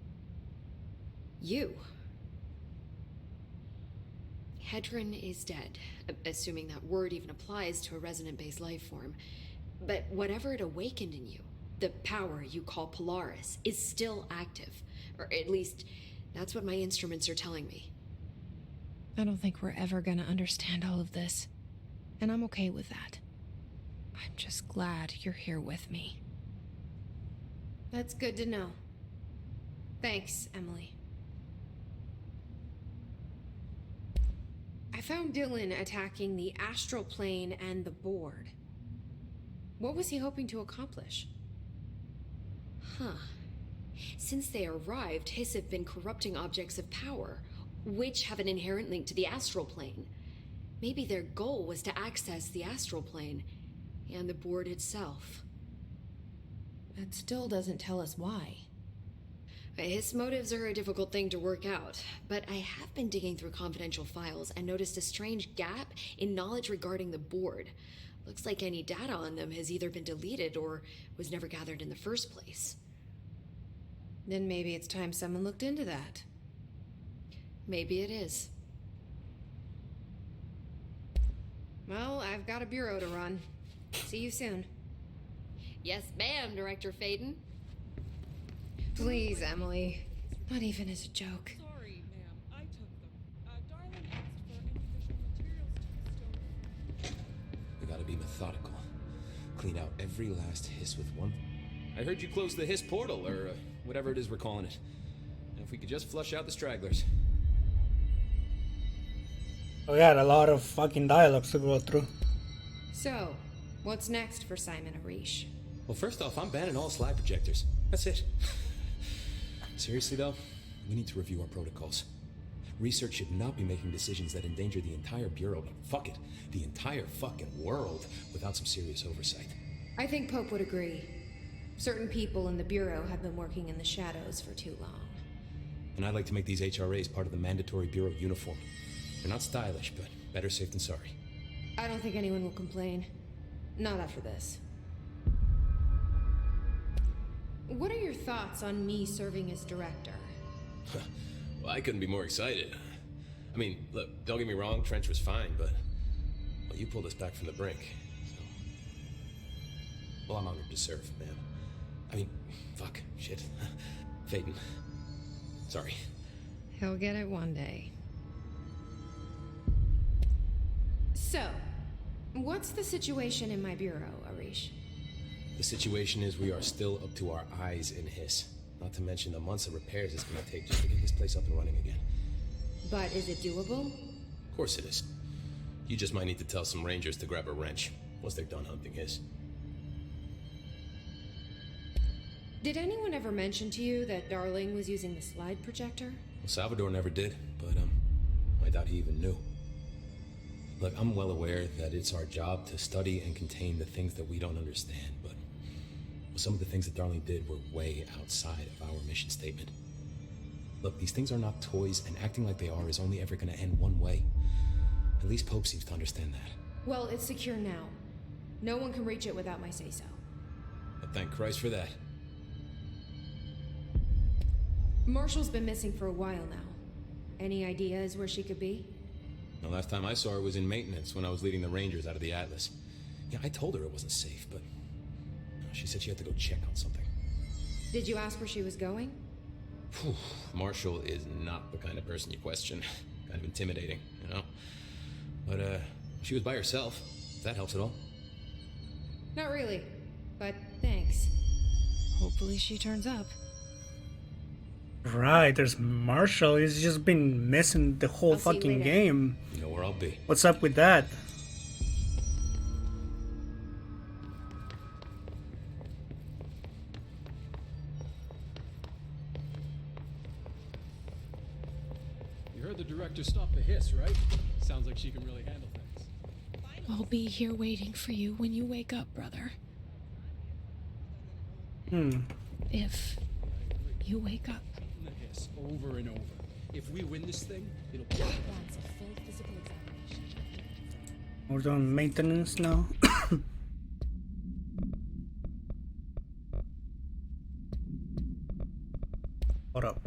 You. Hedron is dead, assuming that word even applies to a resonant-based life form. But whatever it awakened in you, the power you call Polaris, is still active. Or at least, that's what my instruments are telling me. I don't think we're ever gonna understand all of this. And I'm okay with that. I'm just glad you're here with me. That's good to know. Thanks, Emily. I found Dylan attacking the astral plane and the board. What was he hoping to accomplish? Huh. Since they arrived, Hiss have been corrupting objects of power, which have an inherent link to the astral plane. Maybe their goal was to access the astral plane and the board itself. That still doesn't tell us why. His motives are a difficult thing to work out, but I have been digging through confidential files and noticed a strange gap in knowledge regarding the board. Looks like any data on them has either been deleted or was never gathered in the first place. Then maybe it's time someone looked into that. Maybe it is. Well, I've got a bureau to run. See you soon. Yes, ma'am, Director Faden. Please, Emily. Not even as a joke. Sorry, ma'am. I took them. Darling asked for any visual materials to be stolen. We gotta be methodical. Clean out every last hiss with one. I heard you closed the hiss portal, or whatever it is we're calling it. And if we could just flush out the stragglers. Oh yeah, a lot of fucking dialogues to go through. So, what's next for Simon Arish? Well, first off, I'm banning all slide projectors. That's it. Seriously, though, we need to review our protocols. Research should not be making decisions that endanger the entire Bureau, fuck it, the entire fucking world, without some serious oversight. I think Pope would agree. Certain people in the Bureau have been working in the shadows for too long. And I'd like to make these HRAs part of the mandatory Bureau uniform. They're not stylish, but better safe than sorry. I don't think anyone will complain. Not after this. What are your thoughts on me serving as director? Well, I couldn't be more excited. I mean, look, don't get me wrong, Trench was fine, but... well, you pulled us back from the brink, so... well, I'm honored to serve, man. I mean, fuck, shit. Phaeton. Sorry. He'll get it one day. So, what's the situation in my bureau, Arish? The situation is we are still up to our eyes in hiss. Not to mention the months of repairs it's gonna take just to get this place up and running again. But is it doable? Of course it is. You just might need to tell some rangers to grab a wrench once they're done hunting hiss. Did anyone ever mention to you that Darling was using the slide projector? Well, Salvador never did, but I doubt he even knew. Look, I'm well aware that it's our job to study and contain the things that we don't understand, but some of the things that Darling did were way outside of our mission statement. Look, these things are not toys, and acting like they are is only ever going to end one way. At least Pope seems to understand that. Well, it's secure now. No one can reach it without my say-so. But thank Christ for that. Marshall's been missing for a while now. Any ideas where she could be? The last time I saw her was in maintenance when I was leading the Rangers out of the Atlas. Yeah, I told her it wasn't safe, but she said she had to go check on something. Did you ask where she was going? Whew. Marshall is not the kind of person you question. Kind of intimidating, you know? But, she was by herself, if that helps at all. Not really, but thanks. Hopefully she turns up. Right, there's Marshall. He's just been missing the whole fucking game. You know where I'll be. What's up with that? You heard the director stop the hiss, right? Sounds like she can really handle things. I'll be here waiting for you when you wake up, brother. If you wake up. The hiss over and over. If we win this thing, it'll be... Wants a full physical examination. We're doing maintenance now. Hold up.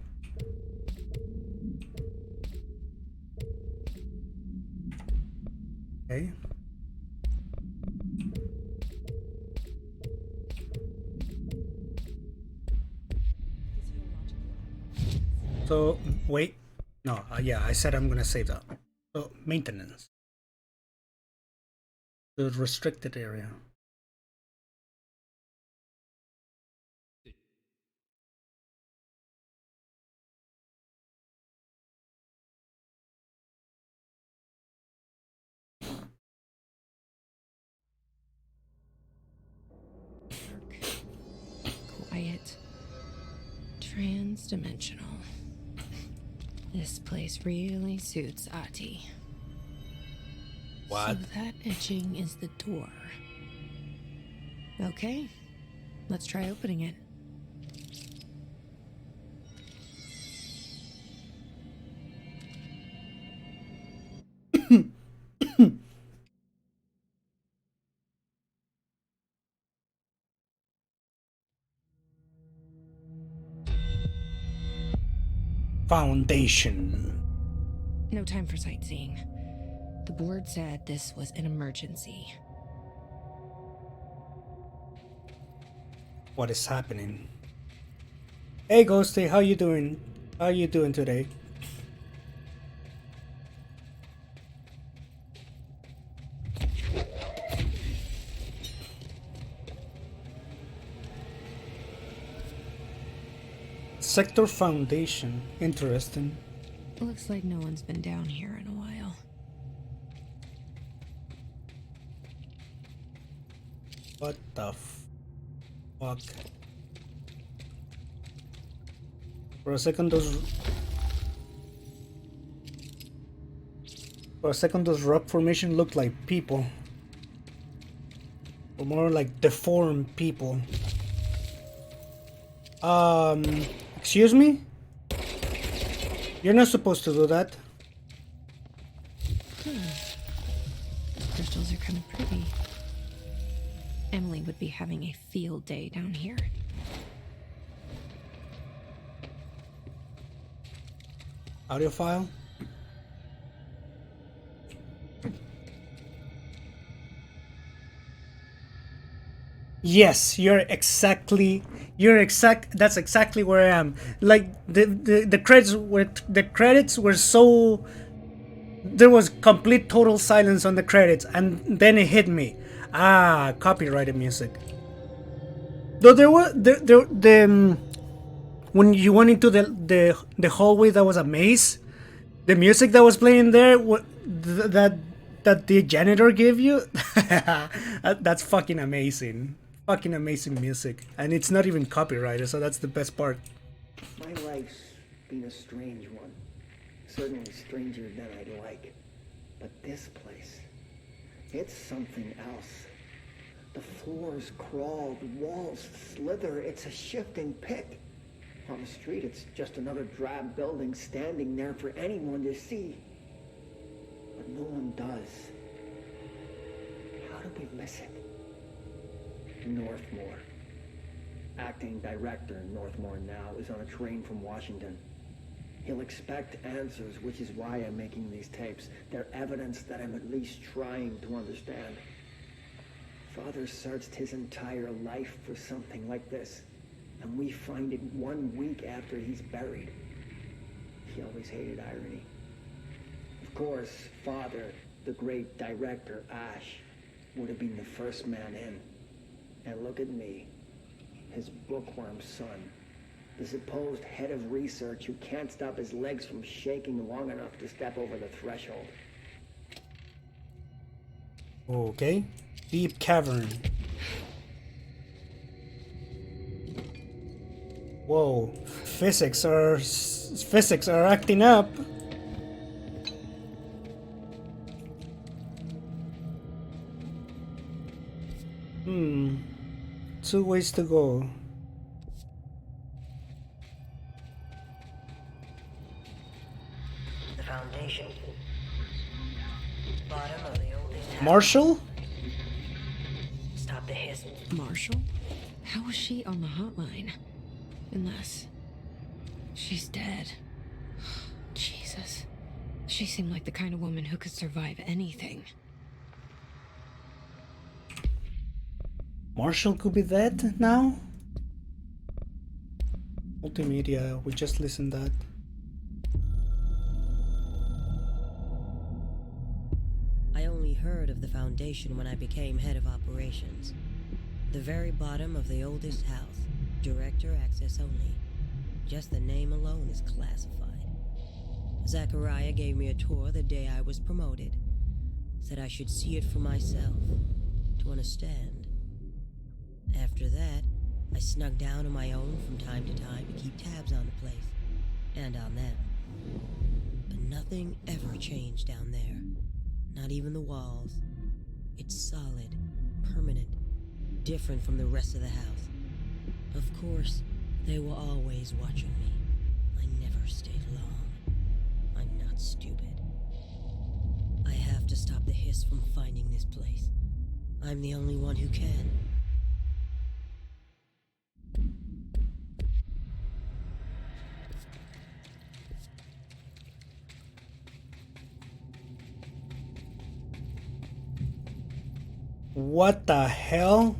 Okay. So, wait. No, yeah, I said I'm gonna save that. So, maintenance. The restricted area. Quiet. Trans-dimensional. This place really suits Ahti. What? So that etching is the door. Okay, let's try opening it. Foundation. No time for sightseeing. The board said this was an emergency. What is happening? Hey Ghosty, how you doing? How you doing today? Sector Foundation. Interesting. Looks like no one's been down here in a while. What the fuck? For a second those rock formation looked like people. Or more like deformed people. Excuse me? You're not supposed to do that. Crystals are kind of pretty. Emily would be having a field day down here. Audio file? Yes, that's exactly where I am. Like the credits were so, there was complete total silence on the credits, and then it hit me. Ah, copyrighted music. Though there were when you went into the hallway that was a maze, the music that was playing there, that the janitor gave you, that's fucking amazing. Fucking amazing music, and it's not even copyrighted, so that's the best part. My life's been a strange one. Certainly stranger than I'd like. But this place, it's something else. The floors crawl, the walls slither, it's a shifting pit. On the street, it's just another drab building standing there for anyone to see. But no one does. How did we miss it? Northmore. Acting director Northmore now is on a train from Washington. He'll expect answers, which is why I'm making these tapes. They're evidence that I'm at least trying to understand. Father searched his entire life for something like this, and we find it 1 week after he's buried. He always hated irony. Of course, Father, the great director, Ash, would have been the first man in. And look at me, his bookworm son, the supposed head of research who can't stop his legs from shaking long enough to step over the threshold. Okay. Deep cavern. Whoa. Physics are acting up. Two ways to go. The Foundation. Bottom of the oldest house. Marshall? Stop the hiss. Marshall? How was she on the hotline? Unless she's dead. Jesus. She seemed like the kind of woman who could survive anything. Marshall could be dead now? Multimedia, we just listened that. I only heard of the Foundation when I became head of operations. The very bottom of the oldest house. Director access only. Just the name alone is classified. Zachariah gave me a tour the day I was promoted. Said I should see it for myself, to understand. After that, I snuck down on my own from time to time to keep tabs on the place, and on them. But nothing ever changed down there. Not even the walls. It's solid, permanent, different from the rest of the house. Of course, they were always watching me. I never stayed long. I'm not stupid. I have to stop the hiss from finding this place. I'm the only one who can. What the hell?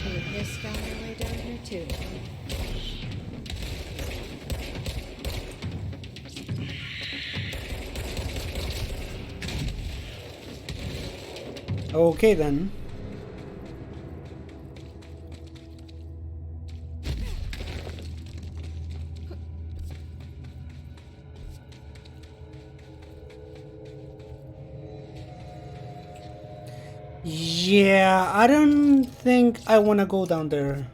Hey, this guy way down here too. Okay then. Yeah, I don't think I want to go down there.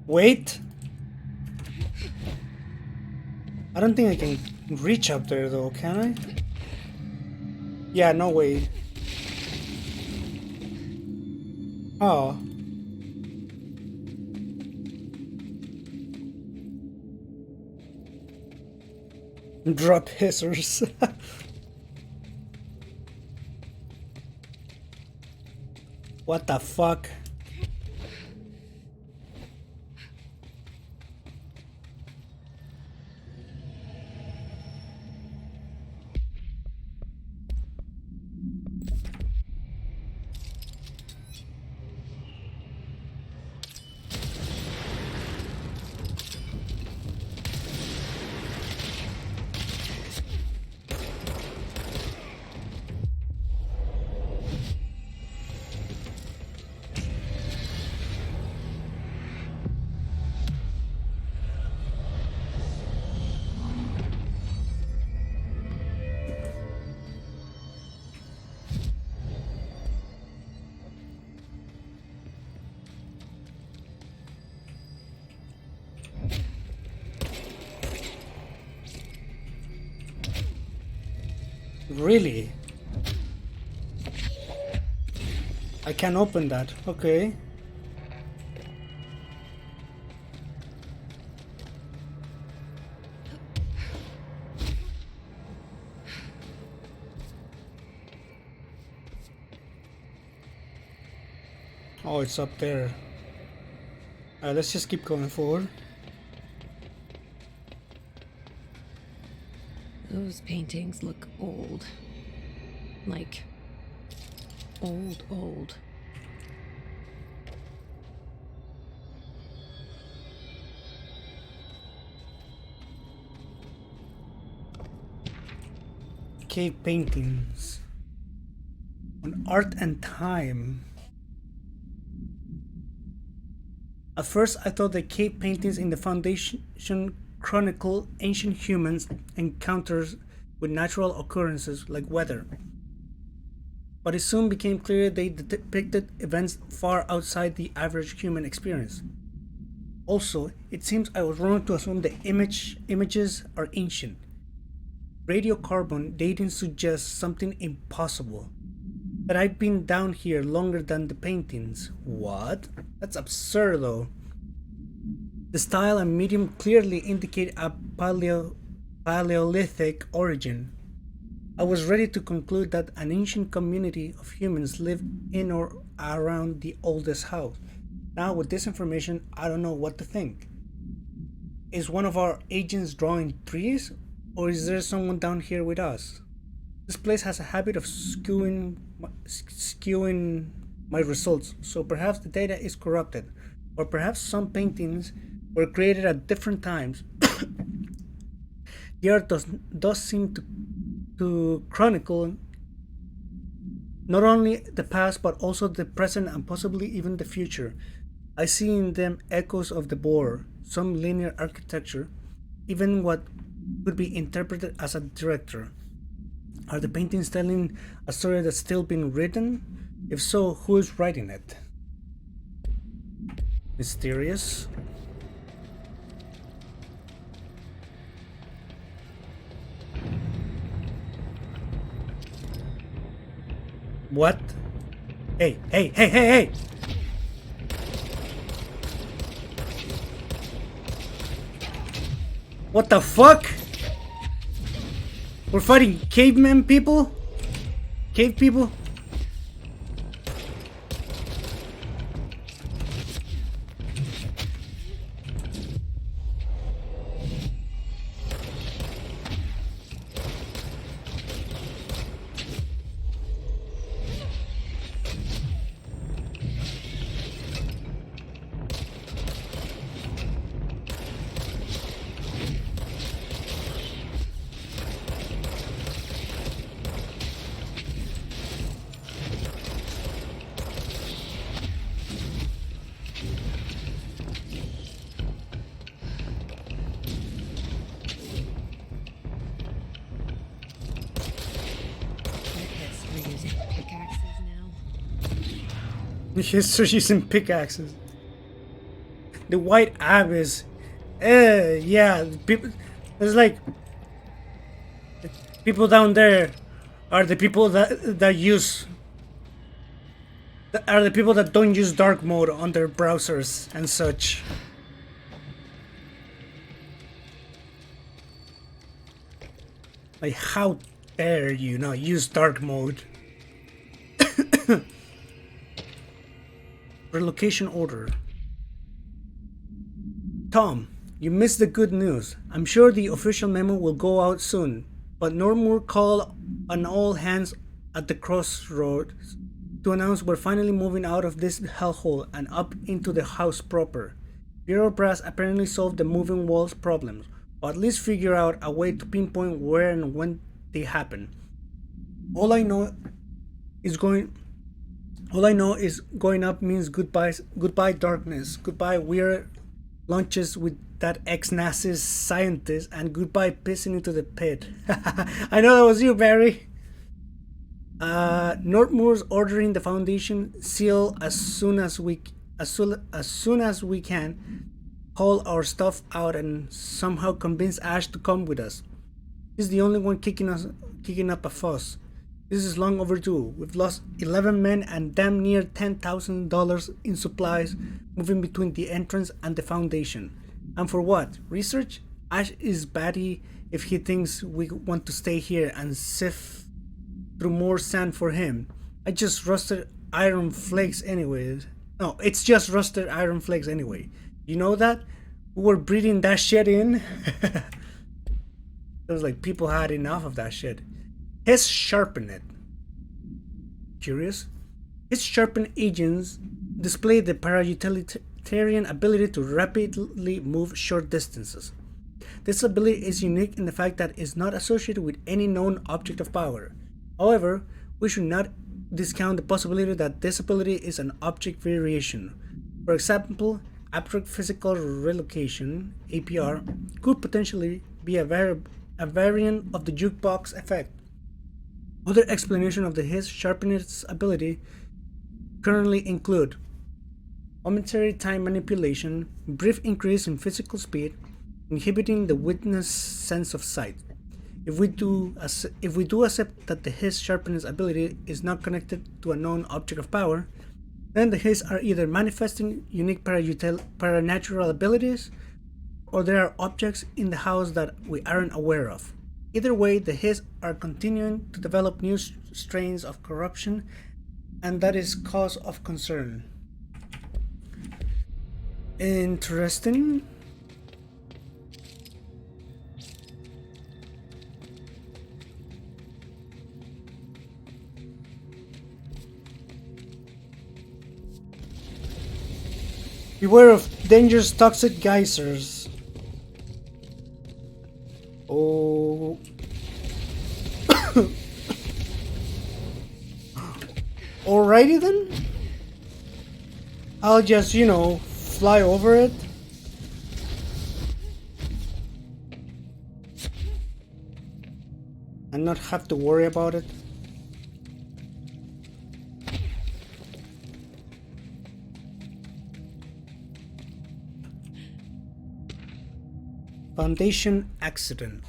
Wait. I don't think I can reach up there though, can I? Yeah, no way. Oh. Drop hissers. What the fuck? Really? I can open that. Okay. Oh, it's up there. Alright, let's just keep going forward. Those paintings look old. Like, old. Cave paintings on art and time. At first, I thought the cave paintings in the Foundation chronicle ancient humans' encounters with natural occurrences like weather. But it soon became clear they depicted events far outside the average human experience. Also, it seems I was wrong to assume the images are ancient. Radiocarbon dating suggests something impossible. That I've been down here longer than the paintings. What? That's absurd though. The style and medium clearly indicate a Paleolithic origin. I was ready to conclude that an ancient community of humans lived in or around the oldest house. Now with this information, I don't know what to think. Is one of our agents drawing trees? Or is there someone down here with us? This place has a habit of skewing my results, so perhaps the data is corrupted, or perhaps some paintings were created at different times. The art does seem to chronicle not only the past but also the present and possibly even the future. I see in them echoes of the Boer, some linear architecture, even what could be interpreted as a director. Are the paintings telling a story that's still being written? If so, who is writing it? Mysterious. What? Hey! What the fuck? We're fighting cavemen people? Cave people? He's just using pickaxes. The White Abyss. Yeah, people. It's like people down there are the people that use. Are the people that don't use dark mode on their browsers and such. Like, how dare you not use dark mode? Relocation order. Tom, you missed the good news. I'm sure the official memo will go out soon, but Normoor called on all hands at the crossroads to announce we're finally moving out of this hellhole and up into the house proper. Bureau Brass apparently solved the moving walls problems, or at least figure out a way to pinpoint where and when they happen. All I know is going up means goodbye darkness, goodbye weird lunches with that ex-Nazi scientist, and goodbye pissing into the pit. I know that was you, Barry. Northmoor's ordering the Foundation seal as soon as we can, haul our stuff out and somehow convince Ash to come with us. He's the only one kicking up a fuss. This is long overdue. We've lost 11 men and damn near $10,000 in supplies moving between the entrance and the Foundation. And for what? Research? Ash is batty if he thinks we want to stay here and sift through more sand for him. I just rusted iron flakes anyways. No, it's just rusted iron flakes anyway. You know that? We were breathing that shit in. It was like people had enough of that shit. His sharpen it. Curious? His sharpened agents display the para-utilitarian ability to rapidly move short distances. This ability is unique in the fact that it's not associated with any known object of power. However, we should not discount the possibility that this ability is an object variation. For example, abstract physical relocation (APR) could potentially be a variant of the jukebox effect. Other explanations of the his sharpened's ability currently include momentary time manipulation, brief increase in physical speed, inhibiting the witness sense of sight. If we do accept that the his sharpened's ability is not connected to a known object of power, then the his are either manifesting unique paranatural abilities, or there are objects in the house that we aren't aware of. Either way, the his are continuing to develop new strains of corruption, and that is cause of concern. Interesting. Beware of dangerous toxic geysers. Oh. Alrighty then. I'll just, fly over it. And not have to worry about it. Foundation accident.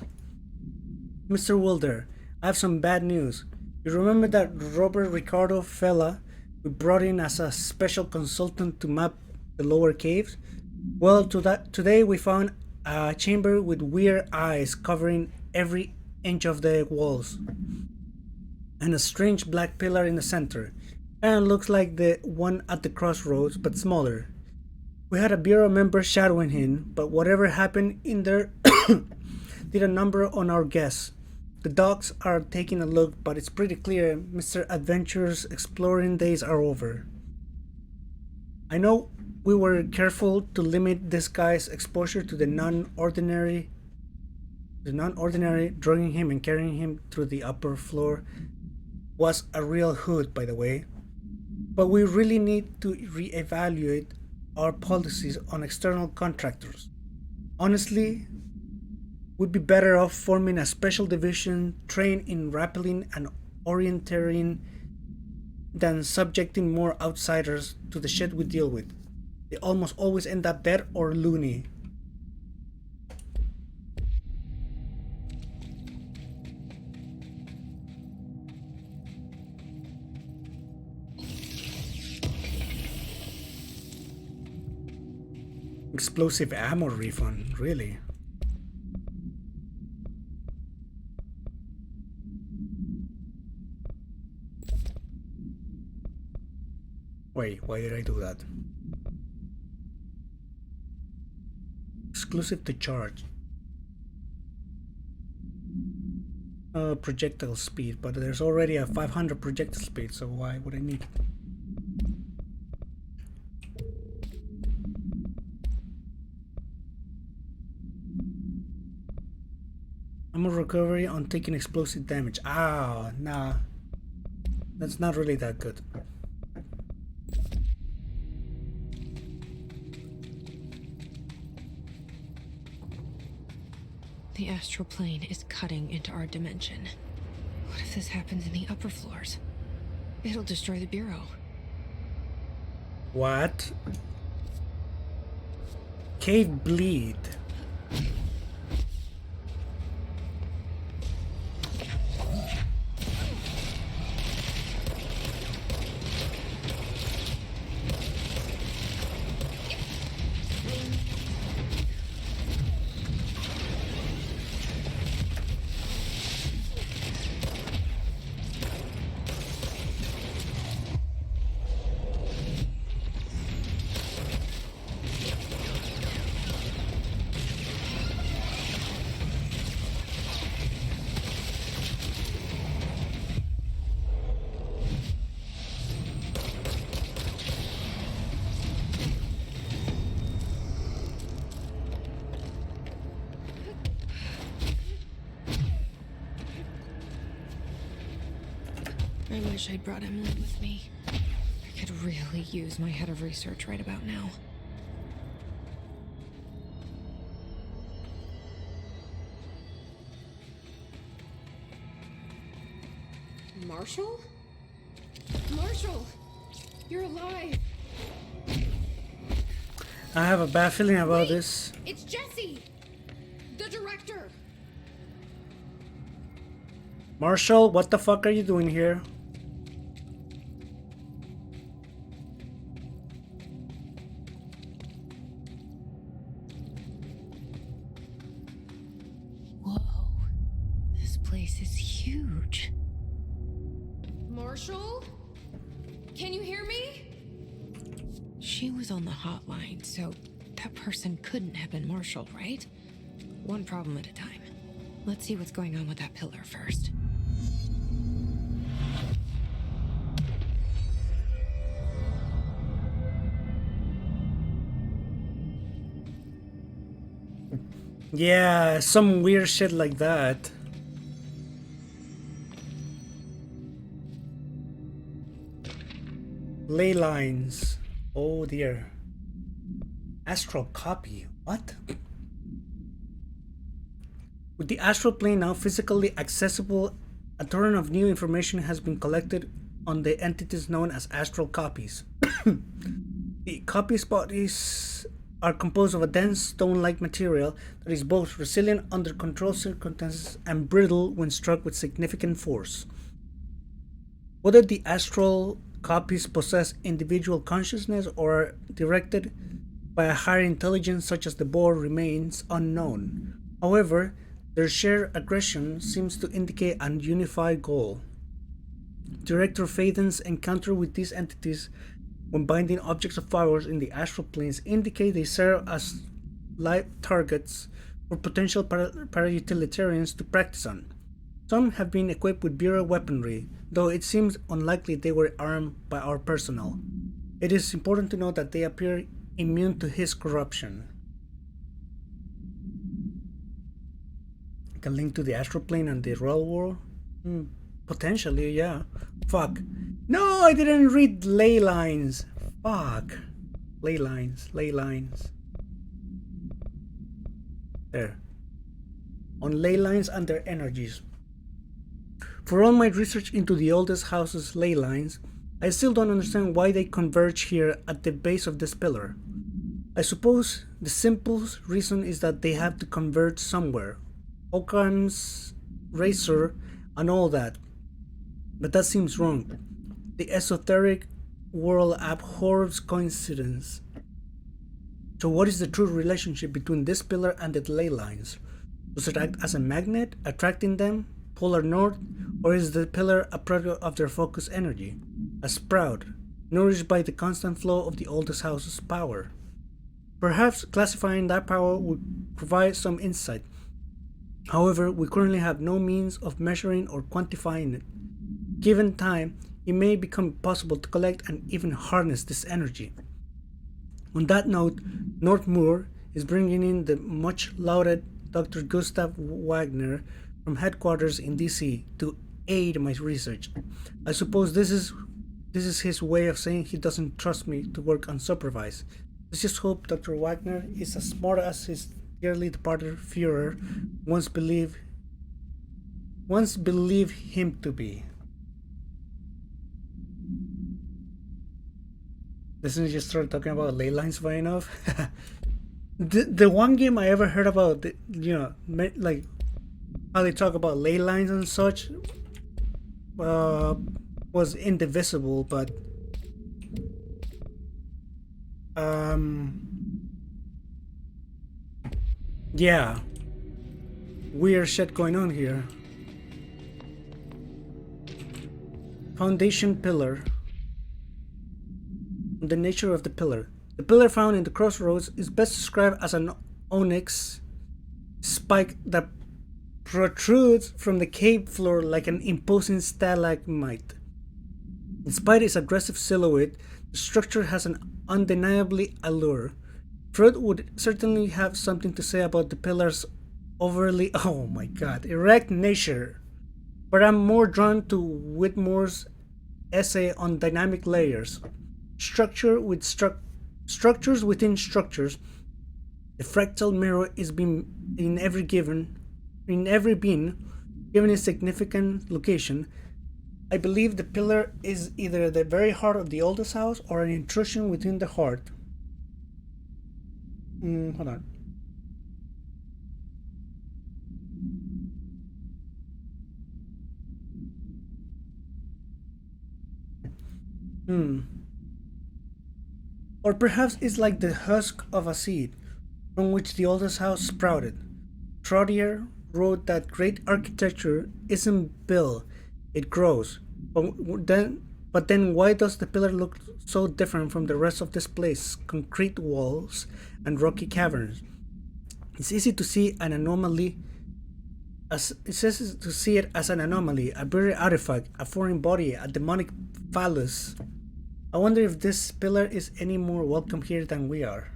Mr. Wilder, I have some bad news. You remember that Robert Ricardo fella we brought in as a special consultant to map the lower caves? Well, today we found a chamber with weird eyes covering every inch of the walls, and a strange black pillar in the center. And looks like the one at the crossroads, but smaller. We had a bureau member shadowing him, but whatever happened in there did a number on our guess. The dogs are taking a look, but it's pretty clear Mr. Adventure's exploring days are over. I know we were careful to limit this guy's exposure to the non-ordinary, drugging him and carrying him through the upper floor was a real hoot, by the way. But we really need to reevaluate our policies on external contractors. Honestly, we'd be better off forming a special division trained in rappelling and orienteering than subjecting more outsiders to the shit we deal with. They almost always end up dead or loony. Explosive ammo refund, really? Wait, why did I do that? Exclusive to charge. Projectile speed, but there's already a 500 projectile speed, so why would I need it? Ammo recovery on taking explosive damage. Ah, nah. That's not really that good. The astral plane is cutting into our dimension. What if this happens in the upper floors? It'll destroy the Bureau. What? Cave bleed. I wish I'd brought Emily with me. I could really use my head of research right about now. Marshall? Marshall! You're alive! I have a bad feeling about this. It's Jesse! The director! Marshall, what the fuck are you doing here? Whoa. This place is huge. Marshall? Can you hear me? She was on the hotline, so that person couldn't have been Marshall, right? One problem at a time. Let's see what's going on with that pillar first. Yeah, some weird shit like that. Ley lines. Oh dear. Astral copy. What? With the astral plane now physically accessible, a torrent of new information has been collected on the entities known as astral copies. The copy bodies are composed of a dense stone-like material that is both resilient under controlled circumstances and brittle when struck with significant force. Whether the astral copies possess individual consciousness or are directed by a higher intelligence such as the board remains unknown. However, their shared aggression seems to indicate a unified goal. Director Faden's encounter with these entities when binding objects of power in the astral planes indicate they serve as live targets for potential para-utilitarians to practice on. Some have been equipped with Bureau weaponry, though it seems unlikely they were armed by our personnel. It is important to note that they appear immune to his corruption. Like a link to the astral plane and the real world? Potentially, yeah. Fuck. No, I didn't read ley lines. Fuck. Ley lines, ley lines. There. On ley lines and their energies. For all my research into the oldest house's ley lines, I still don't understand why they converge here at the base of this pillar. I suppose the simplest reason is that they have to converge somewhere. Occam's razor and all that. But that seems wrong. The esoteric world abhors coincidence. So what is the true relationship between this pillar and the ley lines? Does it act as a magnet, attracting them, polar north, or is the pillar a product of their focused energy, a sprout, nourished by the constant flow of the oldest house's power? Perhaps classifying that power would provide some insight. However, we currently have no means of measuring or quantifying it. Given time, it may become possible to collect and even harness this energy. On that note, Northmoor is bringing in the much lauded Dr. Gustav Wagner from headquarters in DC to aid my research. I suppose this is his way of saying he doesn't trust me to work unsupervised. Let's just hope Dr. Wagner is as smart as his dearly departed Führer once believed him to be. Doesn't he just start talking about ley lines far enough? the one game I ever heard about, like how they talk about ley lines and such, was Indivisible, but yeah, weird shit going on here. Foundation pillar. The nature of the pillar. The pillar found in the crossroads is best described as an onyx spike that protrudes from the cave floor like an imposing stalagmite. Despite its aggressive silhouette, the structure has an undeniably allure. Freud would certainly have something to say about the pillar's overly, oh my god, erect nature. But I'm more drawn to Whitmore's essay on dynamic layers. Structures within structures. The fractal mirror is being in every bin, given its significant location. I believe the pillar is either the very heart of the oldest house or an intrusion within the heart. Hold on. Or perhaps it's like the husk of a seed from which the oldest house sprouted. Trottier wrote that great architecture isn't built, it grows. But then why does the pillar look so different from the rest of this place? Concrete walls and rocky caverns. It's easy to see an anomaly. It's easy to see it as an anomaly, a buried artifact, a foreign body, a demonic phallus. I wonder if this pillar is any more welcome here than we are.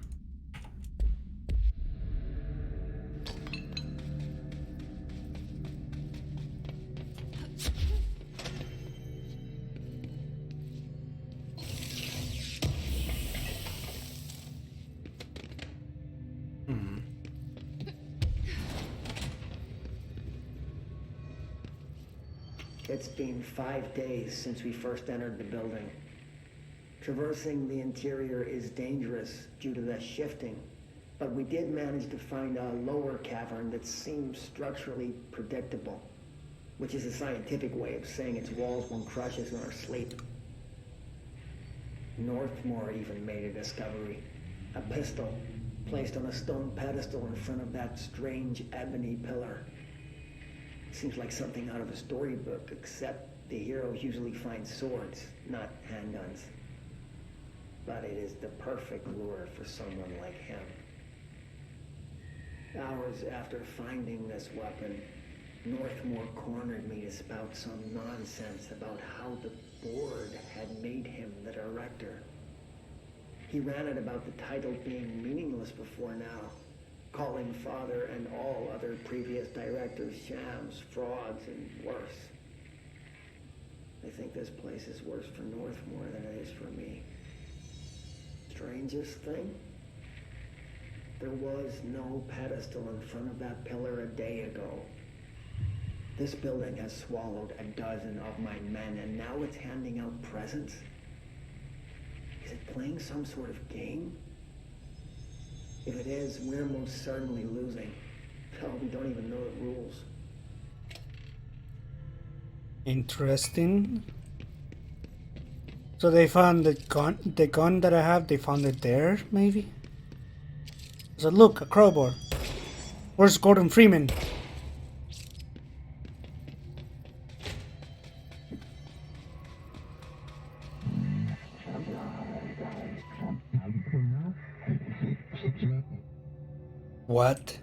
It's been 5 days since we first entered the building. Traversing the interior is dangerous due to the shifting, but we did manage to find a lower cavern that seems structurally predictable, which is a scientific way of saying its walls won't crush us in our sleep. Northmore even made a discovery. A pistol placed on a stone pedestal in front of that strange ebony pillar. Seems like something out of a storybook, except the heroes usually find swords, not handguns. But it is the perfect lure for someone like him. Hours after finding this weapon, Northmore cornered me to spout some nonsense about how the board had made him the director. He ran it about the title being meaningless before now, calling Father and all other previous directors shams, frauds, and worse. I think this place is worse for Northmore than it is for me. Strangest thing? There was no pedestal in front of that pillar a day ago. This building has swallowed a dozen of my men, and now it's handing out presents? Is it playing some sort of game? If it is, we're most certainly losing. Hell, we don't even know the rules. Interesting. So they found the gun that I have, they found it there, maybe? So look, a crowbar. Where's Gordon Freeman? What?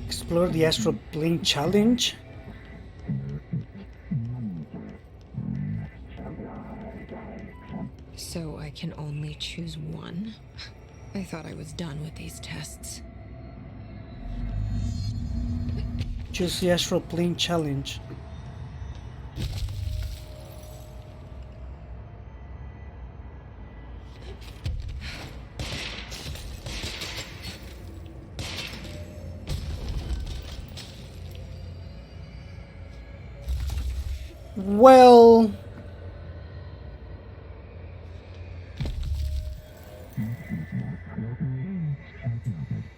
Explore the astral plane challenge? So I can only choose one? I thought I was done with these tests. Choose the astral plane challenge. Well,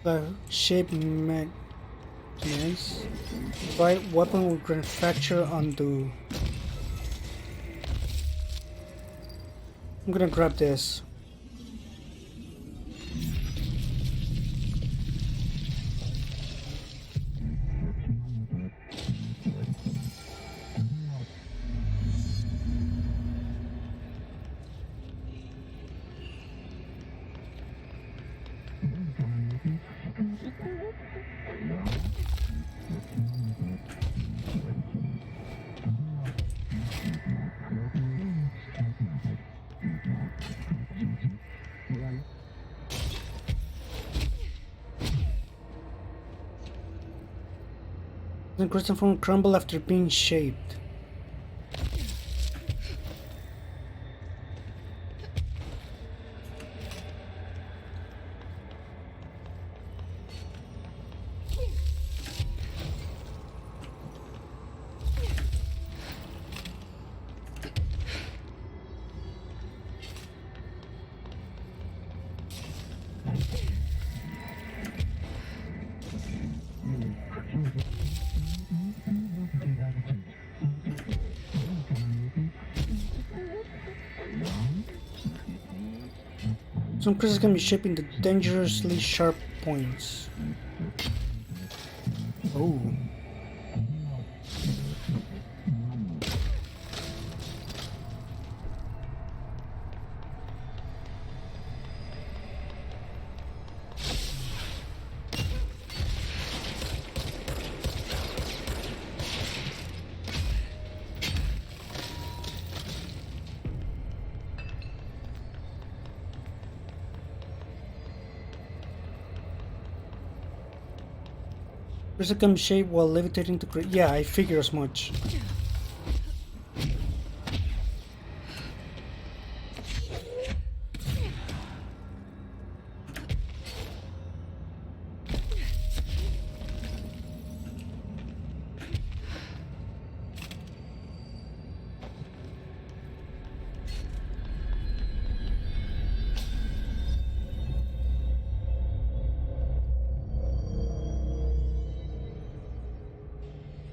the shape magnets. Right weapon will grant fracture undo. I'm gonna grab this. The crystal form crumble after being shaped. Some crystals can be shaped into dangerously sharp points. Oh. Crystal can be shaped while levitating to create. Yeah, I figure as much.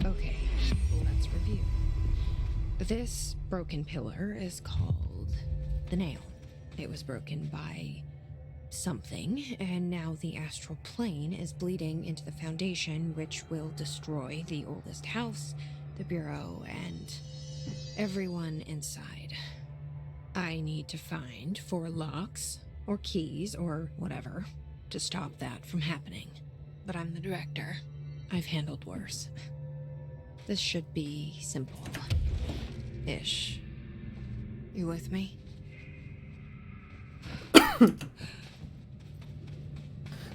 Okay, let's review. This broken pillar is called the nail. It was broken by something, and now the astral plane is bleeding into the foundation, which will destroy the oldest house, the bureau, and everyone inside. I need to find 4 locks, or keys, or whatever, to stop that from happening. But I'm the director. I've handled worse. This should be simple. Ish. You with me?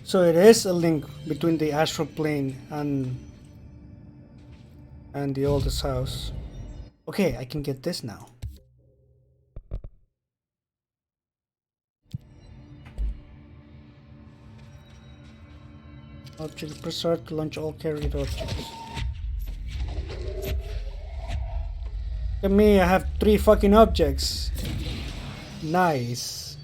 So it is a link between the astral plane and the oldest house. Okay, I can get this now. Object press R to launch all carried objects. Look at me, I have 3 fucking objects. Nice.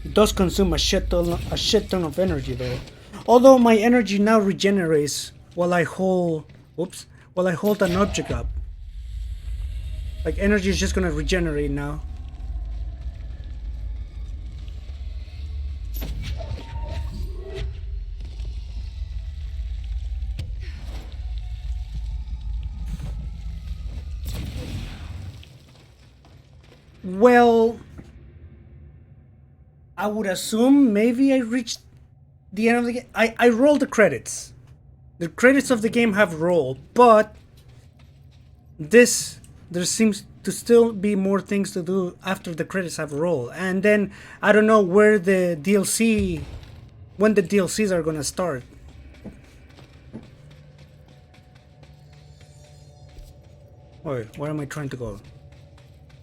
It does consume a shit ton of energy though. Although my energy now regenerates while I hold an object up. Like energy is just gonna regenerate now. Well, I would assume maybe I reached the end of the game. I rolled the credits. The credits of the game have rolled, but there seems to still be more things to do after the credits have rolled. And then I don't know when the DLCs are gonna start. Wait, where am I trying to go?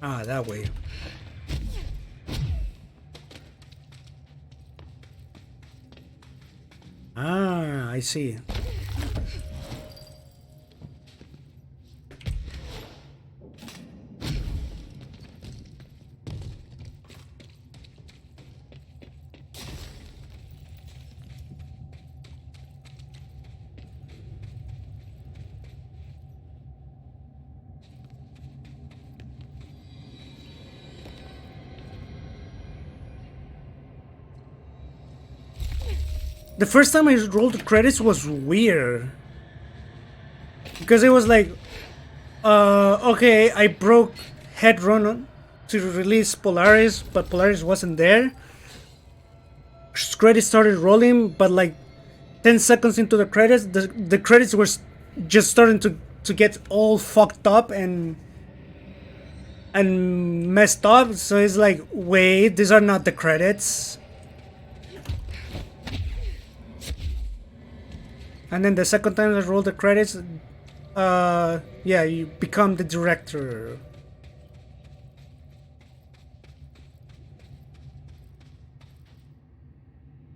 Ah, that way. Ah, I see. The first time I rolled the credits was weird. Because it was like, okay, I broke Headrun to release Polaris, but Polaris wasn't there. Credits started rolling, but like 10 seconds into the credits, the credits were just starting to get all fucked up and messed up. So it's like, wait, these are not the credits. And then the second time I rolled the credits, yeah, you become the director.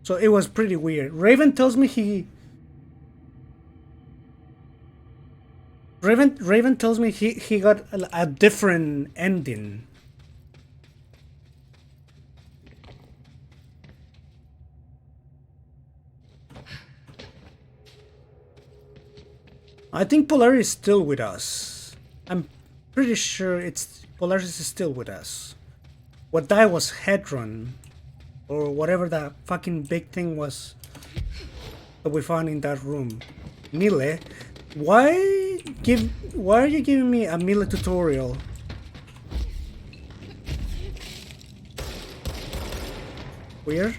So it was pretty weird. Raven tells me Raven tells me he got a different ending. I think Polaris is still with us. I'm pretty sure Polaris is still with us. What died was Hedron, or whatever that fucking big thing was that we found in that room. Mille, why are you giving me a Mille tutorial? Weird.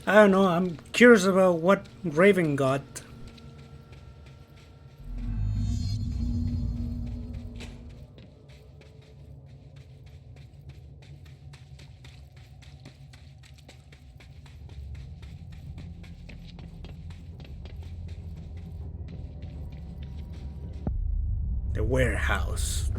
I don't know, I'm curious about what Raven got. The warehouse.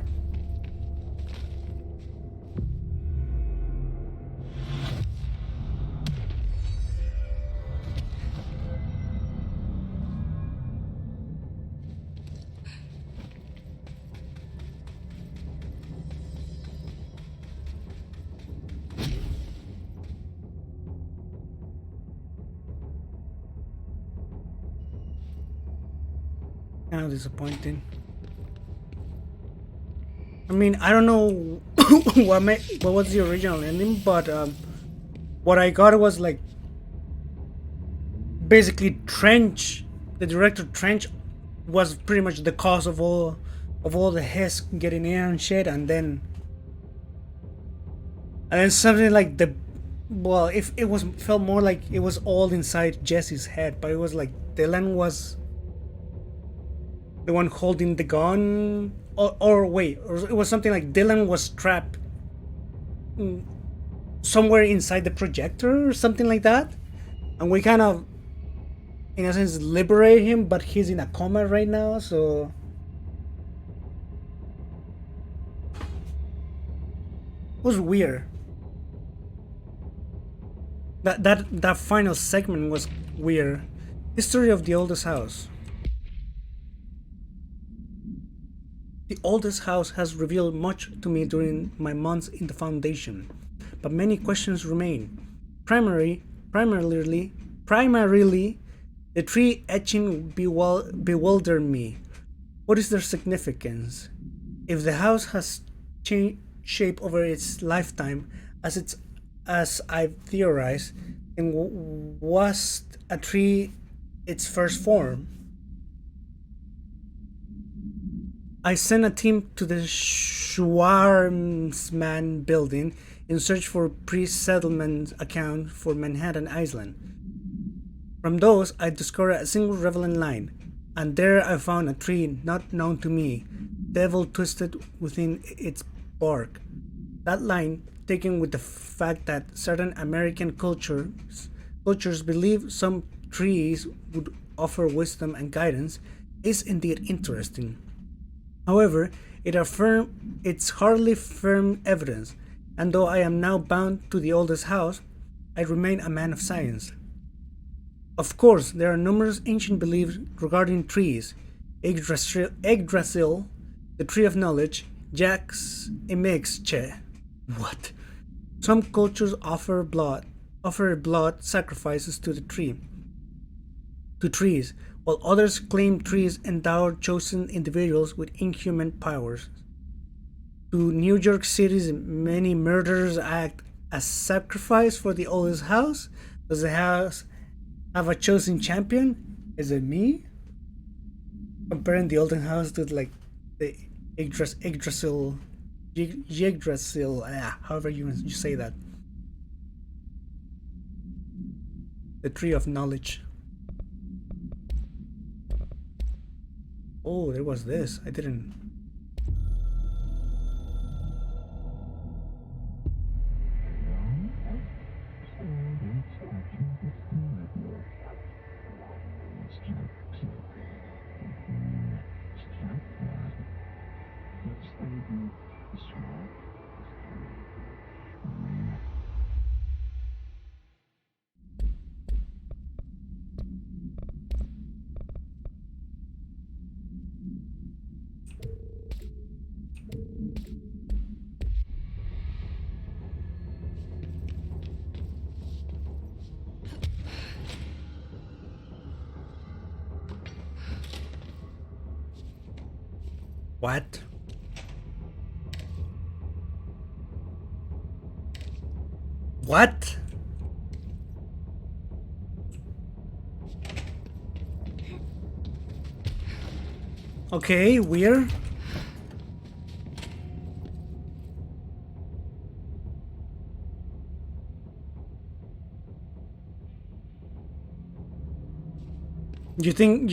Kind of disappointing. I mean, I don't know what was the original ending, but what I got was like basically Trench, the director Trench, was pretty much the cause of all of all the Hiss getting in and shit, and then something like well, if it was felt more like it was all inside Jesse's head, but it was like Dylan was the one holding the gun, or wait, or it was something like Dylan was trapped somewhere inside the projector or something like that, and we kind of, in a sense, liberate him, but he's in a coma right now, so it was weird. That final segment was weird. History of the oldest house. The oldest house has revealed much to me during my months in the Foundation, but many questions remain. Primarily, the tree etching bewildered me. What is their significance? If the house has changed shape over its lifetime, as I've theorized, then was a tree its first form? I sent a team to the Schwarzman building in search for pre-settlement account for Manhattan Island. From those, I discovered a single relevant line, and there I found a tree not known to me, devil twisted within its bark. That line, taken with the fact that certain American cultures believe some trees would offer wisdom and guidance, is indeed interesting. However, it's hardly firm evidence, and though I am now bound to the oldest house, I remain a man of science. Of course, there are numerous ancient beliefs regarding trees: Yggdrasil, the tree of knowledge, Jax Emexche. What? Some cultures offer blood sacrifices to trees, while others claim trees endow chosen individuals with inhuman powers. Do New York City's many murders act as sacrifice for the oldest house? Does the house have a chosen champion? Is it me? Comparing the olden house to like the Yggdrasil, however you say that. The tree of knowledge. Oh, there was this. I didn't. What? What? Okay, weird. You think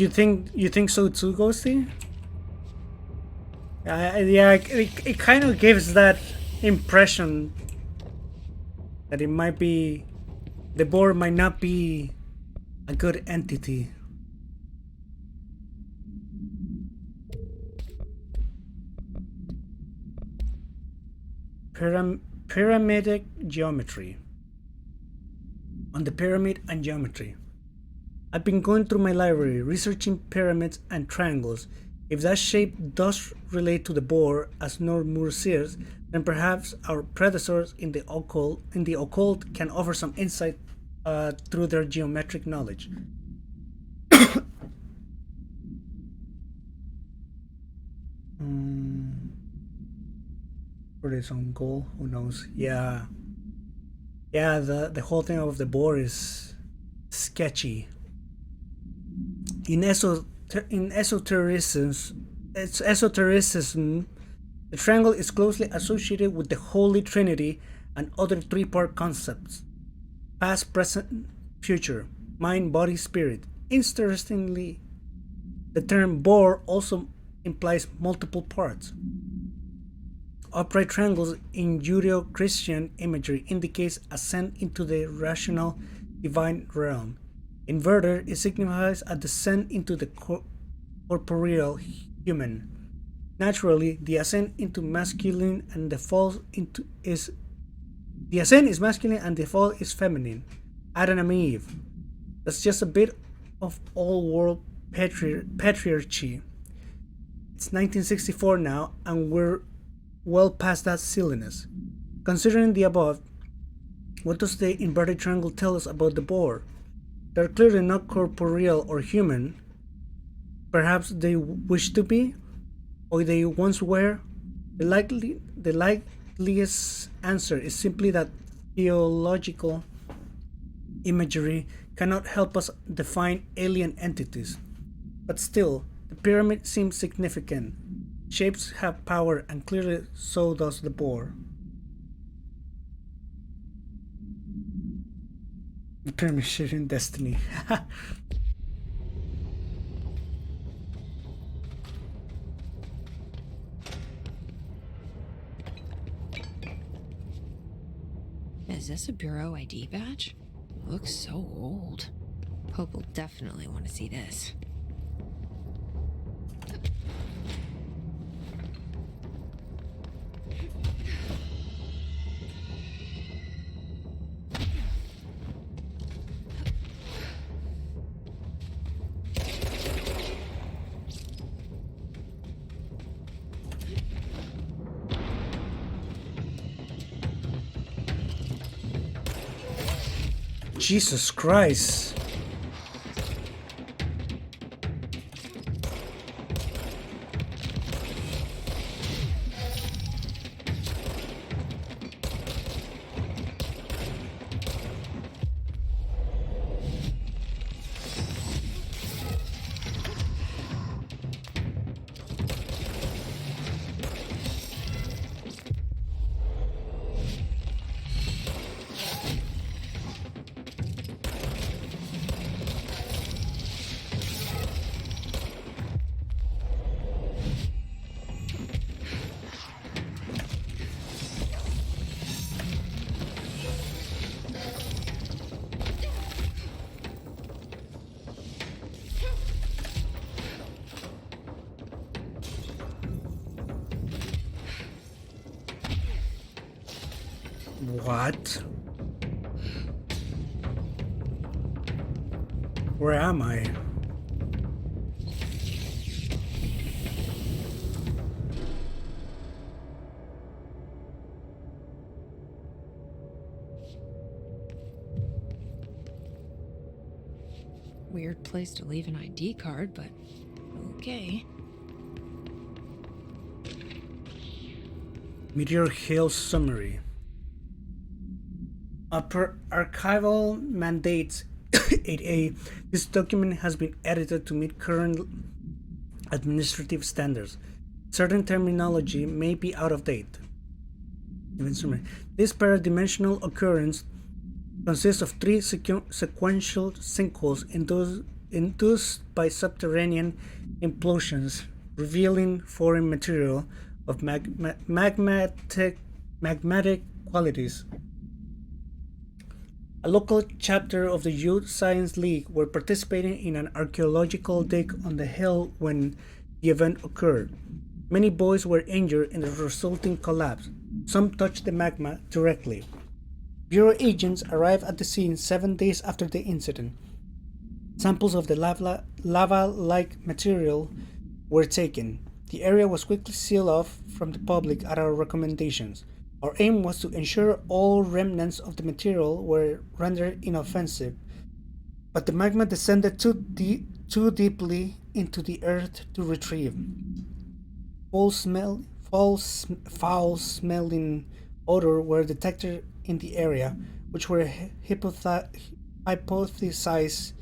so too, Ghosty? Yeah, it kind of gives that impression that it might be, the board might not be a good entity. Pyramidic geometry. On the pyramid and geometry. I've been going through my library, researching pyramids and triangles. If that shape does relate to the board, as Normur says, then perhaps our predecessors in the occult can offer some insight through their geometric knowledge. For its own goal, who knows? Yeah, the whole thing of the board is sketchy. In esotericism, its esotericism, the triangle is closely associated with the Holy Trinity and other three-part concepts: past, present, future, mind, body, spirit. Interestingly, the term bore also implies multiple parts. Upright triangles in Judeo-Christian imagery indicates ascent into the rational divine realm. Inverted, it signifies a descent into the corporeal human. Naturally, the ascent into masculine and the fall into is the ascent is masculine and the fall is feminine. Adam and Eve. That's just a bit of old world patriarchy. It's 1964 now, and we're well past that silliness. Considering the above, what does the inverted triangle tell us about the boar? They're clearly not corporeal or human. Perhaps they wish to be, or they once were. The likeliest answer is simply that theological imagery cannot help us define alien entities. But still, the pyramid seems significant. Shapes have power, and clearly so does the boar. The pyramid sharing destiny. Is this a Bureau ID badge? Looks so old. Hope will definitely want to see this. Jesus Christ. What? Where am I? Weird place to leave an ID card, but okay. Meteor Hill Summary. Per archival mandates 8A, this document has been edited to meet current administrative standards. Certain terminology may be out of date. This paradimensional occurrence consists of three sequential sinkholes induced by subterranean implosions, revealing foreign material of magmatic qualities. A local chapter of the Youth Science League were participating in an archaeological dig on the hill when the event occurred. Many boys were injured in the resulting collapse. Some touched the magma directly. Bureau agents arrived at the scene 7 days after the incident. Samples of the lava-like material were taken. The area was quickly sealed off from the public at our recommendations. Our aim was to ensure all remnants of the material were rendered inoffensive, but the magma descended too deeply into the earth to retrieve. Foul-smelling odor were detected in the area, which were hypothesized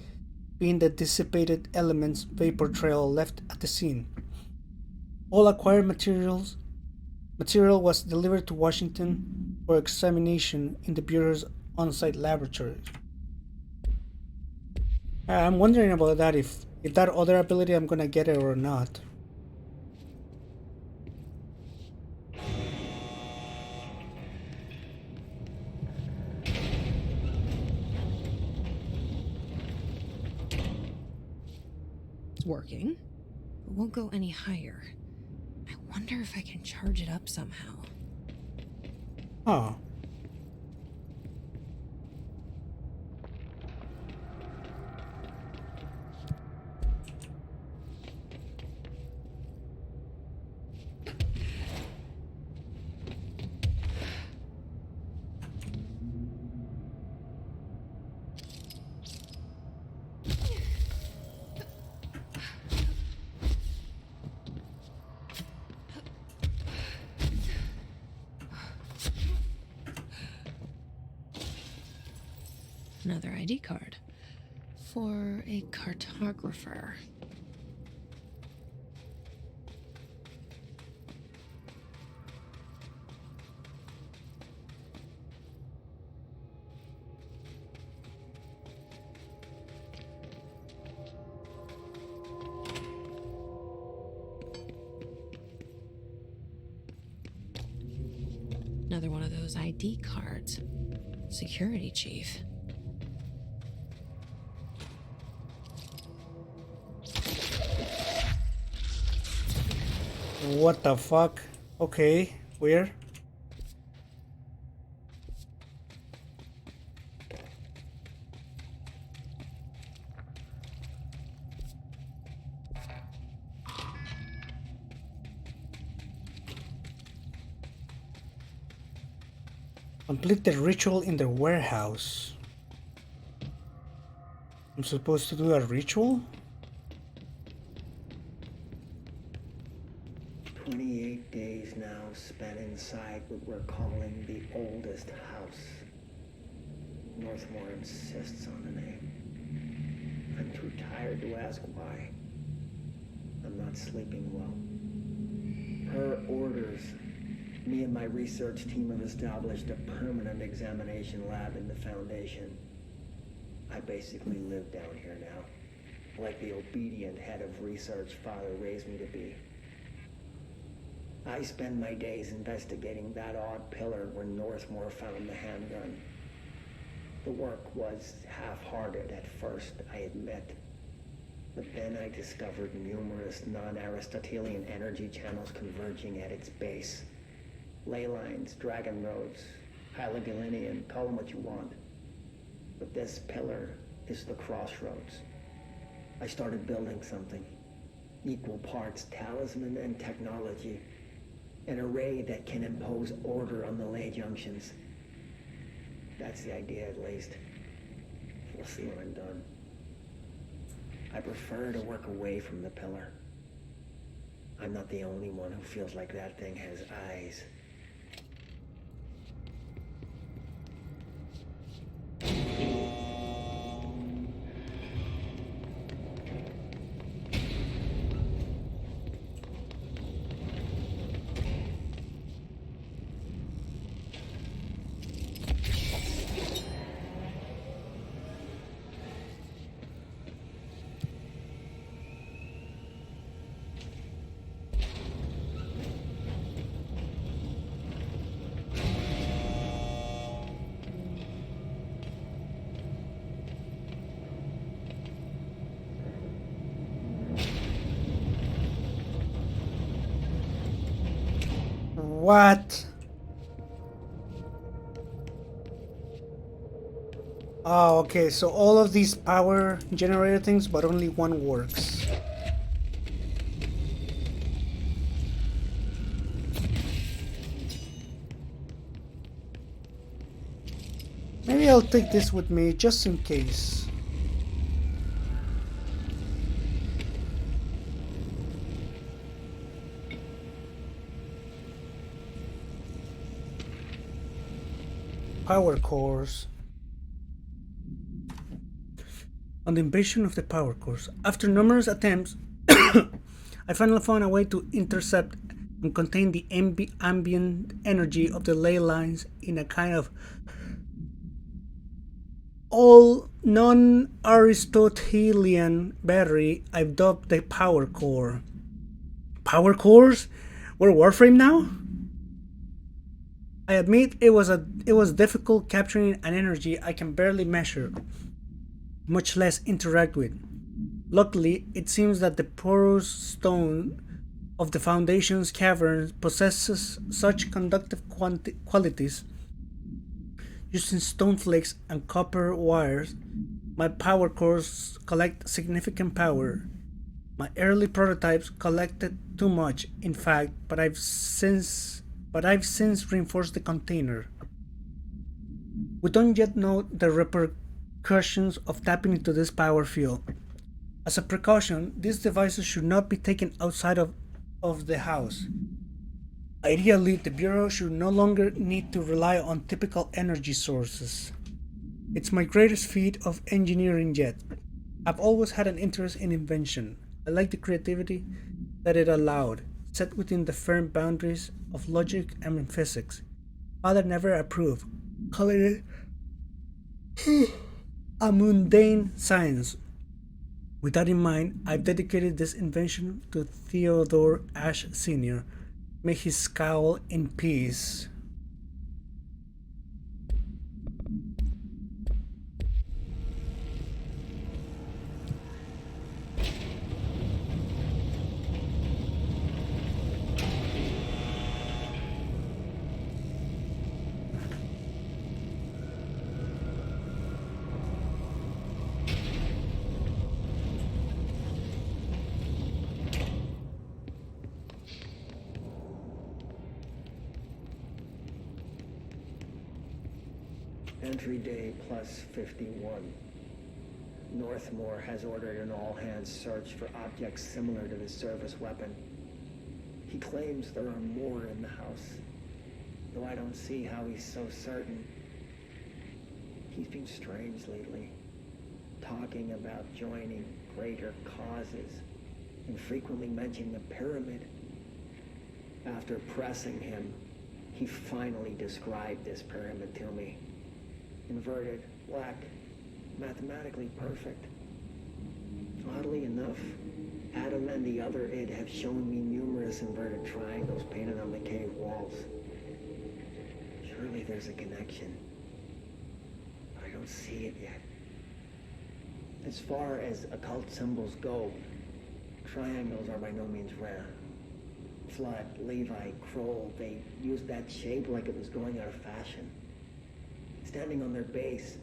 being the dissipated elements vapor trail left at the scene. All acquired material was delivered to Washington for examination in the Bureau's on-site laboratory. I'm wondering about that, if that other ability I'm gonna get it or not. It's working, but won't go any higher. I wonder if I can charge it up somehow. Oh. Another ID card for a cartographer. Another one of those ID cards. Security chief. What the fuck? Okay, weird. Complete the ritual in the warehouse. I'm supposed to do a ritual? 28 days now spent inside what we're calling the oldest house. Northmore insists on the name. I'm too tired to ask why. I'm not sleeping well. Her orders. Me and my research team have established a permanent examination lab in the Foundation. I basically live down here now, like the obedient head of research Father raised me to be. I spend my days investigating that odd pillar where Northmore found the handgun. The work was half-hearted at first, I admit. But then I discovered numerous non-Aristotelian energy channels converging at its base. Ley lines, dragon roads, Hylogalinian, call them what you want. But this pillar is the crossroads. I started building something. Equal parts talisman and technology. An array that can impose order on the ley junctions. That's the idea, at least. We'll see when I'm done. I prefer to work away from the pillar. I'm not the only one who feels like that thing has eyes. What? Oh, okay, so all of these power generator things, but only one works. Maybe I'll take this with me just in case. Power cores. On the invasion of the power cores, after numerous attempts, I finally found a way to intercept and contain the ambient energy of the ley lines in a kind of all non-Aristotelian battery I've dubbed the power core. Power cores? We're Warframe now? I admit it was difficult capturing an energy I can barely measure, much less interact with. Luckily, it seems that the porous stone of the Foundation's caverns possesses such conductive qualities. Using stone flakes and copper wires, my power cores collect significant power. My early prototypes collected too much, in fact, but I've since reinforced the container. We don't yet know the repercussions of tapping into this power field. As a precaution, these devices should not be taken outside of the house. Ideally, the Bureau should no longer need to rely on typical energy sources. It's my greatest feat of engineering yet. I've always had an interest in invention. I like the creativity that it allowed, set within the firm boundaries of logic and physics. Father never approved, calling it a mundane science. With that in mind, I've dedicated this invention to Theodore Ashe Sr. May he scowl in peace. Entry day plus 51. Northmore has ordered an all-hands search for objects similar to the service weapon. He claims there are more in the house, though I don't see how he's so certain. He's been strange lately, talking about joining greater causes, and frequently mentioning the pyramid. After pressing him, he finally described this pyramid to me. Inverted, black, mathematically perfect. Oddly enough, Adam and the other id have shown me numerous inverted triangles painted on the cave walls. Surely there's a connection, but I don't see it yet. As far as occult symbols go, triangles are by no means rare. Flood, Levi, Kroll, they used that shape like it was going out of fashion. Standing on their base,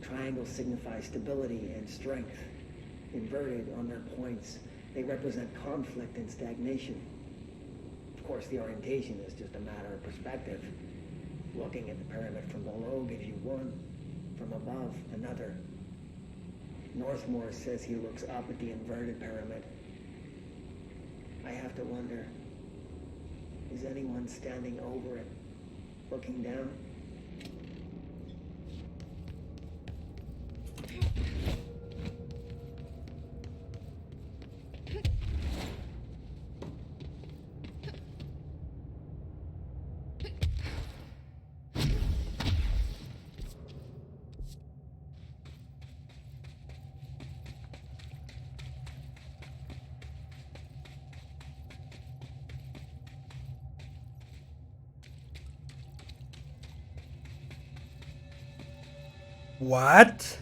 triangles signify stability and strength. Inverted on their points, they represent conflict and stagnation. Of course, the orientation is just a matter of perspective. Looking at the pyramid from below gives you one, from above another. Northmore says he looks up at the inverted pyramid. I have to wonder, is anyone standing over it, looking down? What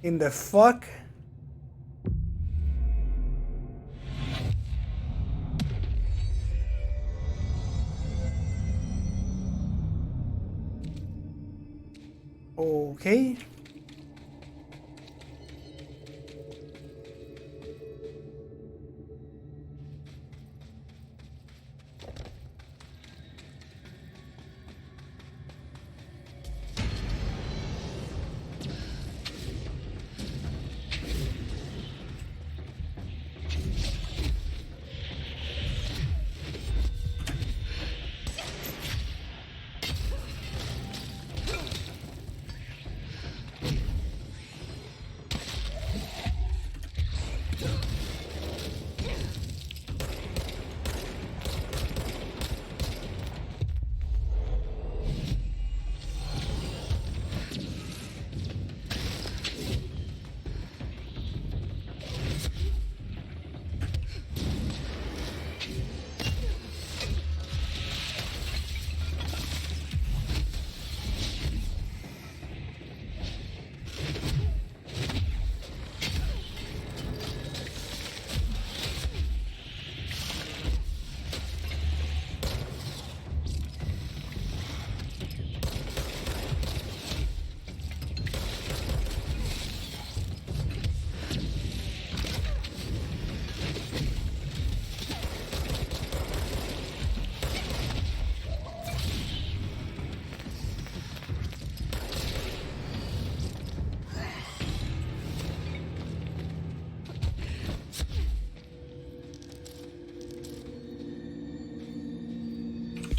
in the fuck? Okay.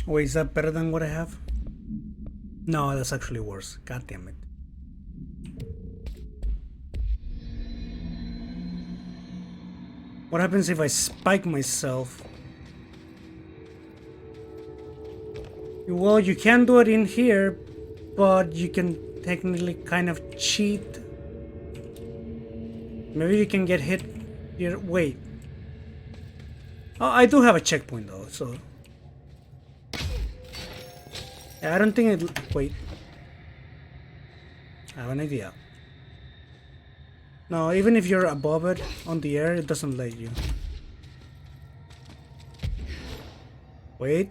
Wait, is that better than what I have? No, that's actually worse. God damn it. What happens if I spike myself? Well, you can do it in here, but you can technically kind of cheat. Maybe you can get hit here. Wait. Oh, I do have a checkpoint though, so. Yeah, I don't think it. Wait. I have an idea. No, even if you're above it on the air, it doesn't let you. Wait.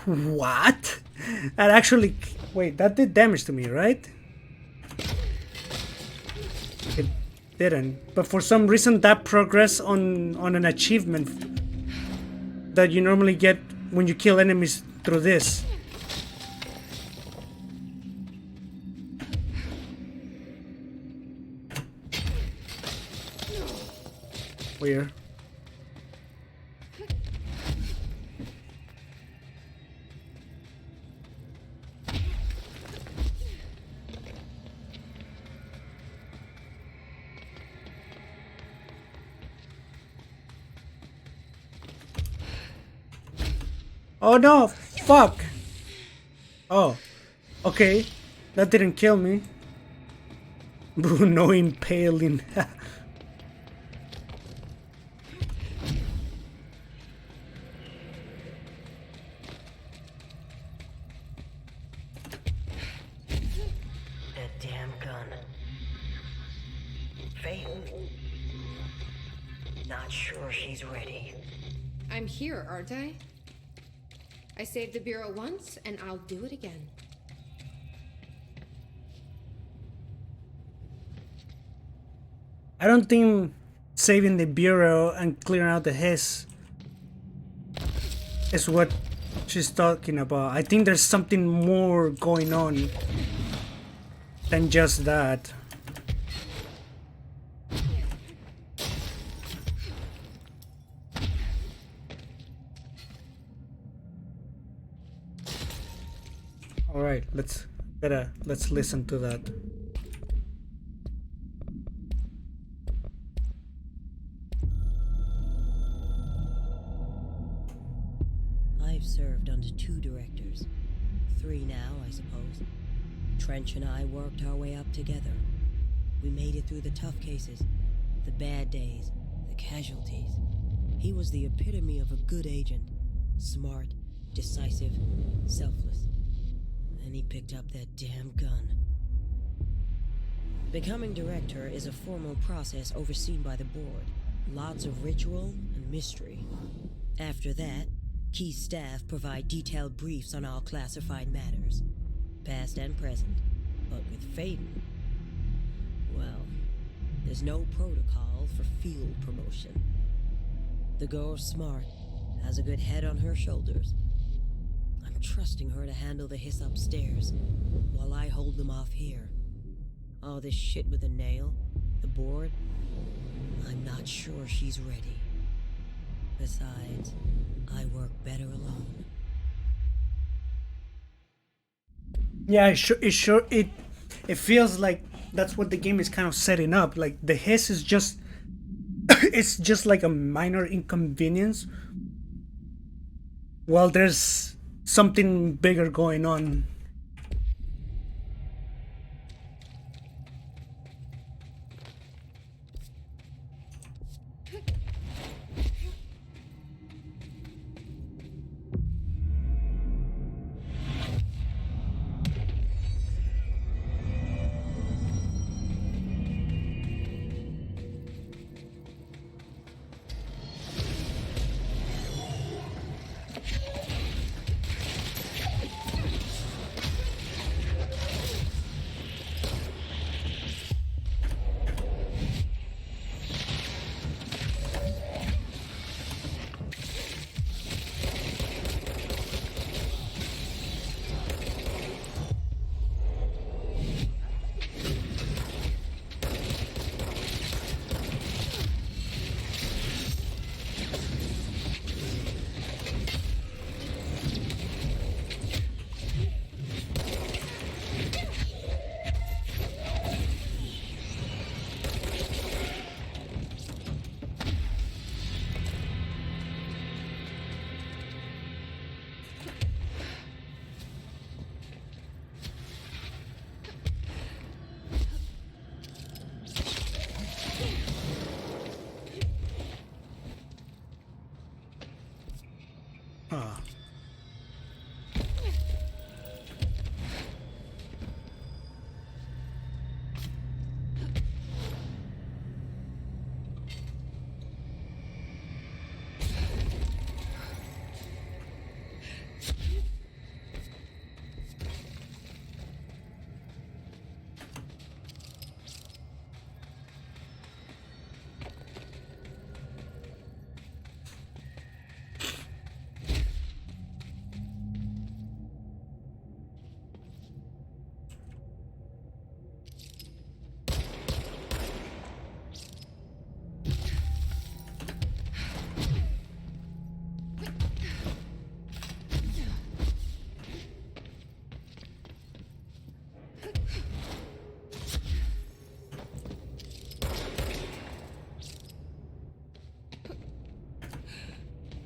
What? That actually... Wait, that did damage to me, right? It didn't. But for some reason that progress on an achievement that you normally get when you kill enemies through this. Weird. Oh no! Fuck! Oh. Okay. That didn't kill me. No impaling. That damn gun. Phaeton. Not sure she's ready. I'm here, aren't I? I saved the Bureau once, and I'll do it again. I don't think saving the Bureau and clearing out the Hiss is what she's talking about. I think there's something more going on than just that. Alright, let's listen to that. I've served under 2 directors. 3 now, I suppose. Trench and I worked our way up together. We made it through the tough cases, the bad days, the casualties. He was the epitome of a good agent. Smart, decisive, selfless. And he picked up that damn gun. Becoming director is a formal process overseen by the board. Lots of ritual and mystery. After that, key staff provide detailed briefs on all classified matters, past and present. But with Phaeton, well, there's no protocol for field promotion. The girl's smart, has a good head on her shoulders. I'm trusting her to handle the Hiss upstairs, while I hold them off here. All this shit with the nail, the board, I'm not sure she's ready. Besides, I work better alone. Yeah, it feels like that's what the game is kind of setting up. Like the Hiss is just it's just like a minor inconvenience, while there's something bigger going on.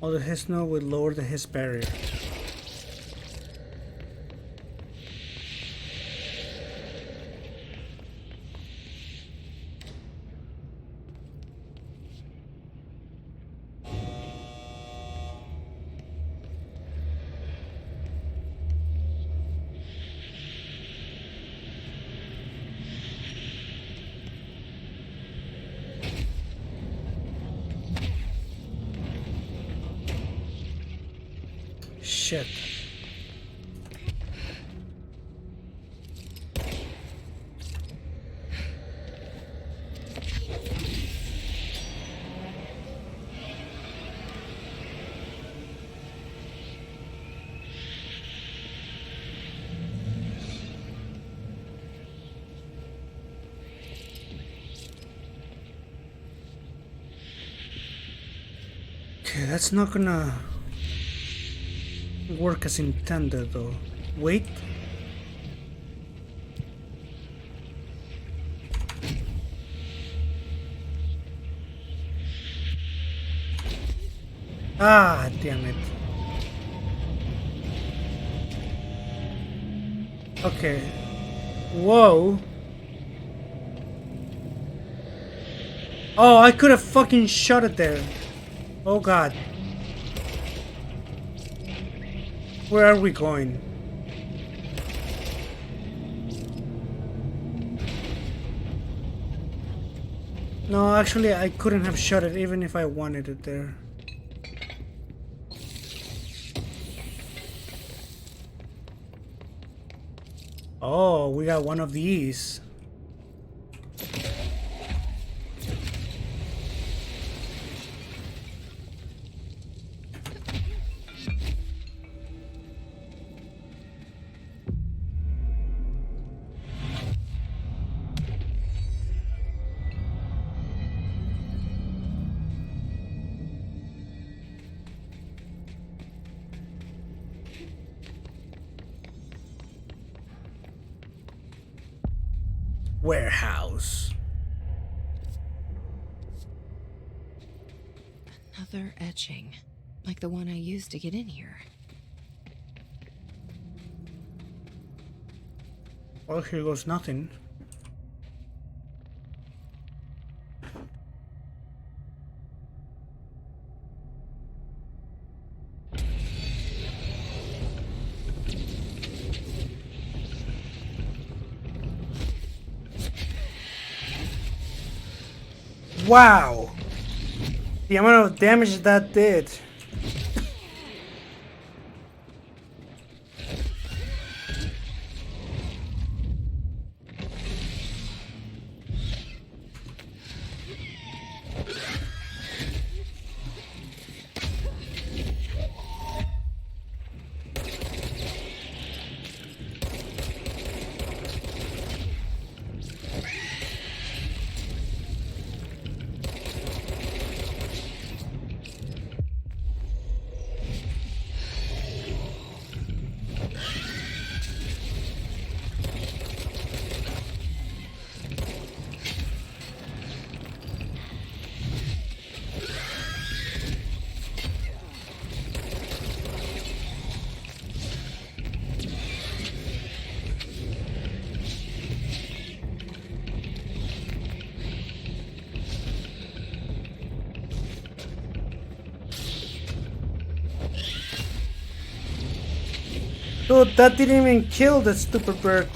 All the Hiss node will lower the Hiss barrier. Shit. Okay, that's not gonna work as intended though. Wait. Ah, damn it. Okay. Whoa. Oh, I could have fucking shot it there. Oh god. Where are we going? No, actually I couldn't have shot it even if I wanted it there. Oh, we got one of these. Warehouse. Another etching, like the one I used to get in here. Well, here goes nothing. Wow! The amount of damage that did. Dude, that didn't even kill the stupid bird.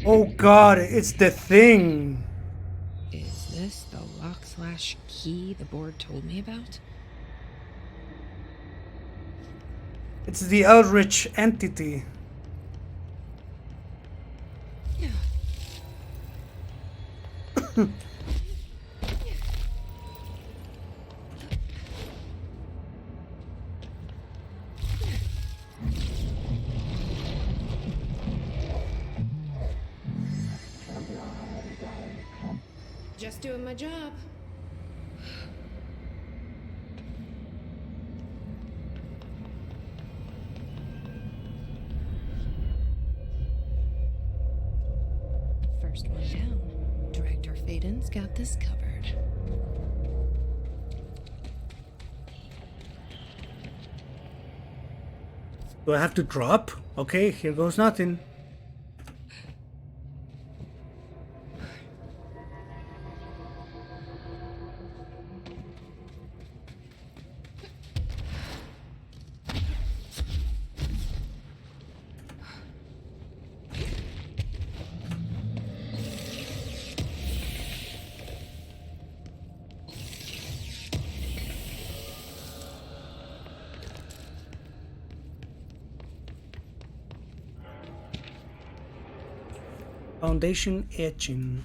Oh god, it's the thing. Is this the lock/key the board told me about? It's the Eldritch entity. Just doing my job. First one down. Director Faden's got this covered. Do I have to drop? Okay, here goes nothing. Foundation etching.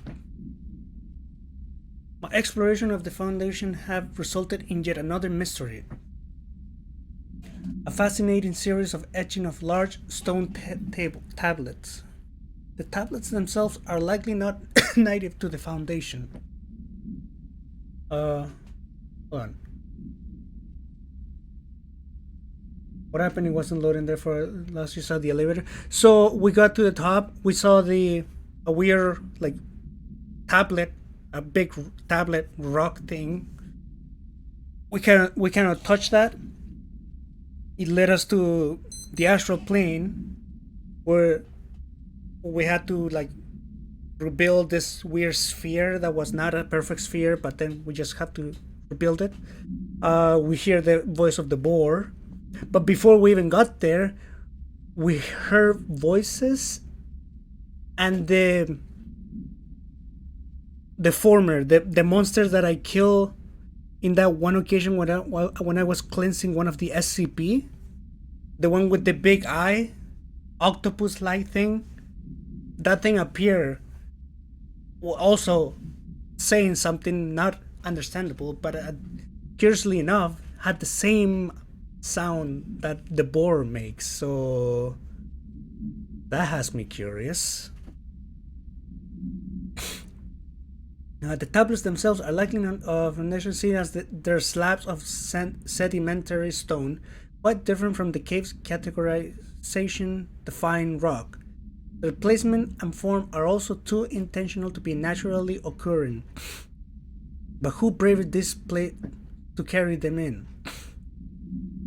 My exploration of the Foundation have resulted in yet another mystery. A fascinating series of etching of large stone tablets. The tablets themselves are likely not native to the Foundation. Hold on. What happened? It wasn't loading there for last you saw the elevator. So we got to the top. We saw a weird like tablet, a big tablet rock thing. We cannot touch that. It led us to the astral plane, where we had to like rebuild this weird sphere that was not a perfect sphere, but then we just have to rebuild it. We hear the voice of the boar, but before we even got there, we heard voices, and the monster that I killed in that one occasion when I was cleansing one of the SCP, the one with the big eye, octopus-like thing, that thing appeared, also saying something not understandable, but curiously enough, had the same sound that the boar makes. So that has me curious. The tablets themselves are likely of nature seen as they're slabs of sedimentary stone, quite different from the cave's categorization defined rock. Their placement and form are also too intentional to be naturally occurring. But who braved this plate to carry them in?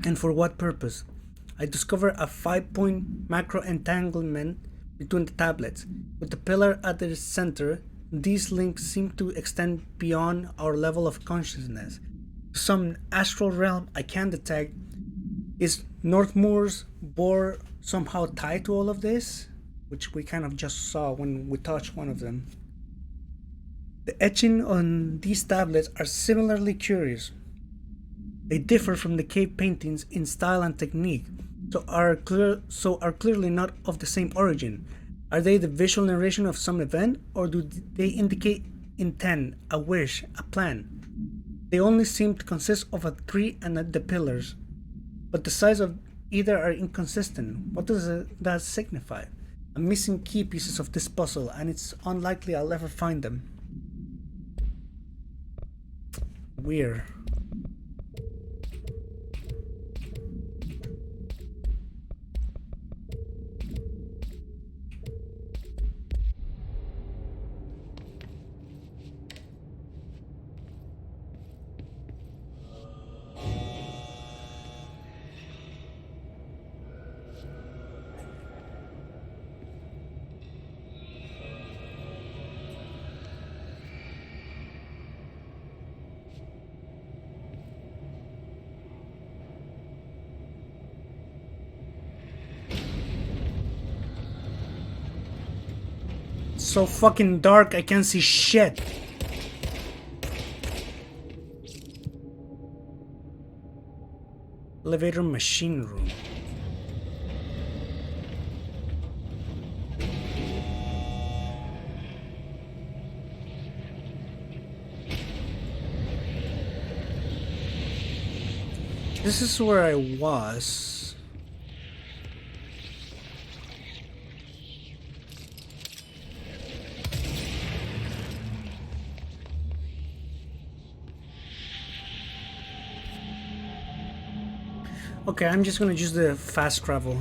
And for what purpose? I discover a 5-point macro entanglement between the tablets. With the pillar at their center, these links seem to extend beyond our level of consciousness. Some astral realm I can detect. Is Northmoor's boar somehow tied to all of this? Which we kind of just saw when we touched one of them. The etching on these tablets are similarly curious. They differ from the cave paintings in style and technique, so are clearly not of the same origin. Are they the visual narration of some event, or do they indicate intent, a wish, a plan? They only seem to consist of a tree and the pillars, but the size of either are inconsistent. What does that signify? I'm missing key pieces of this puzzle, and it's unlikely I'll ever find them. Weird. So fucking dark, I can't see shit. Elevator machine room. This is where I was. Okay, I'm just gonna use the fast travel.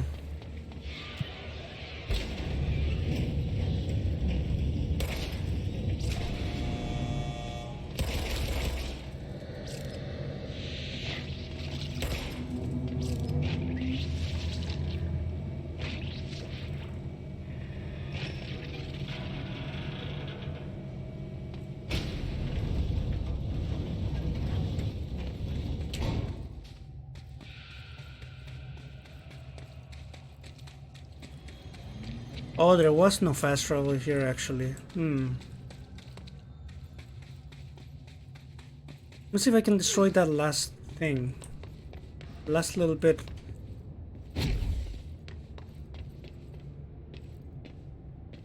Oh, there was no fast travel here actually. Let's see if I can destroy that last thing. Last little bit.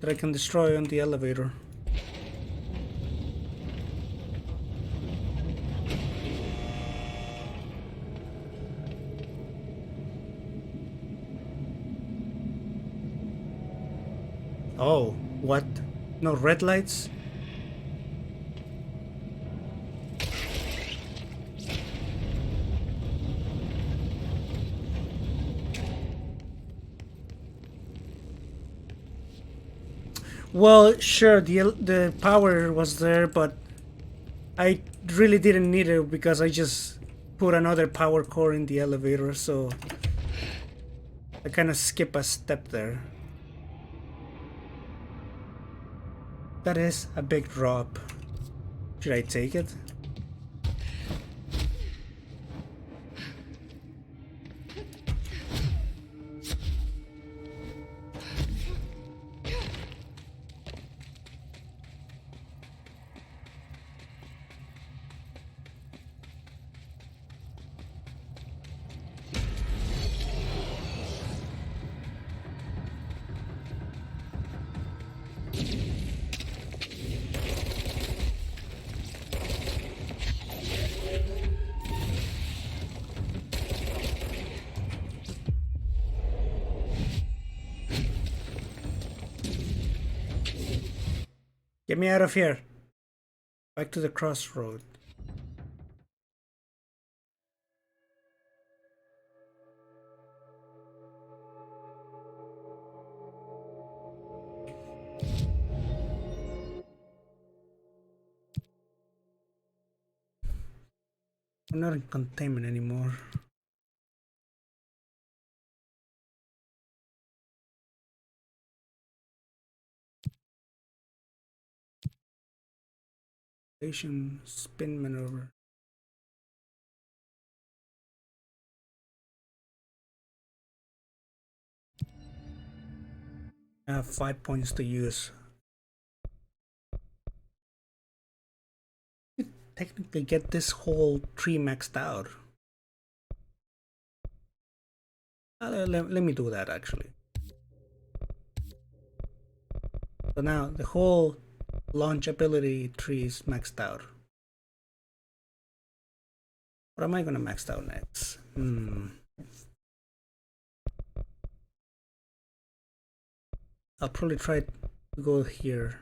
That I can destroy on the elevator. Oh, what? No red lights? Well, sure, the power was there, but I really didn't need it because I just put another power core in the elevator, so I kind of skip a step there. That is a big drop. Should I take it? Get me out of here. Back to the crossroad. I'm not in containment anymore. Station spin maneuver. I have 5 points to use. Technically get this whole tree maxed out. Let me do that actually. So now the whole launch ability tree is maxed out. What am I gonna max out next? I'll probably try to go here.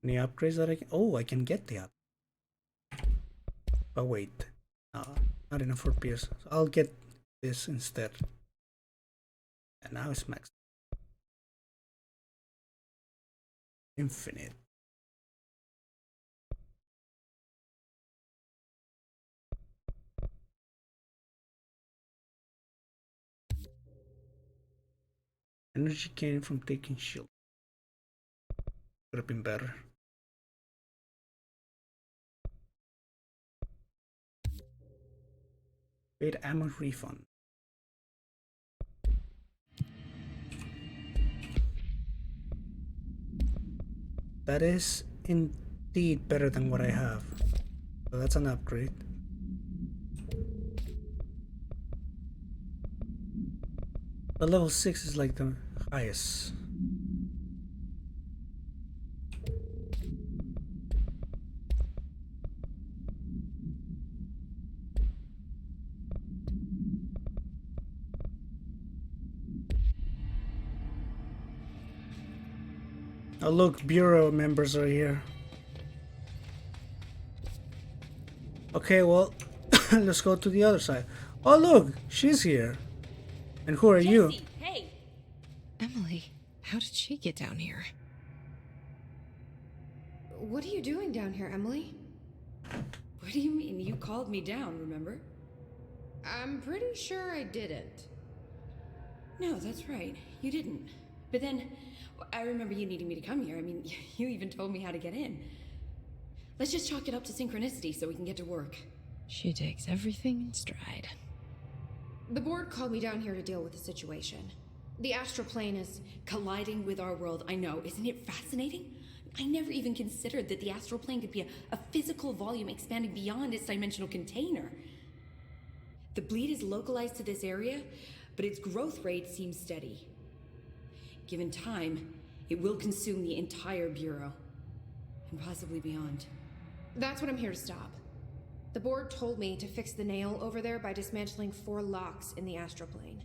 Any upgrades that I can? Oh, I can get the up. But wait, no, not enough for Pierce. So I'll get this instead. And now it's maxed. Infinite. Energy gain from taking shield. Could have been better. Paid ammo refund. That is indeed better than what I have. So that's an upgrade. But level 6 is like the highest. Oh look, bureau members are here. Okay, well, let's go to the other side. Oh look, she's here. And who are you? Hey! Emily, how did she get down here? What are you doing down here, Emily? What do you mean? You called me down, remember? I'm pretty sure I didn't. No, that's right. You didn't. But then, I remember you needing me to come here. I mean, you even told me how to get in. Let's just chalk it up to synchronicity so we can get to work. She takes everything in stride. The board called me down here to deal with the situation. The astral plane is colliding with our world. I know. Isn't it fascinating? I never even considered that the astral plane could be a physical volume expanding beyond its dimensional container. The bleed is localized to this area, but its growth rate seems steady. Given time, it will consume the entire Bureau, and possibly beyond. That's what I'm here to stop. The board told me to fix the nail over there by dismantling 4 locks in the astral plane.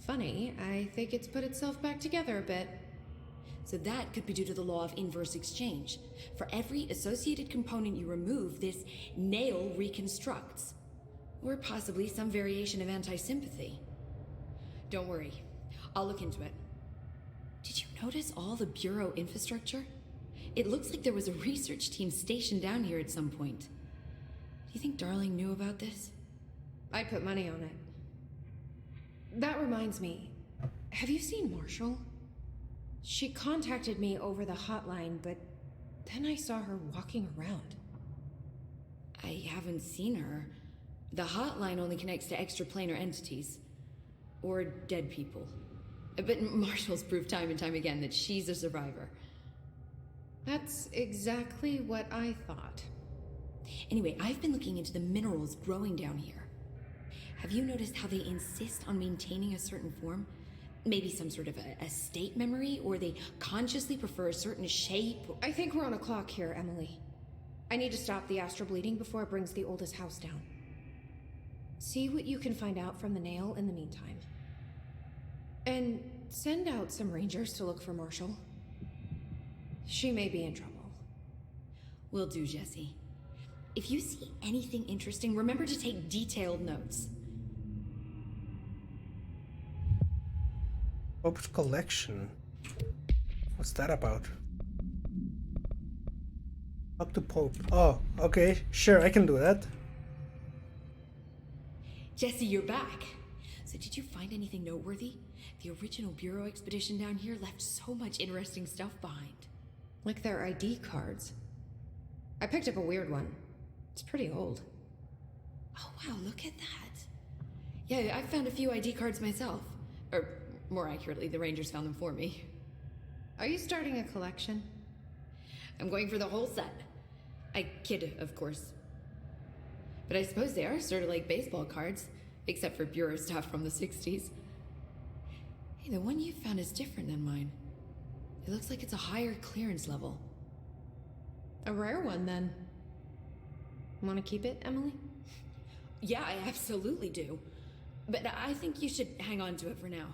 Funny, I think it's put itself back together a bit. So that could be due to the law of inverse exchange. For every associated component you remove, this nail reconstructs. Or possibly some variation of anti-sympathy. Don't worry, I'll look into it. Did you notice all the Bureau infrastructure? It looks like there was a research team stationed down here at some point. Do you think Darling knew about this? I'd put money on it. That reminds me, have you seen Marshall? She contacted me over the hotline, but then I saw her walking around. I haven't seen her. The hotline only connects to extraplanar entities. Or dead people. But Marshall's proved time and time again that she's a survivor. That's exactly what I thought. Anyway, I've been looking into the minerals growing down here. Have you noticed how they insist on maintaining a certain form? Maybe some sort of a state memory, or they consciously prefer a certain shape? I think we're on a clock here, Emily. I need to stop the astral bleeding before it brings the oldest house down. See what you can find out from the nail in the meantime. And send out some rangers to look for Marshall. She may be in trouble. Will do, Jesse. If you see anything interesting, remember to take detailed notes. Pope's collection. What's that about? Up to Pope. Oh, okay. Sure, I can do that. Jesse, you're back. So did you find anything noteworthy? The original Bureau expedition down here left so much interesting stuff behind. Like their ID cards. I picked up a weird one. It's pretty old. Oh wow, look at that. Yeah, I found a few ID cards myself. Or, more accurately, the Rangers found them for me. Are you starting a collection? I'm going for the whole set. I kid, of course. But I suppose they are sort of like baseball cards, except for Bureau stuff from the 60s. Hey, the one you found is different than mine. It looks like it's a higher clearance level. A rare one, then. Want to keep it, Emily? Yeah, I absolutely do. But I think you should hang on to it for now.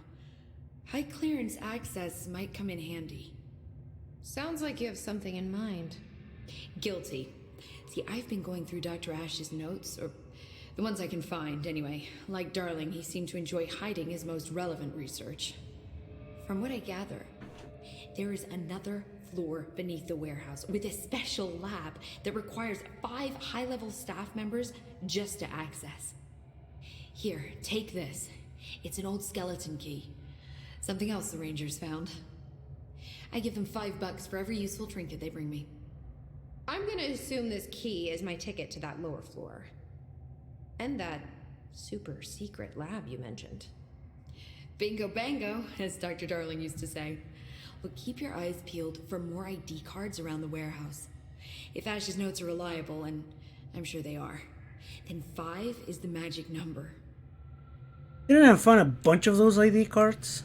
High clearance access might come in handy. Sounds like you have something in mind. Guilty. See, I've been going through Dr. Ash's notes, or the ones I can find, anyway. Like Darling, he seemed to enjoy hiding his most relevant research. From what I gather, there is another floor beneath the warehouse with a special lab that requires 5 high-level staff members just to access. Here, take this. It's an old skeleton key. Something else the Rangers found. I give them $5 for every useful trinket they bring me. I'm gonna assume this key is my ticket to that lower floor. And that super secret lab you mentioned. Bingo bango, as Dr. Darling used to say. But keep your eyes peeled for more ID cards around the warehouse. If Ash's notes are reliable, and I'm sure they are, then 5 is the magic number. Didn't I find a bunch of those ID cards?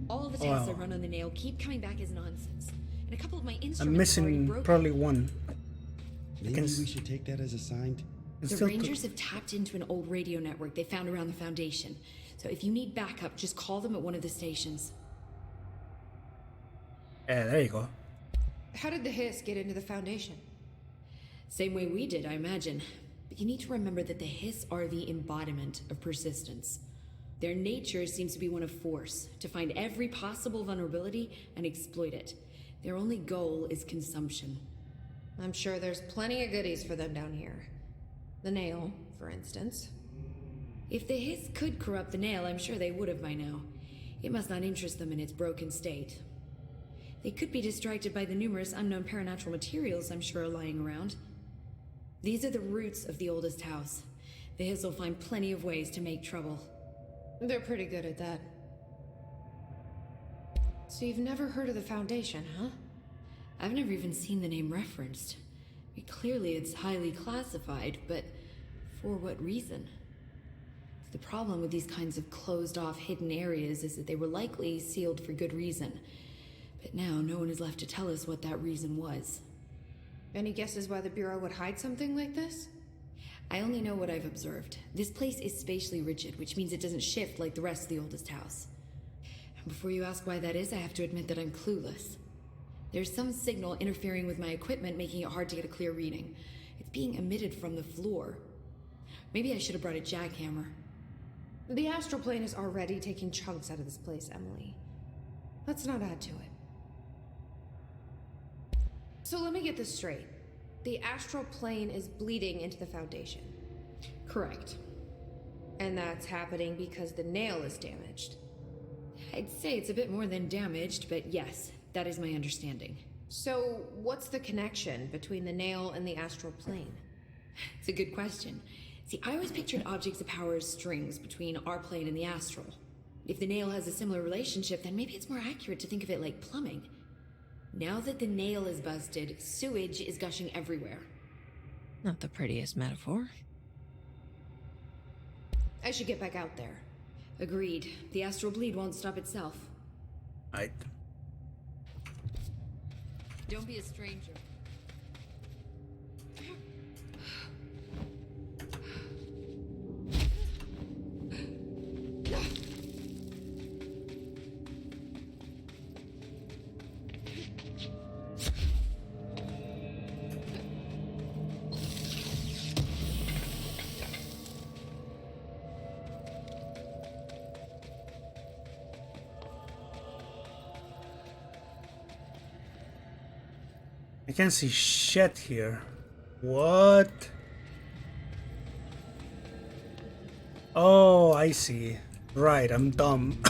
All the tests I run on the nail keep coming back as nonsense. And a couple of my instruments I'm have already missing broken. probably one. Maybe we should take that as a sign. The Rangers have tapped into an old radio network they found around the Foundation. So if you need backup, just call them at one of the stations. Yeah, there you go. How did the hiss get into the Foundation? Same way we did, I imagine. But you need to remember that the hiss are the embodiment of persistence. Their nature seems to be one of force, to find every possible vulnerability and exploit it. Their only goal is consumption. I'm sure there's plenty of goodies for them down here. The nail, for instance. If the hiss could corrupt the nail, I'm sure they would have by now. It must not interest them in its broken state. They could be distracted by the numerous unknown paranatural materials I'm sure are lying around. These are the roots of the oldest house. The hiss will find plenty of ways to make trouble. They're pretty good at that. So you've never heard of the Foundation, huh? I've never even seen the name referenced. Clearly it's highly classified, but for what reason? The problem with these kinds of closed-off hidden areas is that they were likely sealed for good reason. But now no one is left to tell us what that reason was. Any guesses why the Bureau would hide something like this? I only know what I've observed. This place is spatially rigid, which means it doesn't shift like the rest of the oldest house. And before you ask why that is, I have to admit that I'm clueless. There's some signal interfering with my equipment, making it hard to get a clear reading. It's being emitted from the floor. Maybe I should have brought a jackhammer. The astral plane is already taking chunks out of this place, Emily. Let's not add to it. So let me get this straight. The astral plane is bleeding into the Foundation. Correct. And that's happening because the nail is damaged. I'd say it's a bit more than damaged, but yes, that is my understanding. So what's the connection between the nail and the astral plane? It's a good question. See, I always pictured objects of power as strings between our plane and the astral. If the nail has a similar relationship, then maybe it's more accurate to think of it like plumbing. Now that the nail is busted, sewage is gushing everywhere. Not the prettiest metaphor. I should get back out there. Agreed. The astral bleed won't stop itself. Don't be a stranger. I can't see shit here. What? Oh, I see. Right, I'm dumb.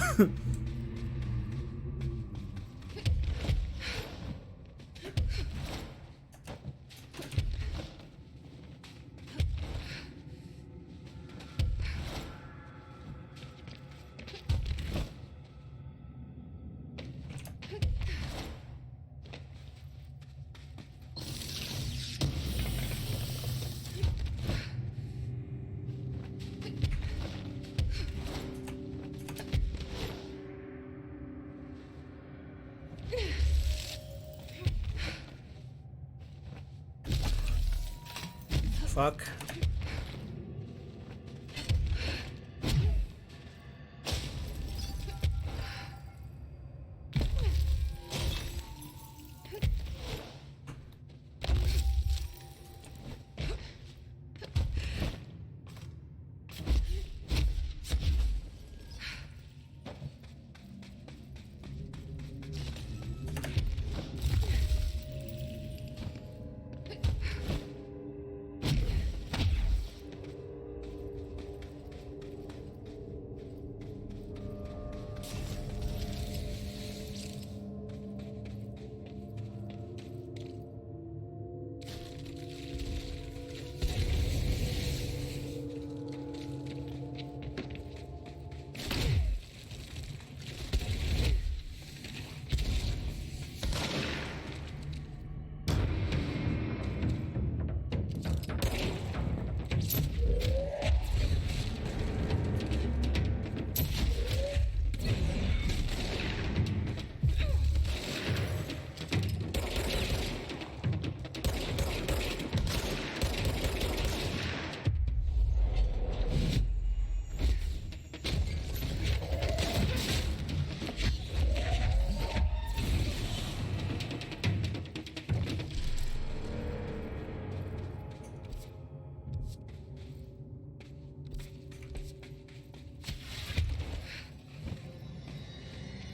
Fuck.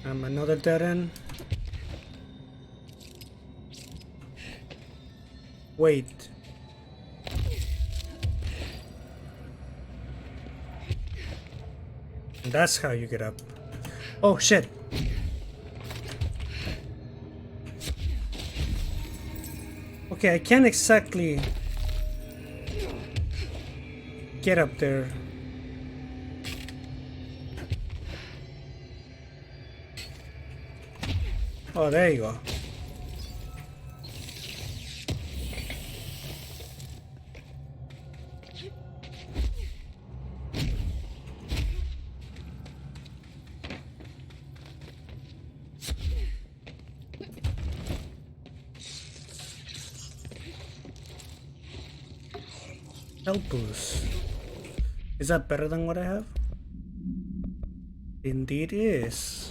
Another dead end. Wait. That's how you get up. Oh shit. Okay, I can't exactly get up there. Oh, there you go. Health boost. Is that better than what I have? Indeed is.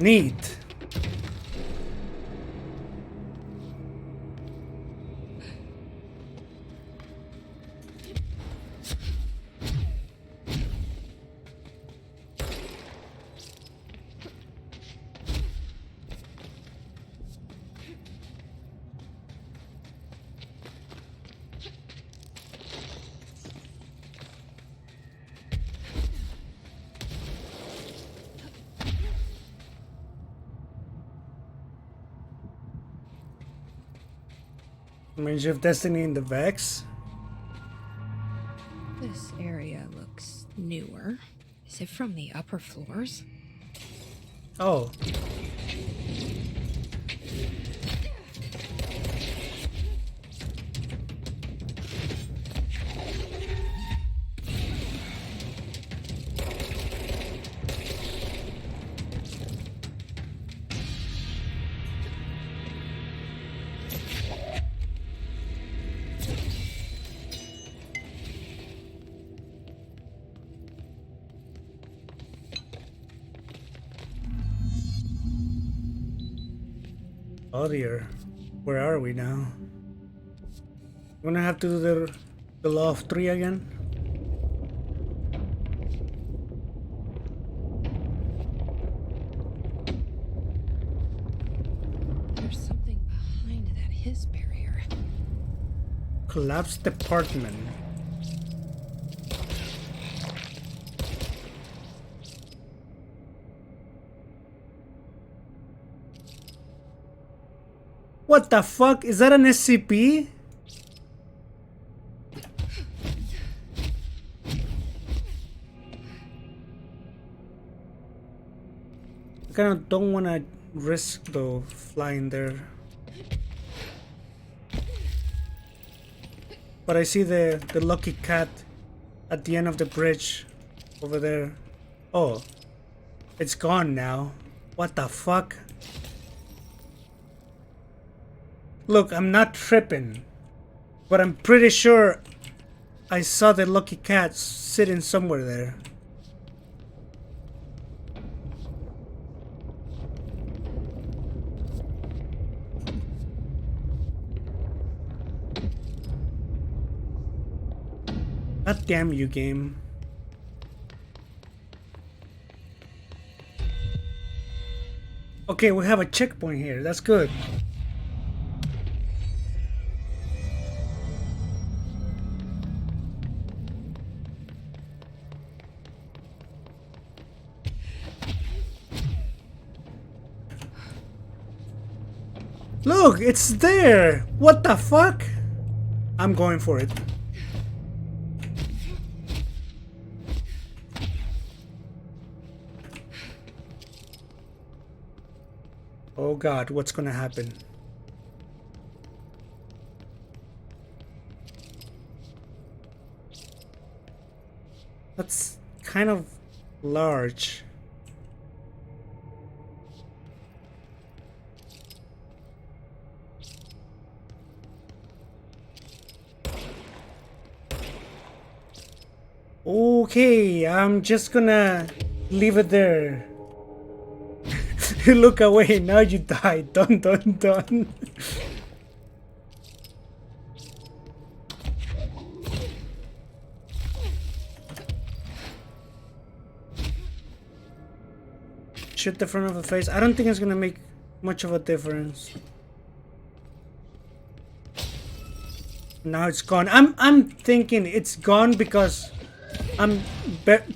Neat. Range of Destiny in the Vex. This area looks newer. Is it from the upper floors? Oh. Oh dear, where are we now? We're gonna have to do the law of three again? There's something behind that his barrier. Collapsed department. What the fuck? Is that an SCP? I kinda don't wanna risk though flying there. but I see the lucky cat at the end of the bridge over there. Oh, it's gone now. What the fuck? Look, I'm not tripping, but I'm pretty sure I saw the lucky cat sitting somewhere there. God damn you, game. Okay, we have a checkpoint here. That's good. Look, it's there. What the fuck? I'm going for it. Oh god, what's gonna happen? That's kind of large. Okay, I'm just gonna leave it there. You look away, now you die. Dun dun dun. Shoot the front of the face. I don't think it's gonna make much of a difference. Now it's gone. I'm thinking it's gone because I'm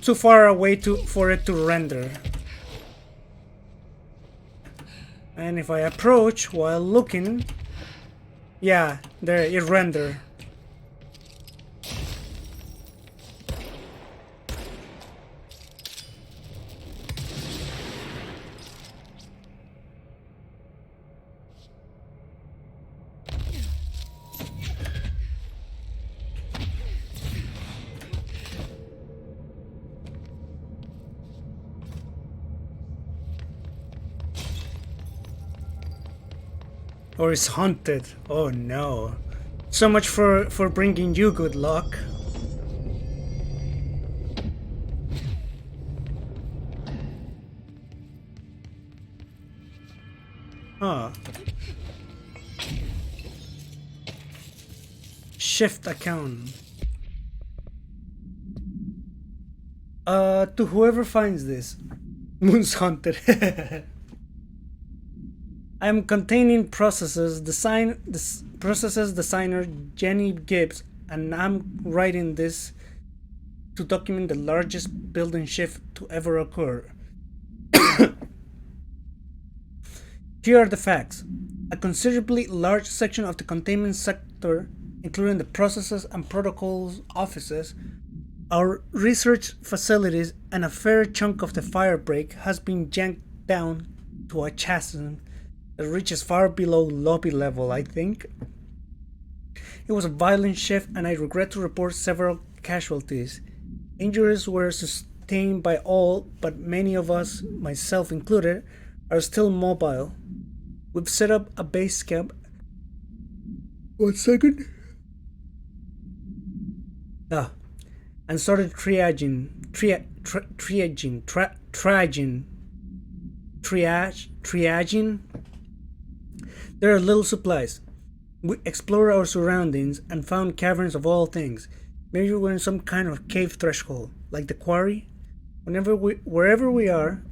too far away for it to render. And if I approach while looking, yeah, there it render. Or is haunted. Oh no. So much for bringing you good luck. Huh. Shift account. To whoever finds this. Moon's haunted. I'm containing processes designer Jenny Gibbs, and I'm writing this to document the largest building shift to ever occur. Here are the facts. A considerably large section of the containment sector, including the processes and protocols offices, our research facilities, and a fair chunk of the fire break has been yanked down to a chasm that reaches far below lobby level, I think. It was a violent shift, and I regret to report several casualties. Injuries were sustained by all, but many of us, myself included, are still mobile. We've set up a base camp. 1 second. And started triaging. There are little supplies. We explored our surroundings and found caverns of all things. Maybe we're in some kind of cave threshold, like the quarry. Wherever we are,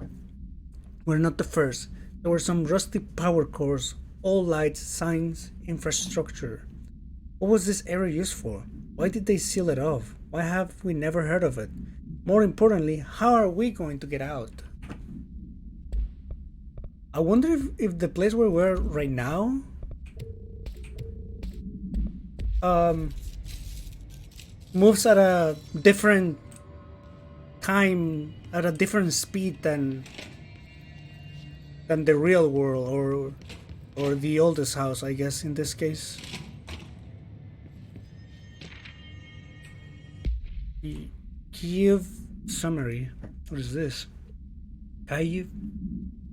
we're not the first. There were some rusty power cores, all lights, signs, infrastructure. What was this area used for? Why did they seal it off? Why have we never heard of it? More importantly, how are we going to get out? I wonder if the place where we're right now moves at a different time, at a different speed than the real world, or the oldest house, I guess, in this case. Kyiv summary. What is this? Kyiv?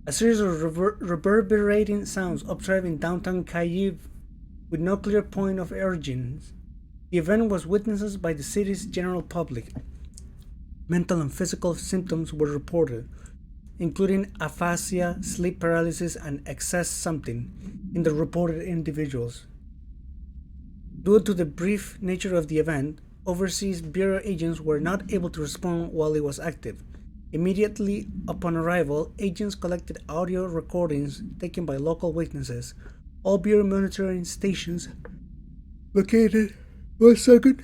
A series of reverberating sounds observed in downtown Kyiv with no clear point of origin. The event was witnessed by the city's general public. Mental and physical symptoms were reported, including aphasia, sleep paralysis, and excess something in the reported individuals. Due to the brief nature of the event, overseas bureau agents were not able to respond while it was active. Immediately upon arrival, agents collected audio recordings taken by local witnesses. All bureau monitoring stations located. 1 second.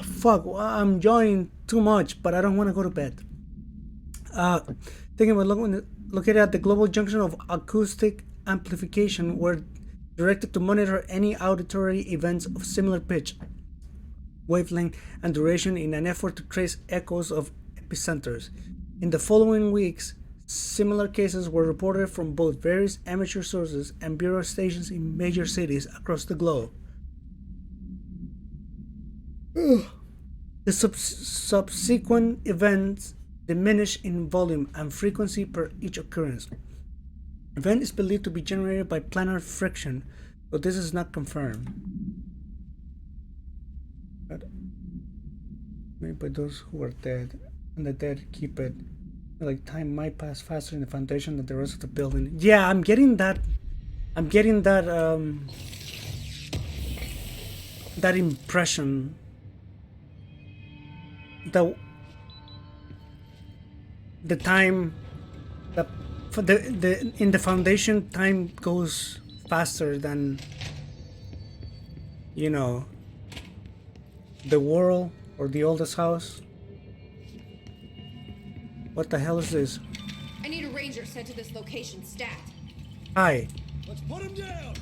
Fuck, I'm yawning too much, but I don't want to go to bed. Thinking about located at the global junction of acoustic amplification were directed to monitor any auditory events of similar pitch, wavelength, and duration in an effort to trace echoes of epicenters. In the following weeks, similar cases were reported from both various amateur sources and bureau stations in major cities across the globe. The subsequent events diminish in volume and frequency per each occurrence. Event is believed to be generated by planar friction, but this is not confirmed. But made by those who are dead, and the dead keep it. Like time might pass faster in the foundation than the rest of the building. Yeah, I'm getting that. That impression. The time that for the in the foundation, time goes faster than, you know, the world or the oldest house. What the hell is this? I need a ranger sent to this location stat. Hi. Let's put him down!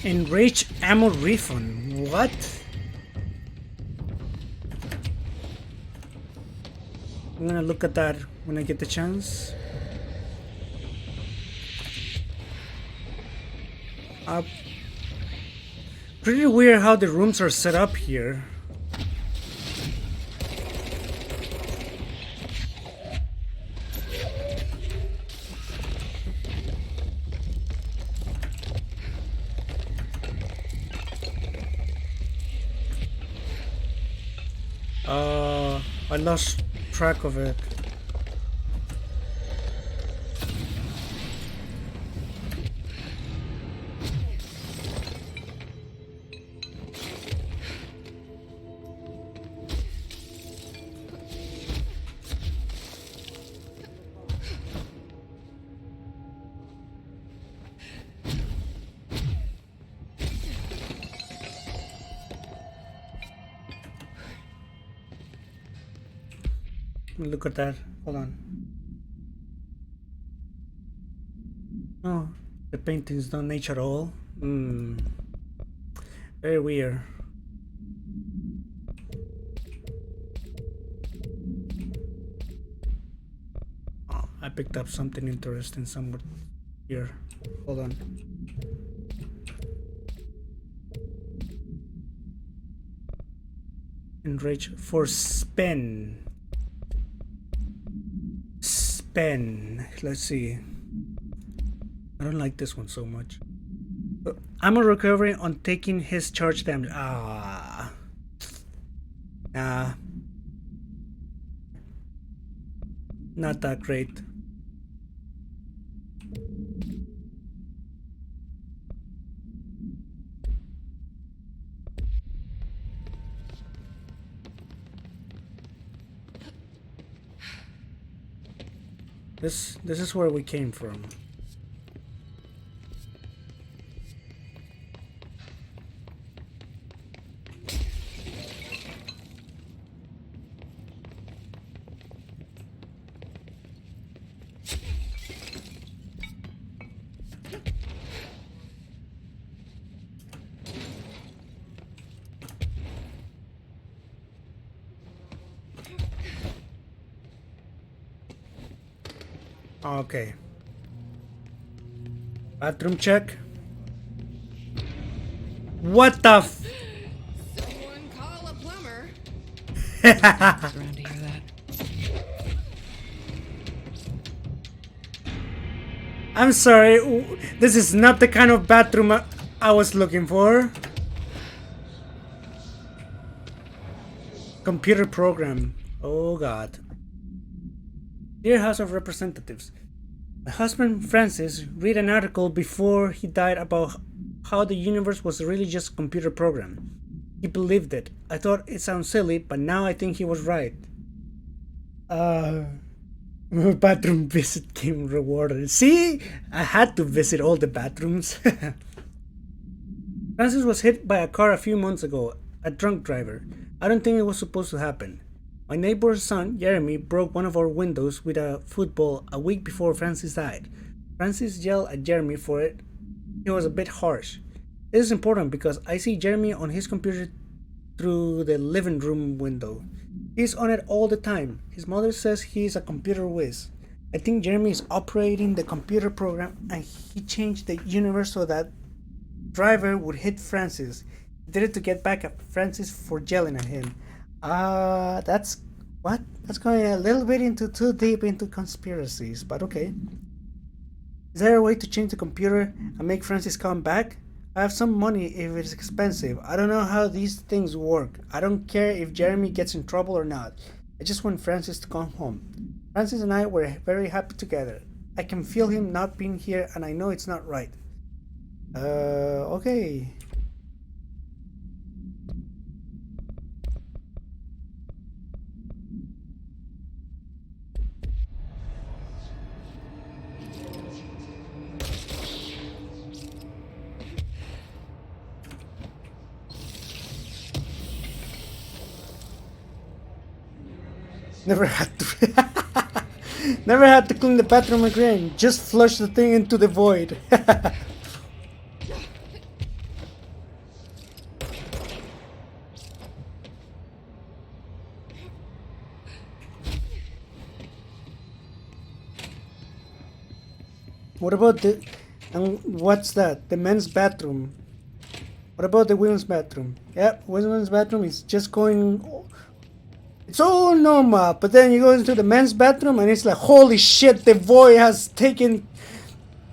Enraged ammo refund. What? I'm gonna look at that when I get the chance. Pretty weird how the rooms are set up here. I lost track of it. Look at that. Hold on. paintings don't age at all. Very weird. Oh, I picked up something interesting somewhere here. Hold on. Enrage for spin. Let's see. I don't like this one so much. I'm recovering on taking his charge damage. Nah. Not that great. This is where we came from. Okay. Bathroom check. What the f— Someone call a plumber. Around to hear that. I'm sorry. This is not the kind of bathroom I was looking for. Computer program. Oh God. Dear House of Representatives, my husband Francis read an article before he died about how the universe was really just a computer program. He believed it. I thought it sounds silly, but now I think he was right. Bathroom visit came rewarded. See? I had to visit all the bathrooms. Francis was hit by a car a few months ago, a drunk driver. I don't think it was supposed to happen. My neighbor's son, Jeremy, broke one of our windows with a football a week before Francis died. Francis yelled at Jeremy for it. He was a bit harsh. This is important because I see Jeremy on his computer through the living room window. He's on it all the time. His mother says he's a computer whiz. I think Jeremy is operating the computer program and he changed the universe so that driver would hit Francis. He did it to get back at Francis for yelling at him. That's what? That's going a little bit into too deep into conspiracies, but okay. Is there a way to change the computer and make Francis come back? I have some money if it's expensive. I don't know how these things work. I don't care if Jeremy gets in trouble or not. I just want Francis to come home. Francis and I were very happy together. I can feel him not being here and I know it's not right. Okay. Never had to clean the bathroom again. Just flush the thing into the void. What about the... and what's that? The men's bathroom. What about the women's bathroom? Yep, women's bathroom is just going... it's all normal, but then you go into the men's bathroom and it's like, holy shit, the void has taken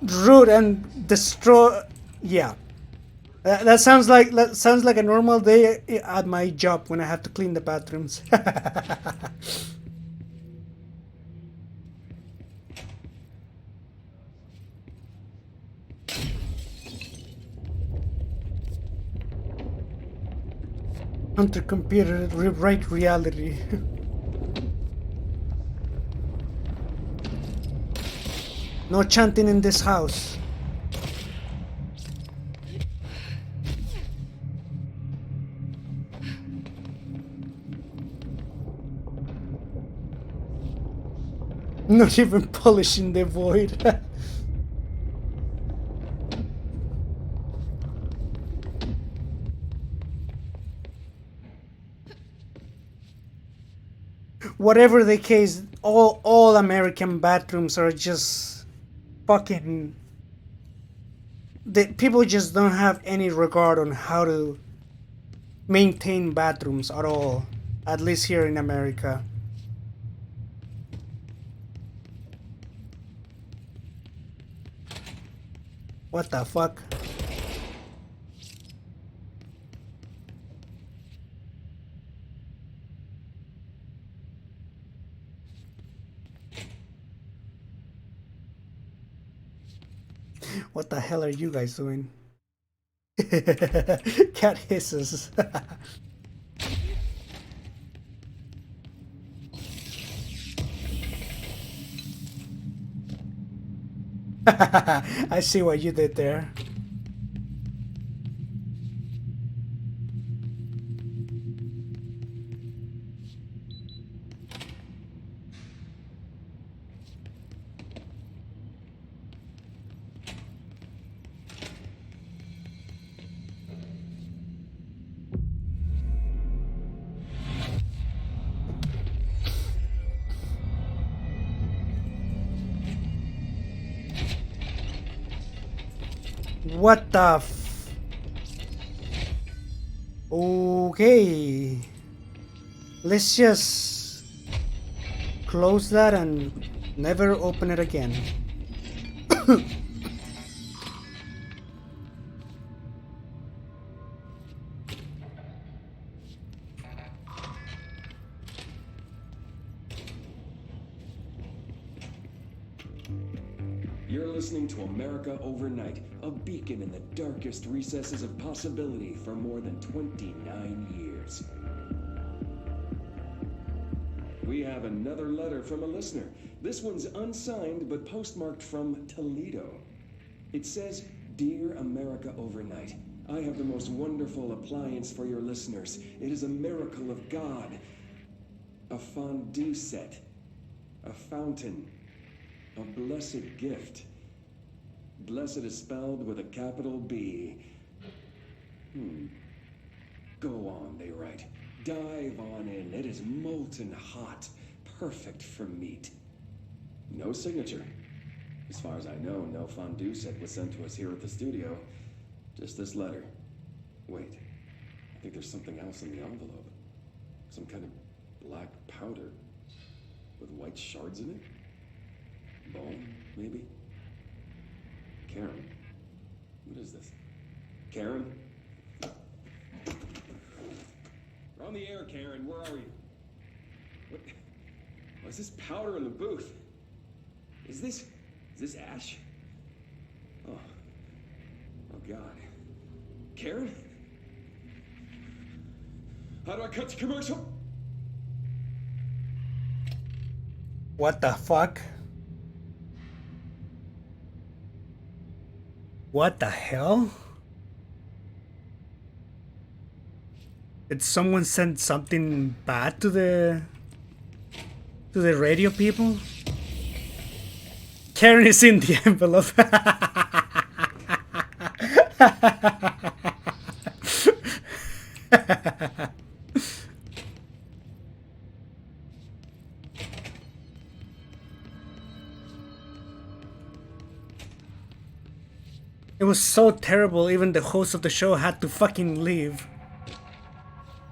root and destroyed. Yeah, that sounds like a normal day at my job when I have to clean the bathrooms. Hunter computer rewrite reality. No chanting in this house. Not even polishing the void. whatever the case, all American bathrooms are just fucking. People just don't have any regard on how to maintain bathrooms at all, at least here in America. What the fuck? What the hell are you guys doing? Cat hisses. I see what you did there. What the Okay. Let's just close that and never open it again. You're listening to America Overnight, a beacon in the darkest recesses of possibility for more than 29 years. We have another letter from a listener. This one's unsigned, but postmarked from Toledo. It says, "Dear America Overnight, I have the most wonderful appliance for your listeners. It is a miracle of God. A fondue set. A fountain. A blessed gift. Blessed is spelled with a capital B. Go on, they write. Dive on in. It is molten hot. Perfect for meat." No signature. As far as I know, no fondue set was sent to us here at the studio. Just this letter. Wait. I think there's something else in the envelope. Some kind of black powder with white shards in it? Bone, maybe? Karen? What is this? Karen? We're on the air, Karen. Where are you? What? What's this powder in the booth? Is this ash? Oh God. Karen? How do I cut to commercial? What the fuck? What the hell? Did someone send something bad to the radio people? Karen is in the envelope. It was so terrible, even the host of the show had to fucking leave.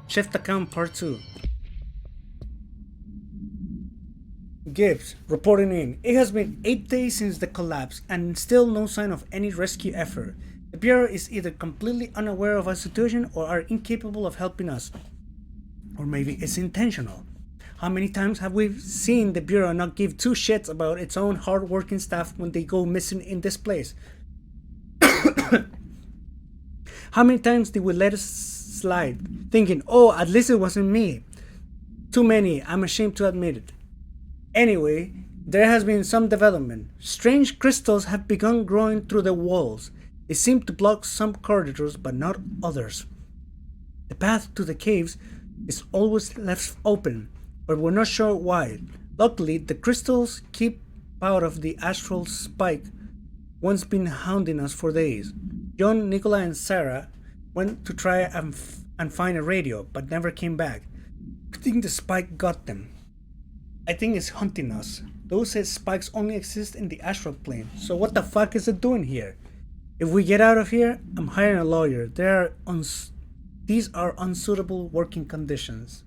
Shift account part 2. Gibbs reporting in. It has been 8 days since the collapse and still no sign of any rescue effort. The Bureau is either completely unaware of our situation or are incapable of helping us. Or maybe it's intentional. How many times have we seen the Bureau not give two shits about its own hard-working staff when they go missing in this place? How many times did we let it slide, thinking, oh, at least it wasn't me? Too many, I'm ashamed to admit it. Anyway, there has been some development. Strange crystals have begun growing through the walls. They seem to block some corridors, but not others. The path to the caves is always left open, but we're not sure why. Luckily, the crystals keep out of the astral spike once been hounding us for days. John, Nicola, and Sarah went to try and find a radio, but never came back. I think the spike got them. I think it's hunting us. Those spikes only exist in the astral plane. So what the fuck is it doing here? If we get out of here, I'm hiring a lawyer. These are unsuitable working conditions.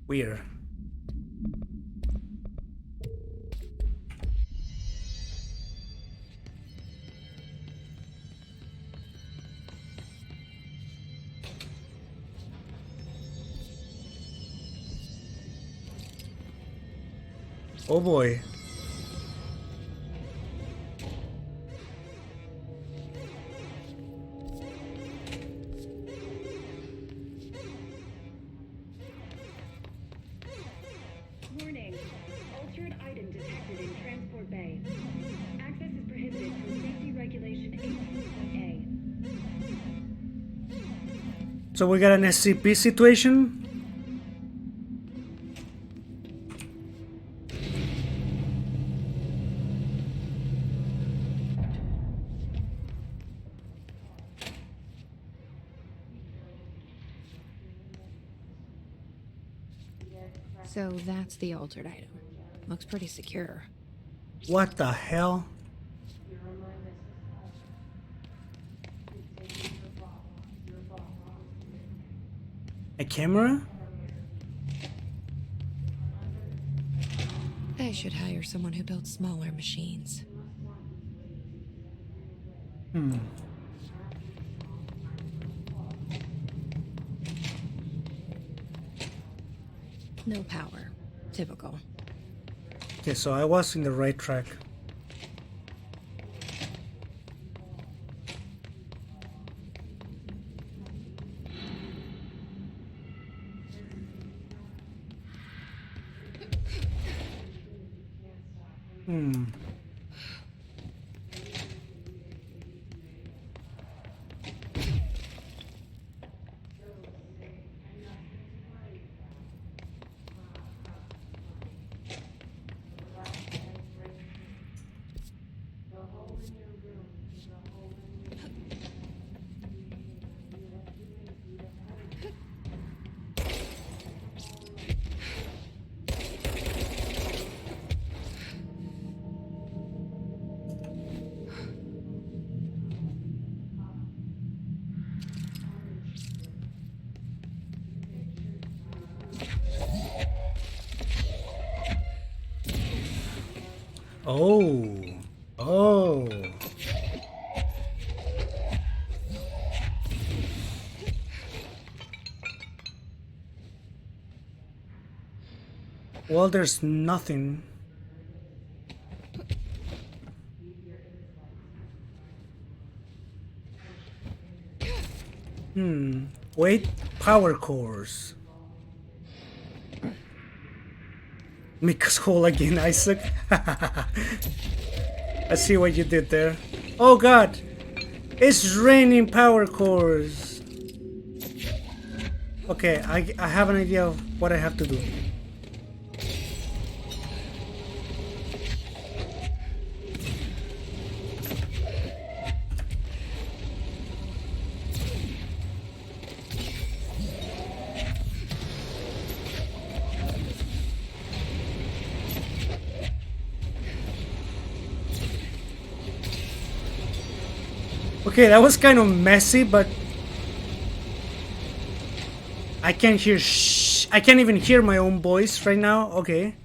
Weird. Oh boy. Warning. Altered item detected in transport bay. Access is prohibited per safety regulation 18.A. So we got an SCP situation? So that's the altered item. Looks pretty secure. What the hell? A camera? I should hire someone who builds smaller machines. No power. Typical. Okay, so I was in the right track. Oh. Oh. Well, there's nothing. Wait, power cores. Make us whole again, Isaac. I see what you did there. Oh god! It's raining power cores! Okay, I have an idea of what I have to do. Okay, that was kind of messy, but I can't hear I can't even hear my own voice right now. Okay.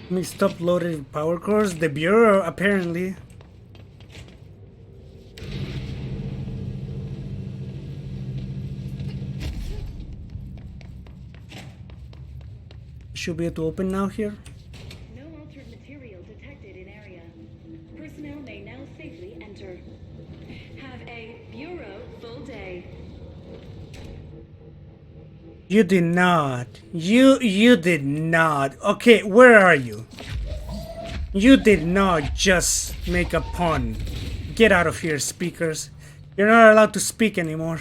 Mixed up loaded power cores. The Bureau, apparently. Should be able to open now here. No altered material detected in area. Personnel may now safely enter. Have a Bureau full day. You did not. You did not. Okay, where are you? You did not just make a pun. Get out of here, speakers. You're not allowed to speak anymore.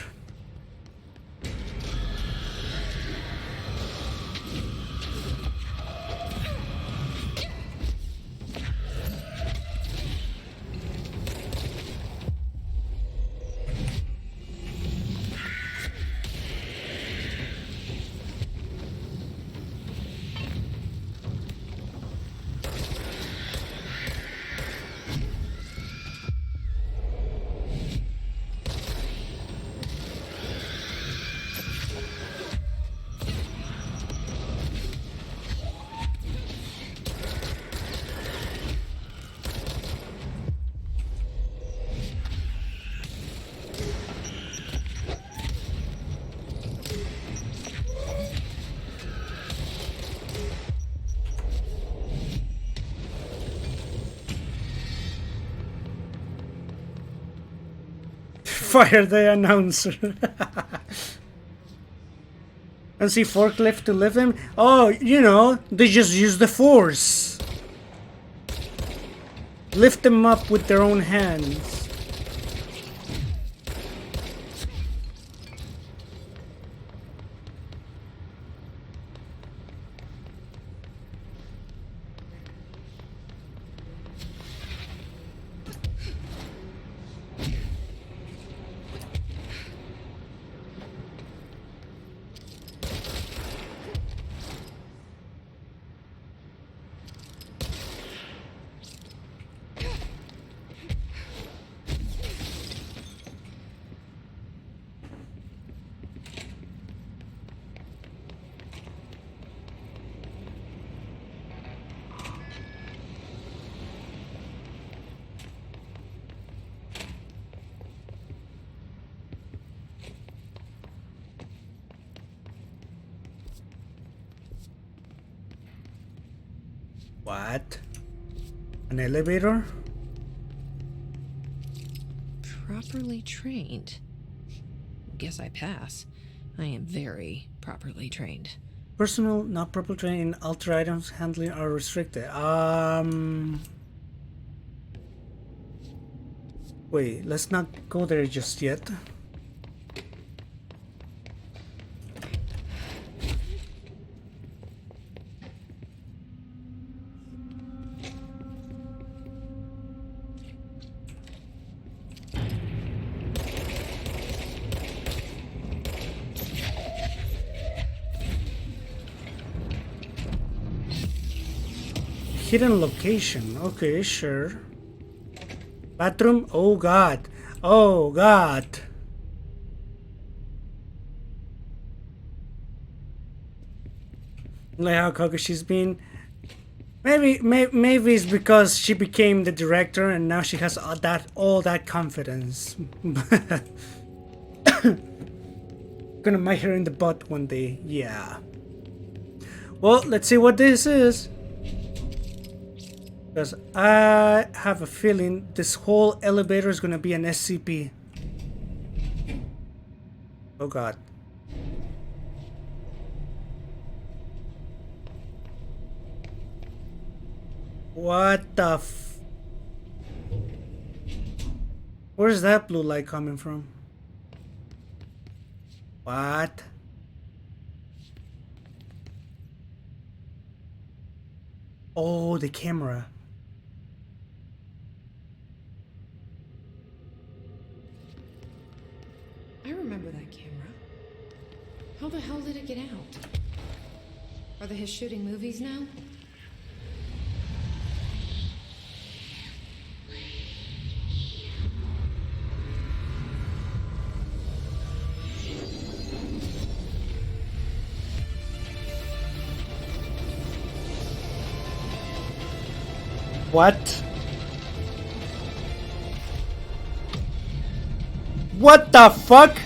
Fire the announcer. And see forklift to lift him? Oh, you know, they just use the force. Lift them up with their own hands. What? An elevator? Properly trained. Guess I pass. I am very properly trained. Personal, not properly trained in alter items handling are restricted. Wait, let's not go there just yet. Hidden location. Okay, sure. Bathroom. Oh god. Oh god. Like how cocky she's been. Maybe it's because she became the director and now she has all that confidence. Gonna bite her in the butt one day. Yeah. Well, let's see what this is. Because I have a feeling this whole elevator is gonna be an SCP. Oh god. What the f... Where's that blue light coming from? What? Oh, the camera. I remember that camera. How the hell did it get out? Are they shooting movies now? What? What the fuck?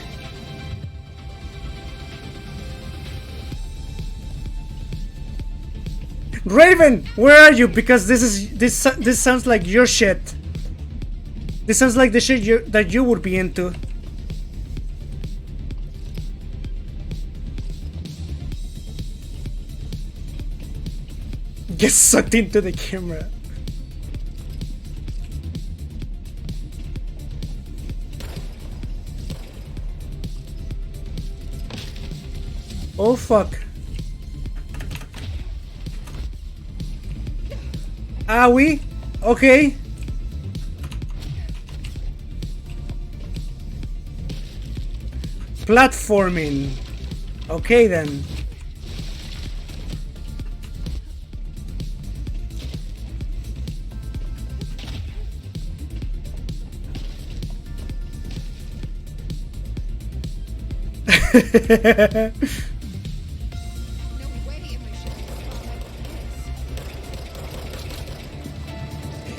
Raven, where are you? Because this sounds like your shit. This sounds like the shit that you would be into. Get sucked into the camera. Oh fuck. Are we? Okay. Platforming. Okay then.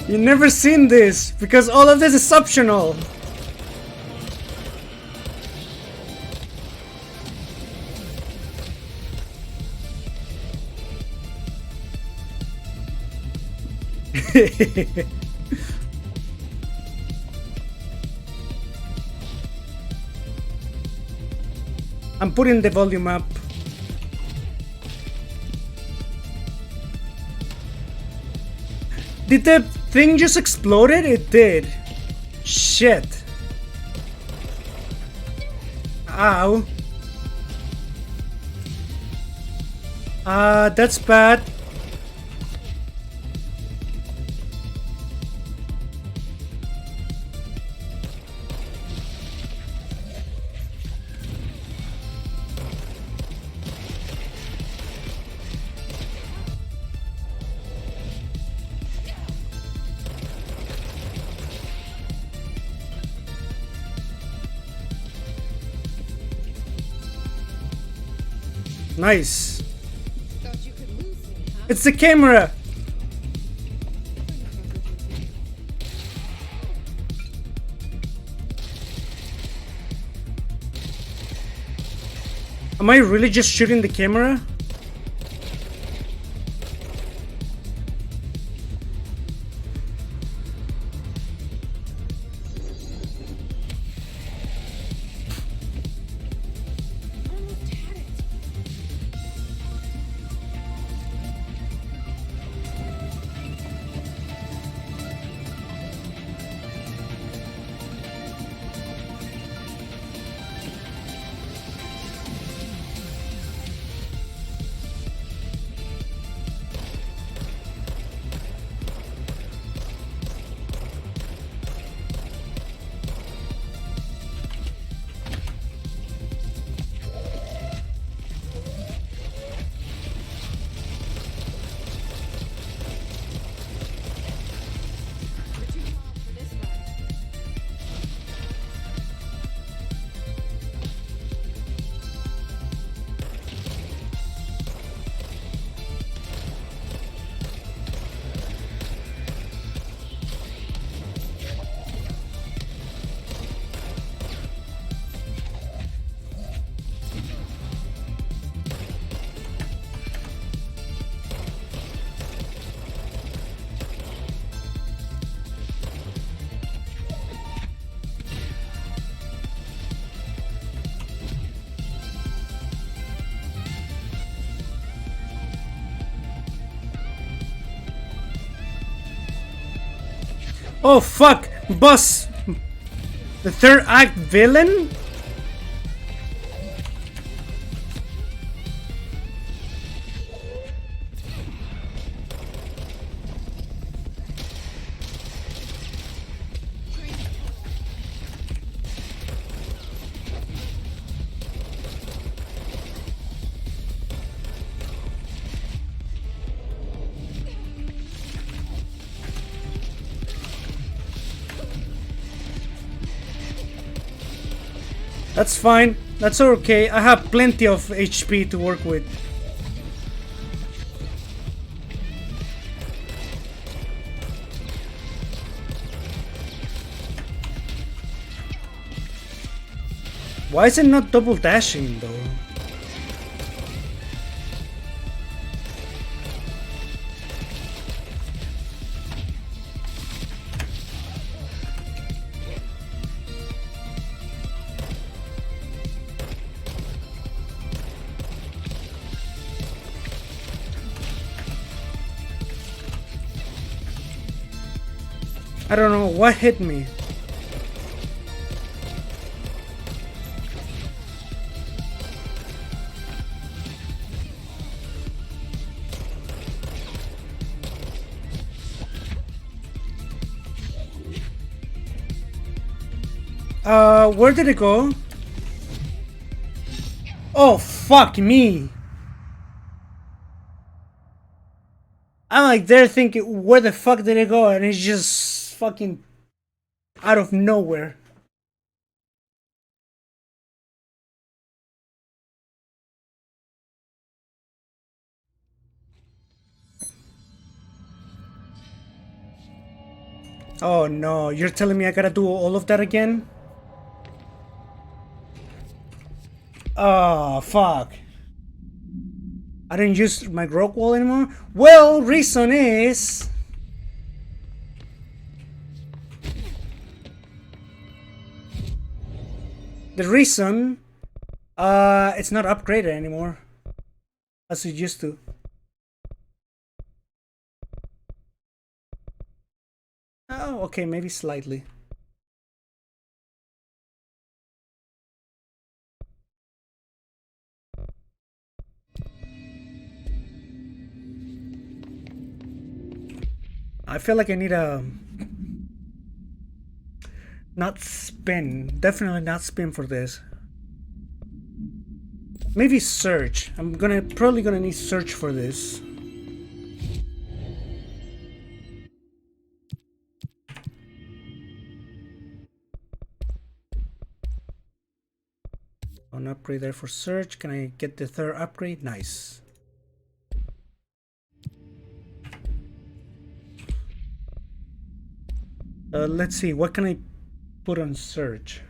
You never seen this because all of this is optional. I'm putting the volume up. Did the thing just exploded? It did. Shit. Ow. That's bad. Nice. It's the camera. Am I really just shooting the camera? Oh fuck! Boss! The third act villain? That's fine. That's okay. I have plenty of HP to work with. Why is it not double dashing though? I don't know what hit me. Where did it go? Oh, fuck me. I'm like there thinking, where the fuck did it go? And it's just fucking out of nowhere. Oh no, you're telling me I gotta do all of that again? Oh, fuck. I didn't use my grog wall anymore? Well, reason is... The reason... it's not upgraded anymore. As it used to. Oh, okay, maybe slightly. I feel like I need a... Not spin. Definitely not spin for this. Maybe search. I'm probably gonna need search for this. An upgrade there for search. Can I get the third upgrade? Nice. Let's see. What can I put on search?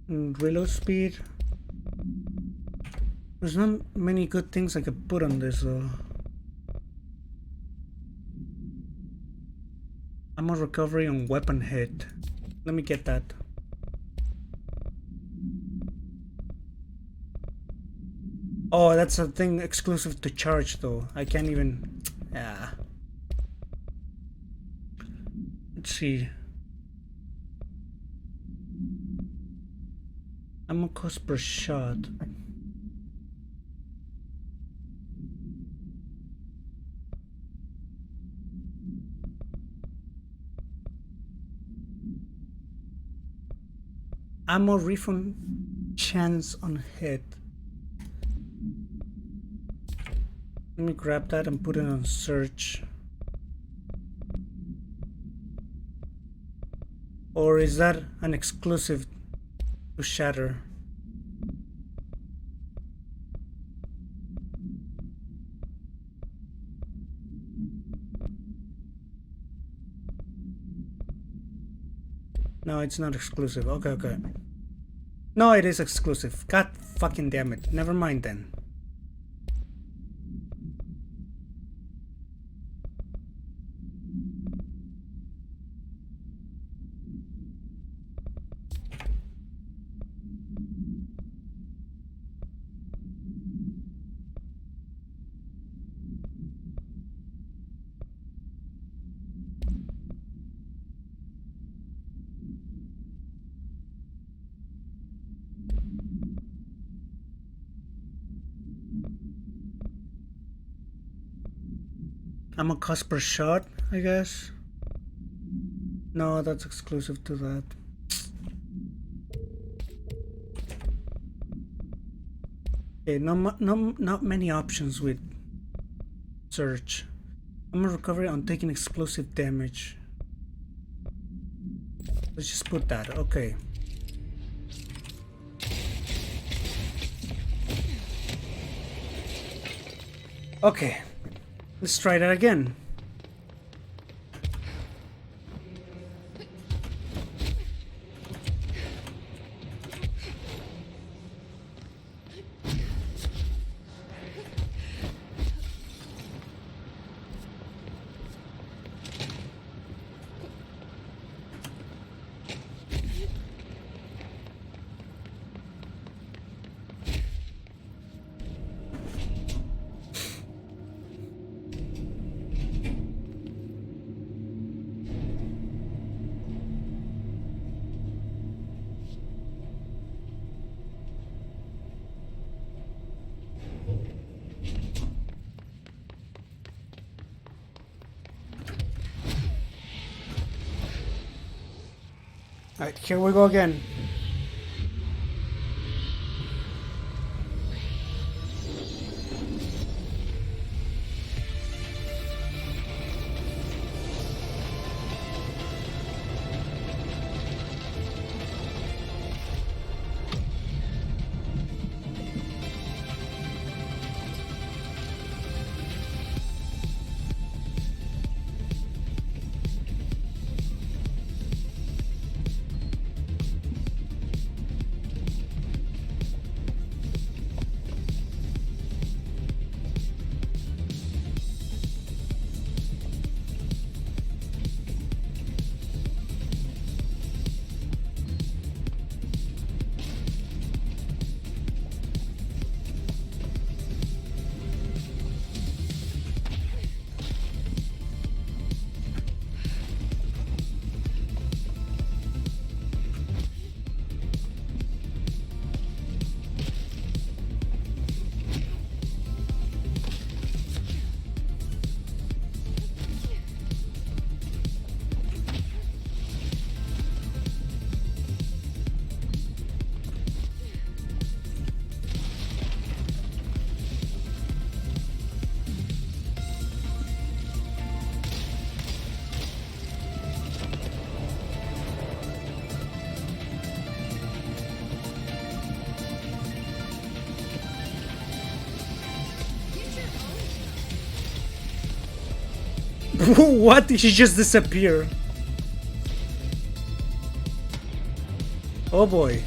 Reload speed. There's not many good things I could put on this though. Ammo recovery on weapon hit. Let me get that. Oh, that's a thing exclusive to charge though. I can't even... Yeah. Let's see. Ammo cost per shot. Ammo refund chance on hit. Let me grab that and put it on search. Or is that an exclusive to shatter? No, it's not exclusive. Okay, okay. No, it is exclusive. God fucking damn it. Never mind then. Ammo cost per shot, I guess. No, that's exclusive to that. Okay, not many options with search. Ammo recovery on taking explosive damage. Let's just put that. Okay. Okay. Let's try that again. Alright, here we go again. What? Did she just disappear? Oh boy.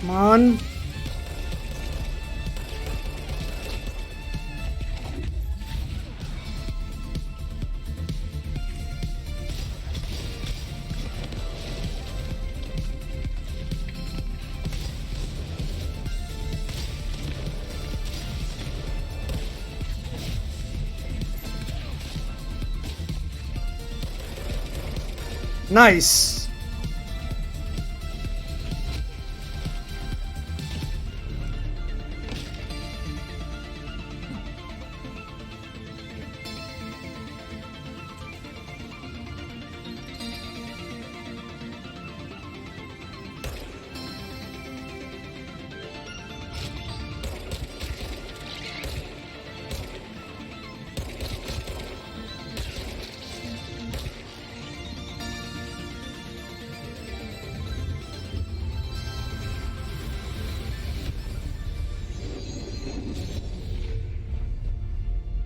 Come on. Nice.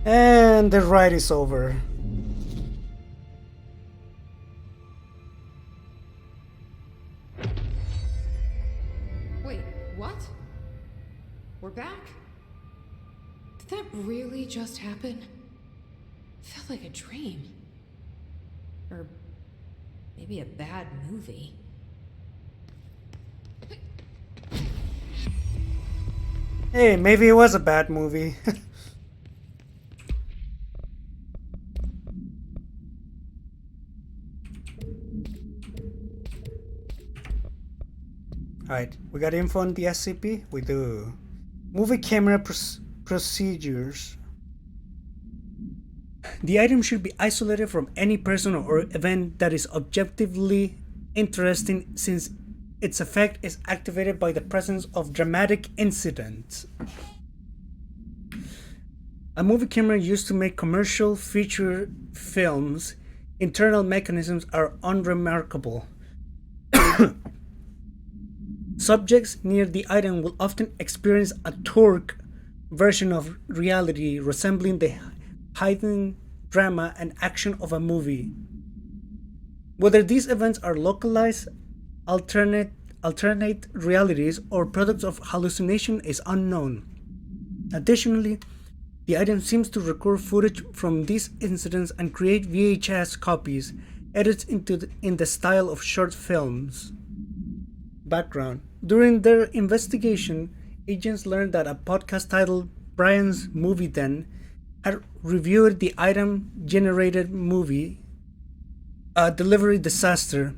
And the ride is over. Wait, what? We're back? Did that really just happen? Felt like a dream. Or maybe a bad movie. Hey, maybe it was a bad movie. Alright, we got info on the SCP? We do. Movie camera procedures. The item should be isolated from any person or event that is objectively interesting, since its effect is activated by the presence of dramatic incidents. A movie camera used to make commercial feature films. Internal mechanisms are unremarkable. Subjects near the item will often experience a torque version of reality resembling the heightened drama and action of a movie. Whether these events are localized, alternate realities, or products of hallucination is unknown. Additionally, the item seems to record footage from these incidents and create VHS copies, edits in the style of short films. Background. During their investigation, agents learned that a podcast titled Brian's Movie Den had reviewed the item-generated movie Delivery Disaster.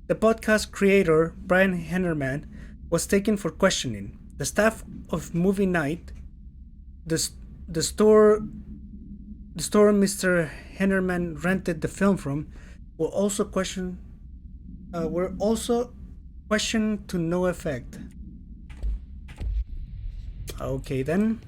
The podcast creator, Brian Hennerman, was taken for questioning. The staff of Movie Night, the store Mr. Hennerman rented the film from, were also questioned to no effect. Okay then.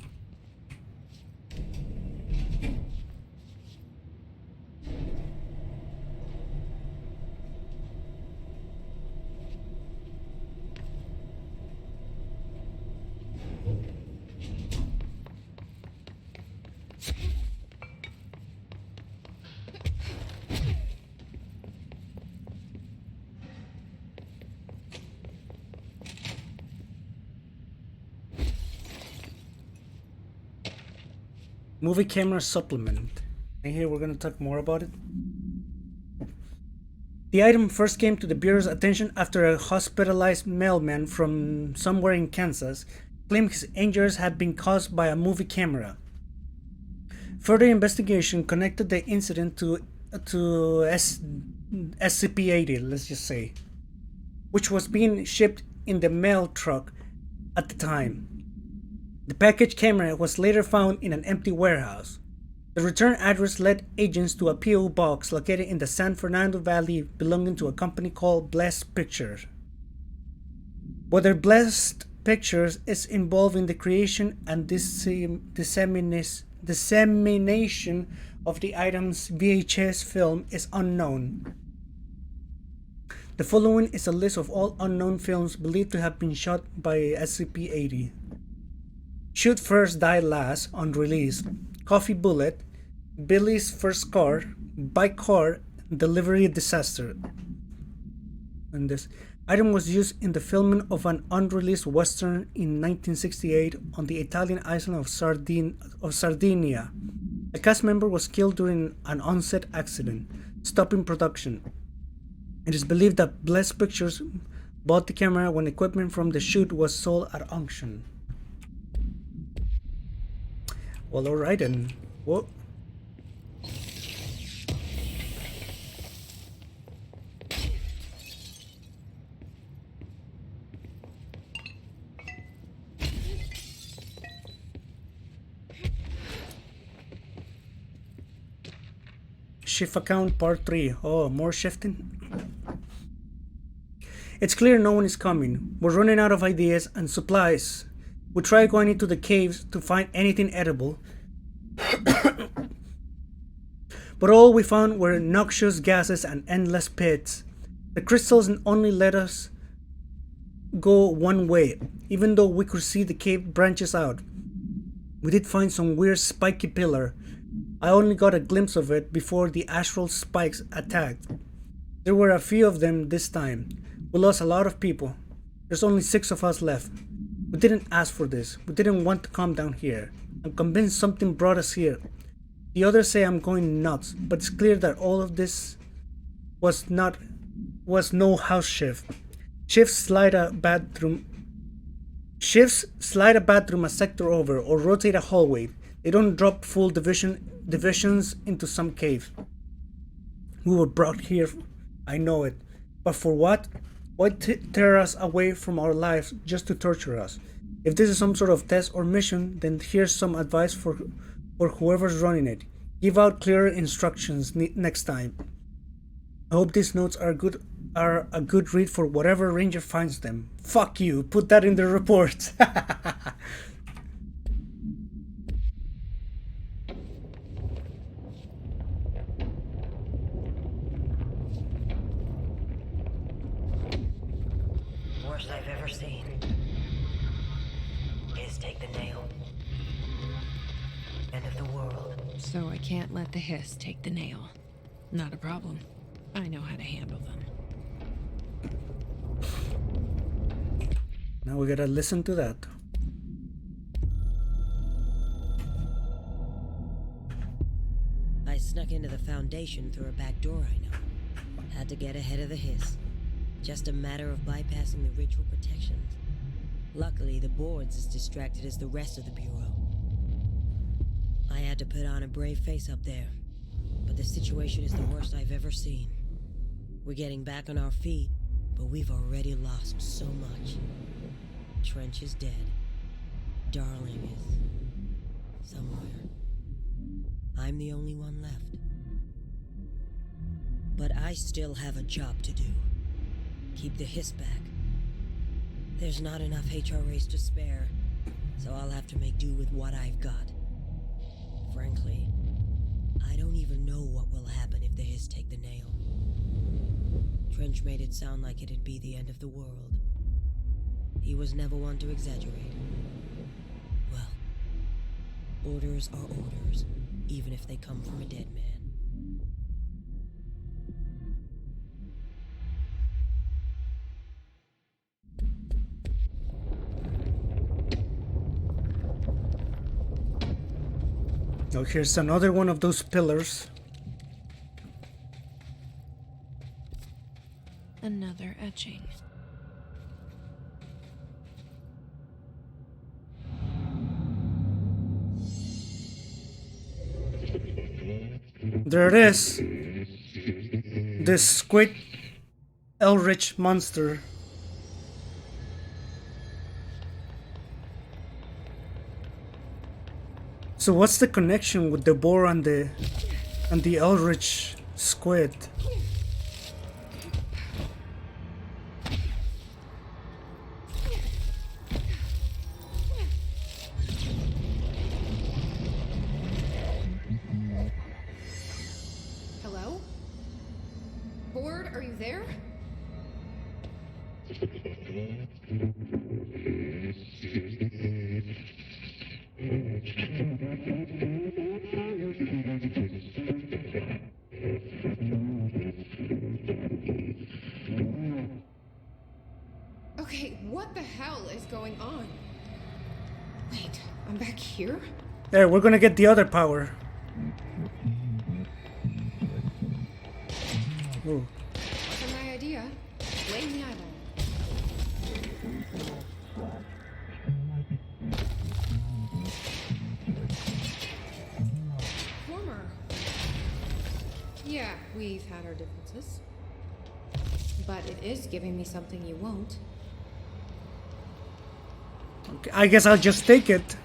Movie camera supplement. And here we're going to talk more about it. The item first came to the Bureau's attention after a hospitalized mailman from somewhere in Kansas claimed his injuries had been caused by a movie camera. Further investigation connected the incident to SCP-80, let's just say, which was being shipped in the mail truck at the time. The package camera was later found in an empty warehouse. The return address led agents to a P.O. box located in the San Fernando Valley belonging to a company called Blessed Pictures. Whether Blessed Pictures is involved in the creation and dissemination of the item's VHS film is unknown. The following is a list of all unknown films believed to have been shot by SCP-80. Shoot First, Die Last on release, Coffee Bullet, Billy's First Car, Bike Car, Delivery Disaster. And this item was used in the filming of an unreleased western in 1968 on the Italian island of Sardinia. A cast member was killed during an on-set accident, stopping production. It is believed that Bless Pictures bought the camera when equipment from the shoot was sold at auction. Well, alright then. Whoa. Shift account part 3. Oh, more shifting? It's clear no one is coming. We're running out of ideas and supplies. We tried going into the caves to find anything edible, but all we found were noxious gases and endless pits. The crystals only let us go one way, even though we could see the cave branches out. We did find some weird spiky pillar. I only got a glimpse of it before the astral spikes attacked. There were a few of them this time. We lost a lot of people. There's only 6 of us left. We didn't ask for this. We didn't want to come down here. I'm convinced something brought us here. The others say I'm going nuts, but it's clear that all of this was no house shift. Shifts slide a bathroom a sector over or rotate a hallway. They don't drop full divisions into some cave. We were brought here, I know it. But for what? Why tear us away from our lives just to torture us? If this is some sort of test or mission, then here's some advice for whoever's running it. Give out clearer instructions next time. I hope these notes are a good read for whatever ranger finds them. Fuck you, put that in the report. Worst I've ever seen. Is take the nail. End of the world. So I can't let the hiss take the nail. Not a problem. I know how to handle them. Now we gotta listen to that. I snuck into the Foundation through a back door I know. Had to get ahead of the hiss. Just a matter of bypassing the ritual protections. Luckily, the board's as distracted as the rest of the Bureau. I had to put on a brave face up there, but the situation is the worst I've ever seen. We're getting back on our feet, but we've already lost so much. Trench is dead. Darling is somewhere. I'm the only one left. But I still have a job to do. Keep the hiss back. There's not enough HRAs to spare, so I'll have to make do with what I've got. Frankly, I don't even know what will happen if the hiss take the nail. Trench made it sound like it'd be the end of the world. He was never one to exaggerate. Well, orders are orders, even if they come from a dead man. Now here's another one of those pillars. Another etching. There it is. This squid Eldritch monster. So what's the connection with the boar and the Eldritch squid? Hello? Board, are you there? Okay, what the hell is going on? Wait, I'm back here? There, we're gonna get the other power. Ooh. Wasn't my idea. Blame the eyeball. Former. Yeah, we've had our differences. But it is giving me something you won't. Okay, I guess I'll just take it.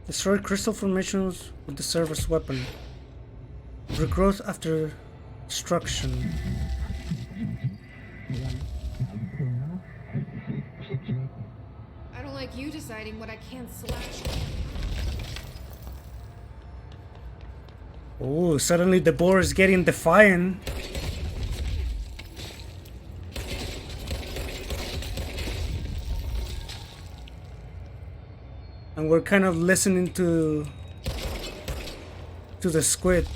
Destroy crystal formations with the server's weapon. Regrowth after destruction. I don't like you deciding what I can slash. Oh, suddenly the boar is getting defiant. And we're kind of listening to the squid.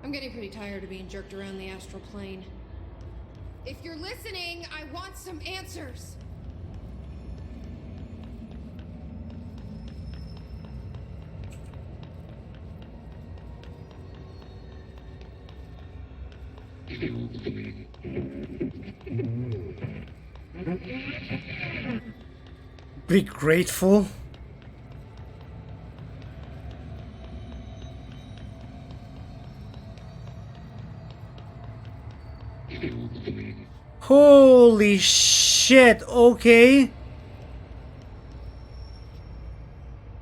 I'm getting pretty tired of being jerked around the astral plane. If you're listening, I want some answers. Be grateful. Holy shit, okay.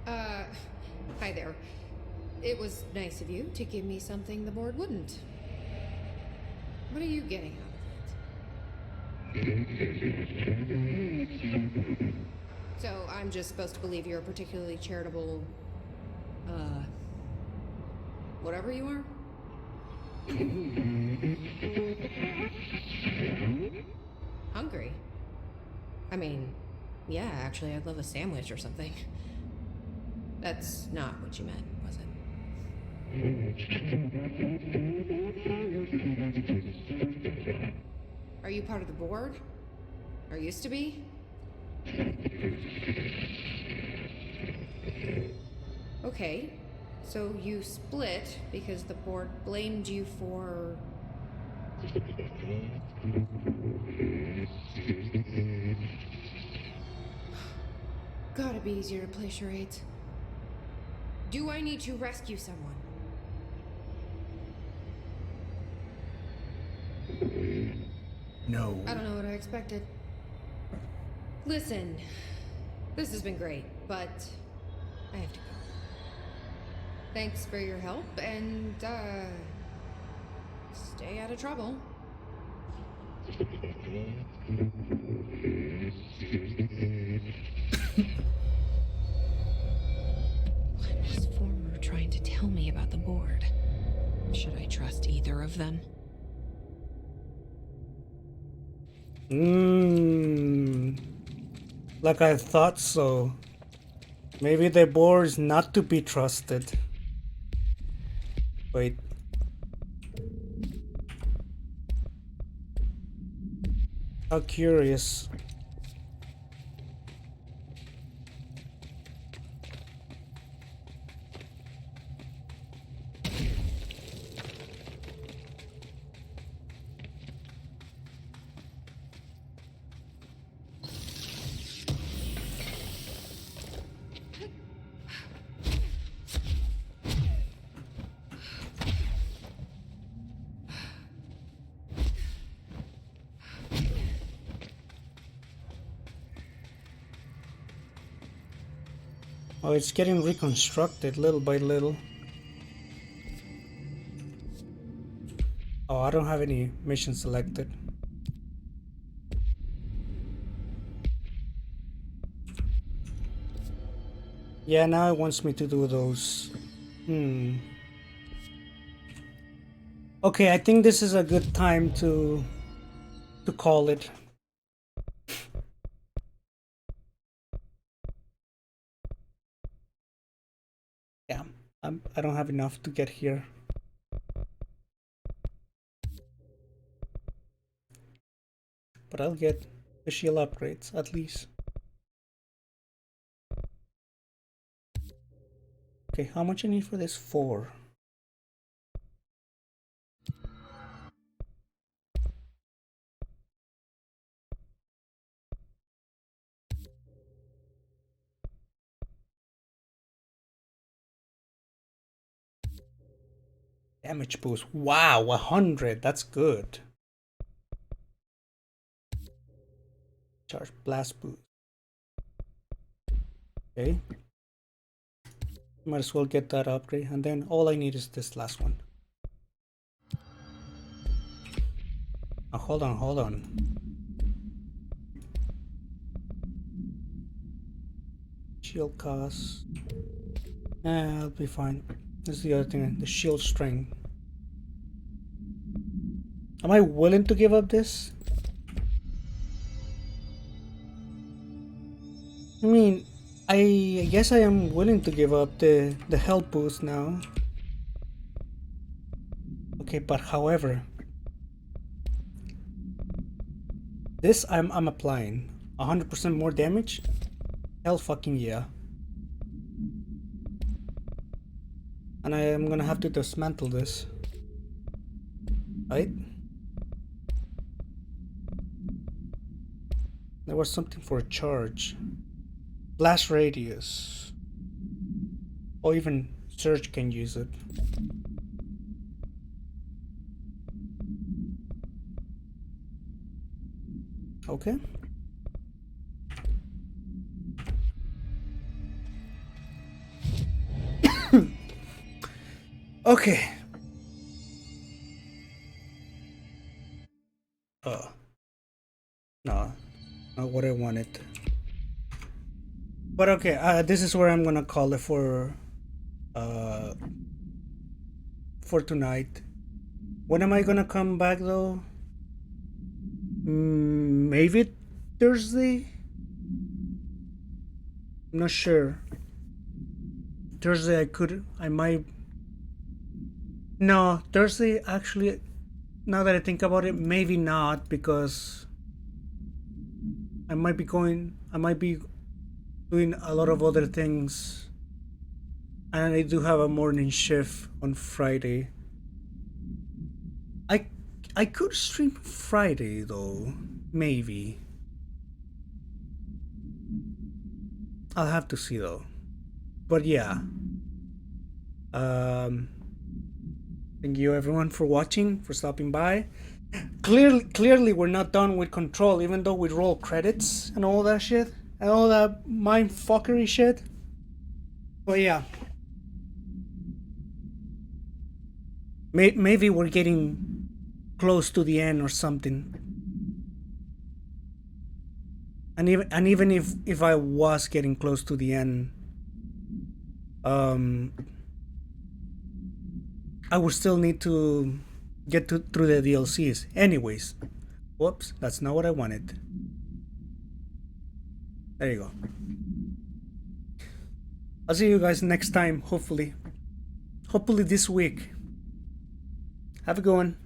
Hi there. It was nice of you to give me something the board wouldn't. What are you getting out of it? So I'm just supposed to believe you're a particularly charitable, whatever you are? Hungry? I mean, yeah, actually, I'd love a sandwich or something. That's not what you meant, was it? Are you part of the board? Or used to be? Okay, so you split because the board blamed you for... Gotta be easier to play charades. Do I need to rescue someone? No. I don't know what I expected. Listen, this has been great, but I have to go. Thanks for your help, and, stay out of trouble. What was Former trying to tell me about the board? Should I trust either of them? Like I thought so. Maybe the board is not to be trusted. Wait. How curious. Oh, it's getting reconstructed little by little. Oh, I don't have any mission selected. Yeah, now it wants me to do those. Okay, I think this is a good time to call it. Yeah, I don't have enough to get here. But I'll get the shield upgrades at least. Okay, how much I need for this? 4. Damage boost. Wow, 100. That's good. Charge blast boost. Okay. Might as well get that upgrade. And then all I need is this last one. Oh, hold on. Shield cost. I'll be fine. This is the other thing, the shield strength. Am I willing to give up this? I mean, I guess I am willing to give up the health boost now. Okay, but however, this I'm applying 100% more damage. Hell fucking yeah. And I am gonna have to dismantle this. Right? There was something for a charge. Blast radius. Or even Surge can use it. Okay. Okay. No, not what I wanted. But okay, this is where I'm gonna call it for tonight. When am I gonna come back though? Maybe Thursday? I'm not sure. Thursday I might. No, Thursday actually now that I think about it, maybe not, because I might be doing a lot of other things, and I do have a morning shift on Friday. I could stream Friday though, maybe. I'll have to see though. But yeah. Thank you everyone for watching, for stopping by. Clearly we're not done with Control, even though we roll credits and all that shit. And all that mindfuckery shit. But yeah. Maybe we're getting close to the end or something. And even if I was getting close to the end, I would still need to get through the DLCs. Anyways, whoops, that's not what I wanted. There you go. I'll see you guys next time, hopefully. Hopefully this week. Have a good one.